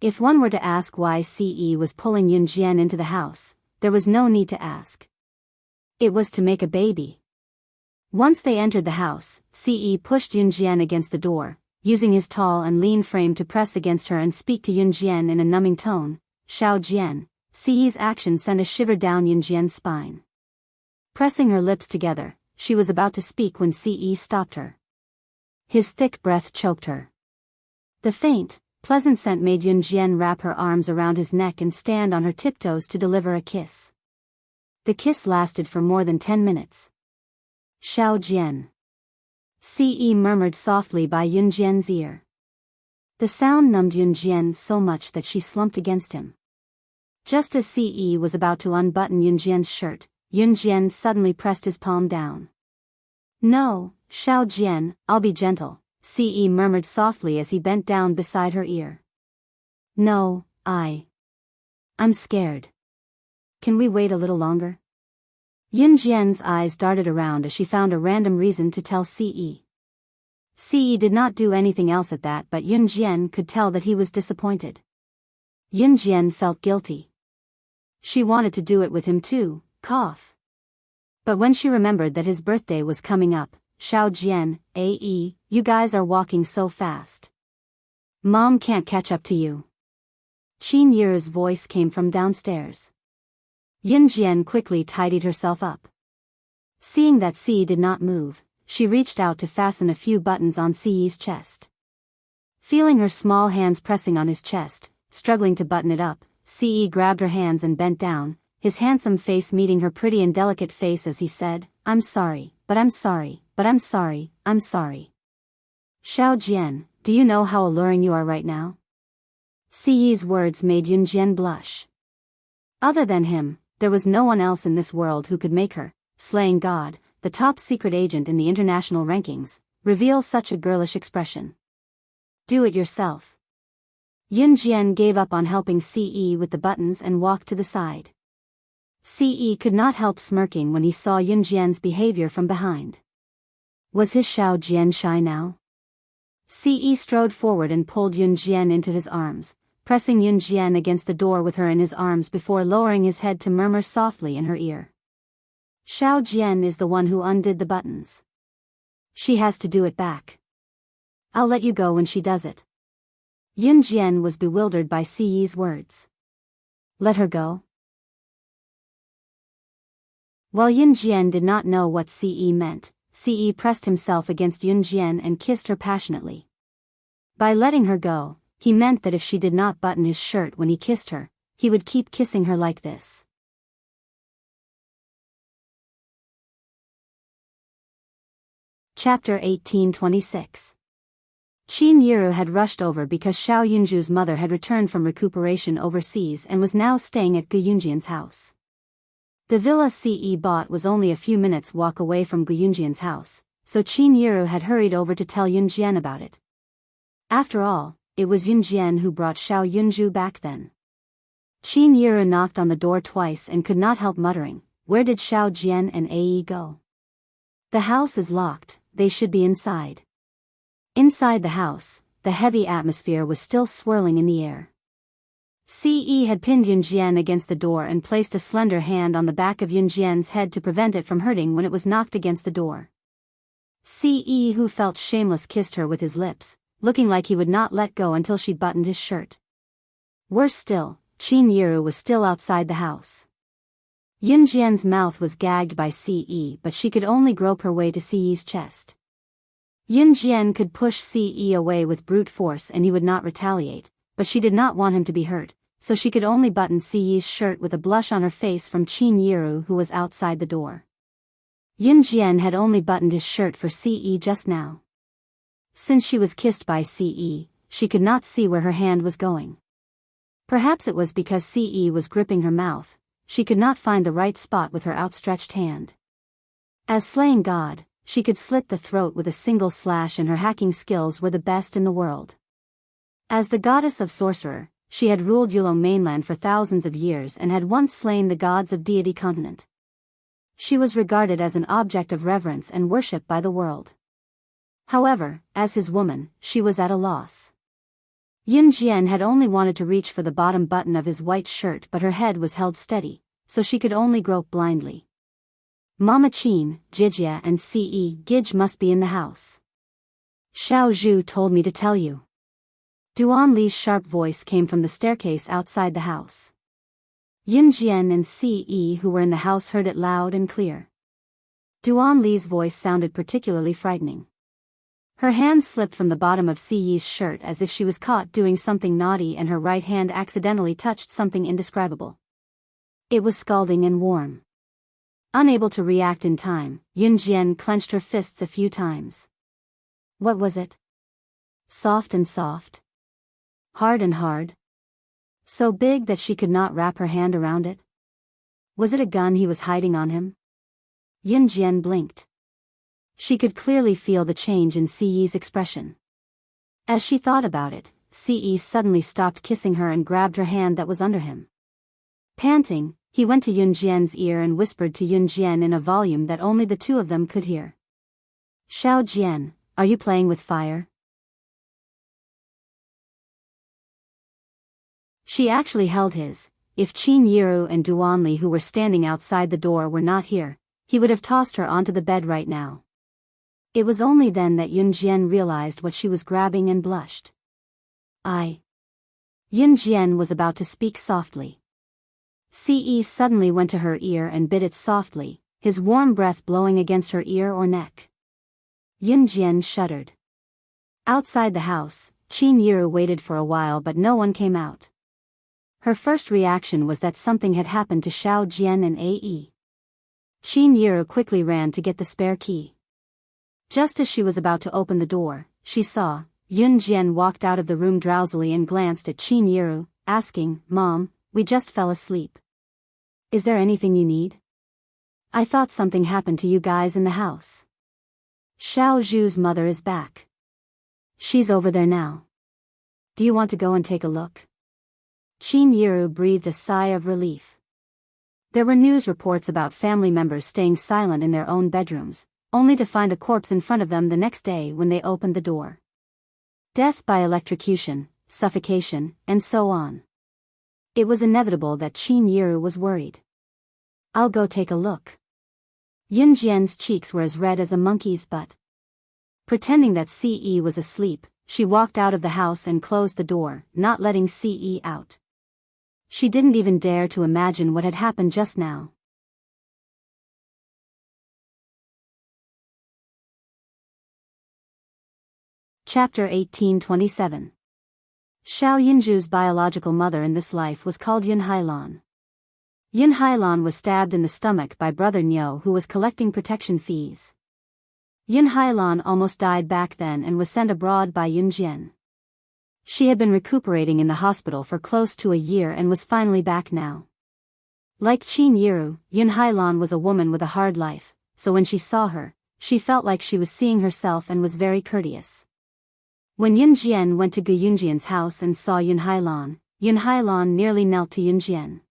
If one were to ask why CE was pulling Yun Jian into the house, there was no need to ask. It was to make a baby. Once they entered the house, CE pushed Yun Jian against the door, using his tall and lean frame to press against her and speak to Yun Jian in a numbing tone. Xiao Jian. CE's action sent a shiver down Yun Jian's spine. Pressing her lips together, she was about to speak when CE stopped her. His thick breath choked her. The faint, pleasant scent made Yun Jian wrap her arms around his neck and stand on her tiptoes to deliver a kiss. The kiss lasted for more than 10 minutes. Xiao Jian. CE murmured softly by Yun Jian's ear. The sound numbed Yun Jian so much that she slumped against him. Just as CE was about to unbutton Yun Jian's shirt, Yun Jian suddenly pressed his palm down. No, Xiao Jian, I'll be gentle, CE murmured softly as he bent down beside her ear. No, I'm scared. Can we wait a little longer? Yun Jian's eyes darted around as she found a random reason to tell CE. CE did not do anything else at that, but Yun Jian could tell that he was disappointed. Yun Jian felt guilty. She wanted to do it with him too, cough. But when she remembered that his birthday was coming up, Xiao Jian, you guys are walking so fast. Mom can't catch up to you. Qin Yiru's voice came from downstairs. Yun Jian quickly tidied herself up. Seeing that CE did not move, she reached out to fasten a few buttons on CE's chest. Feeling her small hands pressing on his chest, struggling to button it up, CE grabbed her hands and bent down, his handsome face meeting her pretty and delicate face as he said, I'm sorry, but I'm sorry, but I'm sorry, I'm sorry. Xiao Jian, do you know how alluring you are right now? CE's words made Yun Jian blush. Other than him, there was no one else in this world who could make her, slaying God, the top secret agent in the international rankings, reveal such a girlish expression. Do it yourself. Yun Jian gave up on helping CE with the buttons and walked to the side. CE could not help smirking when he saw Yun Jian's behavior from behind. Was his Xiao Jian shy now? CE strode forward and pulled Yun Jian into his arms, pressing Yun Jian against the door with her in his arms before lowering his head to murmur softly in her ear. Xiao Jian is the one who undid the buttons. She has to do it back. I'll let you go when she does it. Yun Jian was bewildered by CE's words. Let her go? While Yun Jian did not know what CE meant, CE pressed himself against Yun Jian and kissed her passionately. By letting her go, he meant that if she did not button his shirt when he kissed her, he would keep kissing her like this. Chapter 1826. Qin Yiru had rushed over because Xiao Yunju's mother had returned from recuperation overseas and was now staying at Gu Yunjian's house. The villa CE bought was only a few minutes' walk away from Gu Yunjian's house, so Qin Yiru had hurried over to tell Yun Jian about it. After all, it was Yun Jian who brought Xiao Yunju back then. Qin Yiru knocked on the door twice and could not help muttering, where did Xiao Jian and Ae go? The house is locked, they should be inside. Inside the house, the heavy atmosphere was still swirling in the air. CE had pinned Yun Jian against the door and placed a slender hand on the back of Yun Jian's head to prevent it from hurting when it was knocked against the door. CE, who felt shameless, kissed her with his lips, looking like he would not let go until she buttoned his shirt. Worse still, Qin Yiru was still outside the house. Yun Jian's mouth was gagged by Ce, but she could only grope her way to Ce's chest. Yun Jian could push Ce away with brute force and he would not retaliate, but she did not want him to be hurt, so she could only button Ce's shirt with a blush on her face from Qin Yiru, who was outside the door. Yun Jian had only buttoned his shirt for Ce just now. Since she was kissed by Ce, she could not see where her hand was going. Perhaps it was because Ce was gripping her mouth, she could not find the right spot with her outstretched hand. As slaying god, she could slit the throat with a single slash and her hacking skills were the best in the world. As the goddess of sorcerer, she had ruled Yulong mainland for thousands of years and had once slain the gods of deity continent. She was regarded as an object of reverence and worship by the world. However, as his woman, she was at a loss. Yun Jian had only wanted to reach for the bottom button of his white shirt, but her head was held steady, so she could only grope blindly. Mama Qin, Jijia and Ce Gij must be in the house. Xiao Zhu told me to tell you. Duan Li's sharp voice came from the staircase outside the house. Yun Jian and Ce, who were in the house, heard it loud and clear. Duan Li's voice sounded particularly frightening. Her hand slipped from the bottom of Ce's shirt as if she was caught doing something naughty and her right hand accidentally touched something indescribable. It was scalding and warm. Unable to react in time, Yun Jian clenched her fists a few times. What was it? Soft and soft. Hard and hard. So big that she could not wrap her hand around it. Was it a gun he was hiding on him? Yun Jian blinked. She could clearly feel the change in Ce's expression. As she thought about it, Ce suddenly stopped kissing her and grabbed her hand that was under him. Panting, he went to Yun Jian's ear and whispered to Yun Jian in a volume that only the two of them could hear. Xiao Jian, are you playing with fire? She actually held his. If Qin Yiru and Duan Li, who were standing outside the door, were not here, he would have tossed her onto the bed right now. It was only then that Yun Jian realized what she was grabbing and blushed. Yun Jian was about to speak softly. Ce suddenly went to her ear and bit it softly, his warm breath blowing against her ear or neck. Yun Jian shuddered. Outside the house, Qin Yiru waited for a while but no one came out. Her first reaction was that something had happened to Xiao Jian and Ae. Qin Yiru quickly ran to get the spare key. Just as she was about to open the door, she saw Yun Jian walked out of the room drowsily and glanced at Qin Yiru, asking, "Mom, we just fell asleep. Is there anything you need? I thought something happened to you guys in the house." Xiao Zhu's mother is back. She's over there now. Do you want to go and take a look? Qin Yiru breathed a sigh of relief. There were news reports about family members staying silent in their own bedrooms, only to find a corpse in front of them the next day when they opened the door. Death by electrocution, suffocation, and so on. It was inevitable that Qin Yiru was worried. I'll go take a look. Yun Jian's cheeks were as red as a monkey's butt. Pretending that Ce was asleep, she walked out of the house and closed the door, not letting Ce out. She didn't even dare to imagine what had happened just now. Chapter 1827. Xiao Yinzhu's biological mother in this life was called Yun Hailan. Yun Hailan was stabbed in the stomach by brother Niu, who was collecting protection fees. Yun Hailan almost died back then and was sent abroad by Yun Jian. She had been recuperating in the hospital for close to a year and was finally back now. Like Qin Yiru, Yun Hailan was a woman with a hard life, so when she saw her, she felt like she was seeing herself and was very courteous. When Yun Jian went to Gu Yunjian's house and saw Yun Hailan nearly knelt to Yun Jian.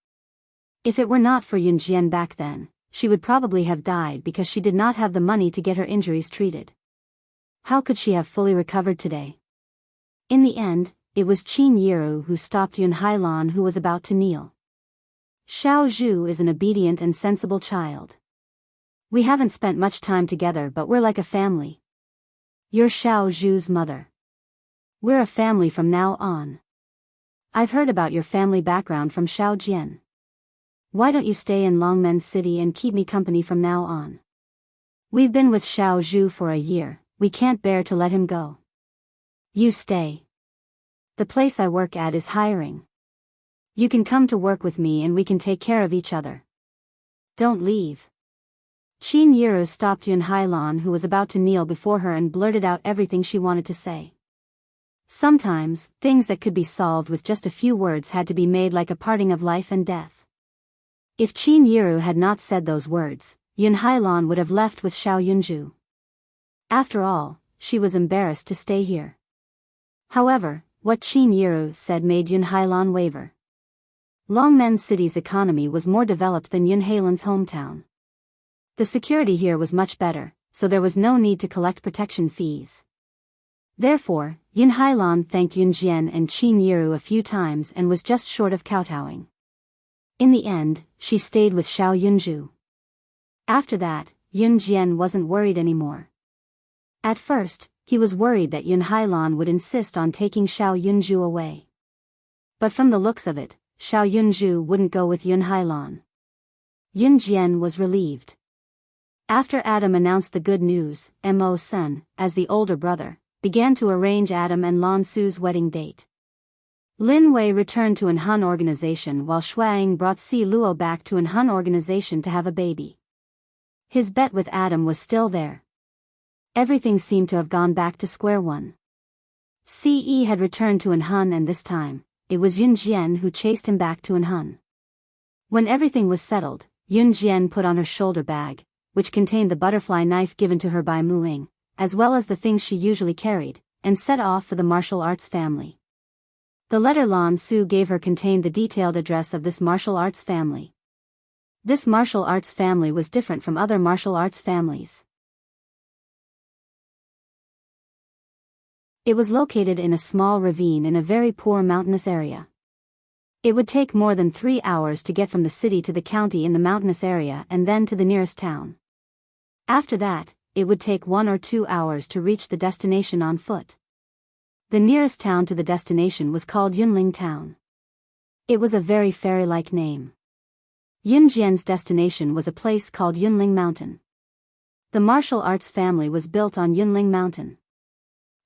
If it were not for Yun Jian back then, she would probably have died because she did not have the money to get her injuries treated. How could she have fully recovered today? In the end, it was Qin Yiru who stopped Yun Hailan, who was about to kneel. Xiao Zhu is an obedient and sensible child. We haven't spent much time together, but we're like a family. You're Xiao Zhu's mother. We're a family from now on. I've heard about your family background from Xiao Jian. Why don't you stay in Longmen City and keep me company from now on? We've been with Xiao Zhu for a year, we can't bear to let him go. You stay. The place I work at is hiring. You can come to work with me and we can take care of each other. Don't leave. Qin Yiru stopped Yun Hailan, who was about to kneel before her, and blurted out everything she wanted to say. Sometimes, things that could be solved with just a few words had to be made like a parting of life and death. If Qin Yiru had not said those words, Yun Hailan would have left with Xiao Yunju. After all, she was embarrassed to stay here. However, what Qin Yiru said made Yun Hailan waver. Longmen City's economy was more developed than Yun Hailan's hometown. The security here was much better, so there was no need to collect protection fees. Therefore, Yun Hailan thanked Yun Jian and Qin Yiru a few times and was just short of kowtowing. In the end, she stayed with Xiao Yunju. After that, Yun Jian wasn't worried anymore. At first, he was worried that Yun Hailan would insist on taking Xiao Yunju away. But from the looks of it, Xiao Yunju wouldn't go with Yun Hailan. Yun Jian was relieved. After Adam announced the good news, Mo Sun, as the older brother, began to arrange Adam and Lan Su's wedding date. Lin Wei returned to an Hun organization while Shuang brought Si Luo back to an Hun organization to have a baby. His bet with Adam was still there. Everything seemed to have gone back to square one. Ce had returned to an Hun, and this time, it was Yun Jian who chased him back to an Hun. When everything was settled, Yun Jian put on her shoulder bag, which contained the butterfly knife given to her by Mu Ying, as well as the things she usually carried, and set off for the martial arts family. The letter Lan Su gave her contained the detailed address of this martial arts family. This martial arts family was different from other martial arts families. It was located in a small ravine in a very poor mountainous area. It would take more than 3 hours to get from the city to the county in the mountainous area and then to the nearest town. After that, it would take 1 or 2 hours to reach the destination on foot. The nearest town to the destination was called Yunling Town. It was a very fairy-like name. Yun Jian's destination was a place called Yunling Mountain. The martial arts family was built on Yunling Mountain.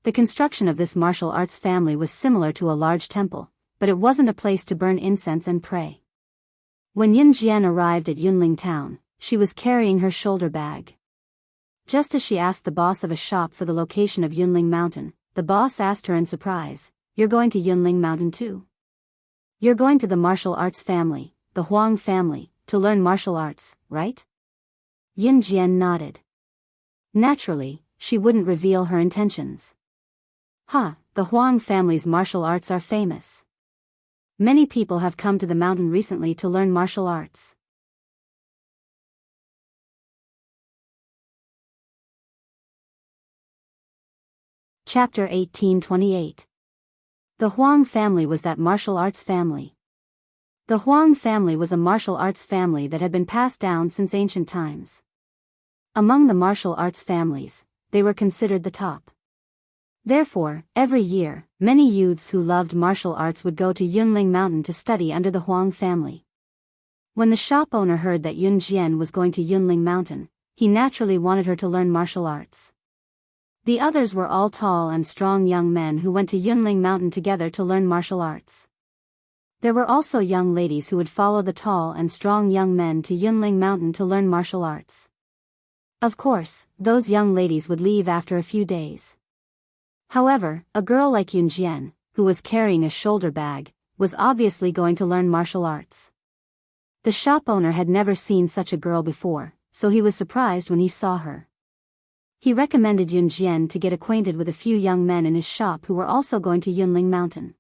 The construction of this martial arts family was similar to a large temple, but it wasn't a place to burn incense and pray. When Yun Jian arrived at Yunling Town, she was carrying her shoulder bag. Just as she asked the boss of a shop for the location of Yunling Mountain, the boss asked her in surprise, "You're going to Yunling Mountain too? You're going to the martial arts family, the Huang family, to learn martial arts, right?" Yun Jian nodded. Naturally, she wouldn't reveal her intentions. The Huang family's martial arts are famous. Many people have come to the mountain recently to learn martial arts. Chapter 1828. The Huang family was that martial arts family. The Huang family was a martial arts family that had been passed down since ancient times. Among the martial arts families, they were considered the top. Therefore, every year, many youths who loved martial arts would go to Yunling Mountain to study under the Huang family. When the shop owner heard that Yun Jian was going to Yunling Mountain, he naturally wanted her to learn martial arts. The others were all tall and strong young men who went to Yunling Mountain together to learn martial arts. There were also young ladies who would follow the tall and strong young men to Yunling Mountain to learn martial arts. Of course, those young ladies would leave after a few days. However, a girl like Yun Jian, who was carrying a shoulder bag, was obviously going to learn martial arts. The shop owner had never seen such a girl before, so he was surprised when he saw her. He recommended Yun Jian to get acquainted with a few young men in his shop who were also going to Yunling Mountain.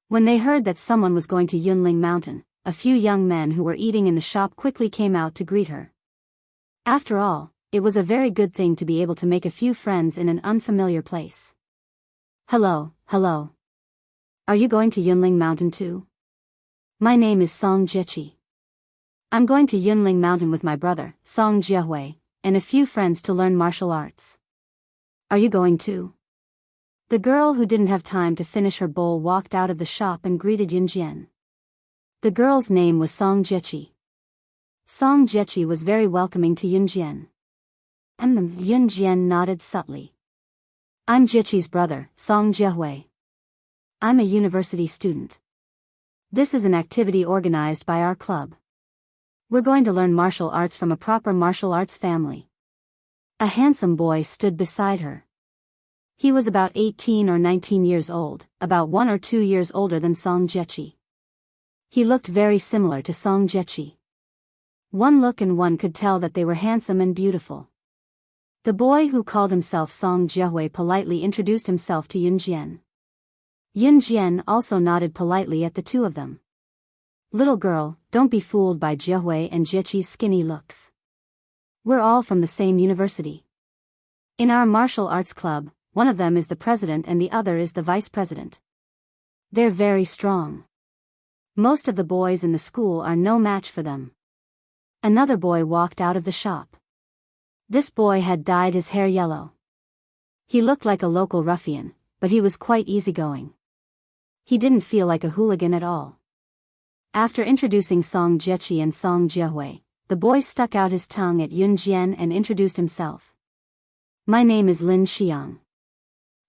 When they heard that someone was going to Yunling Mountain, a few young men who were eating in the shop quickly came out to greet her. After all, it was a very good thing to be able to make a few friends in an unfamiliar place. Hello. Are you going to Yunling Mountain too? My name is Song Jiqi. I'm going to Yunling Mountain with my brother, Song Jiahui, and a few friends to learn martial arts. Are you going too? The girl who didn't have time to finish her bowl walked out of the shop and greeted Yun Jian. The girl's name was Song Jiqi. Song Jiechi was very welcoming to Yunjian. Yunjian nodded subtly. I'm Jiechi's brother, Song Jiehui. I'm a university student. This is an activity organized by our club. We're going to learn martial arts from a proper martial arts family. A handsome boy stood beside her. He was about 18 or 19 years old, about 1 or 2 years older than Song Jiechi. He looked very similar to Song Jiechi. One look and one could tell that they were handsome and beautiful. The boy who called himself Song Jiehui politely introduced himself to Yunjian. Yunjian also nodded politely at the two of them. Little girl, don't be fooled by Jiehui and Jiechi's skinny looks. We're all from the same university. In our martial arts club, one of them is the president and the other is the vice president. They're very strong. Most of the boys in the school are no match for them. Another boy walked out of the shop. This boy had dyed his hair yellow. He looked like a local ruffian, but he was quite easygoing. He didn't feel like a hooligan at all. After introducing Song Jiechi and Song Jiehui, the boy stuck out his tongue at Yunjian and introduced himself. My name is Lin Xiang.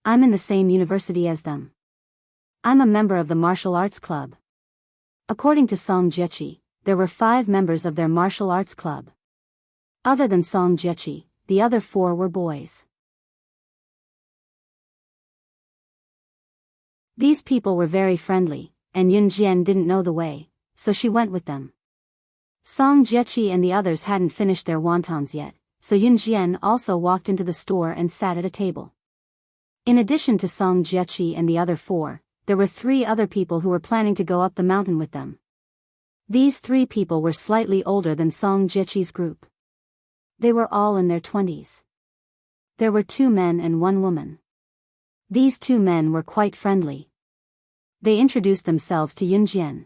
I'm in the same university as them. I'm a member of the martial arts club. According to Song Jiechi, there were 5 members of their martial arts club. Other than Song Jiechi, the other 4 were boys. These people were very friendly, and Yunjian didn't know the way, so she went with them. Song Jiechi and the others hadn't finished their wontons yet, so Yunjian also walked into the store and sat at a table. In addition to Song Jiechi and the other 4, there were 3 other people who were planning to go up the mountain with them. These 3 people were slightly older than Song Jiechi's group. They were all in their 20s. There were 2 men and 1 woman. These 2 men were quite friendly. They introduced themselves to Yunjian.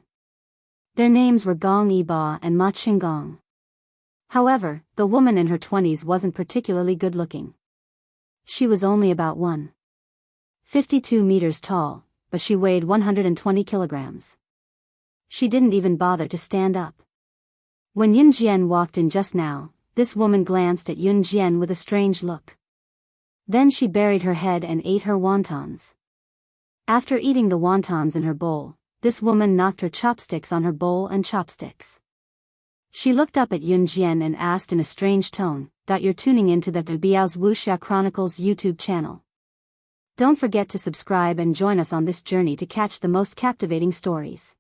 Their names were Gong Yiba and Ma Qinggong. However, the woman in her 20s wasn't particularly good-looking. She was only about 1.52 meters tall, but she weighed 120 kilograms. She didn't even bother to stand up. When Yunjian walked in just now, this woman glanced at Yunjian with a strange look. Then she buried her head and ate her wontons. After eating the wontons in her bowl, this woman knocked her chopsticks on her bowl and chopsticks. She looked up at Yunjian and asked in a strange tone, "You're tuning into the Biyao's Wuxia Chronicles YouTube channel. Don't forget to subscribe and join us on this journey to catch the most captivating stories."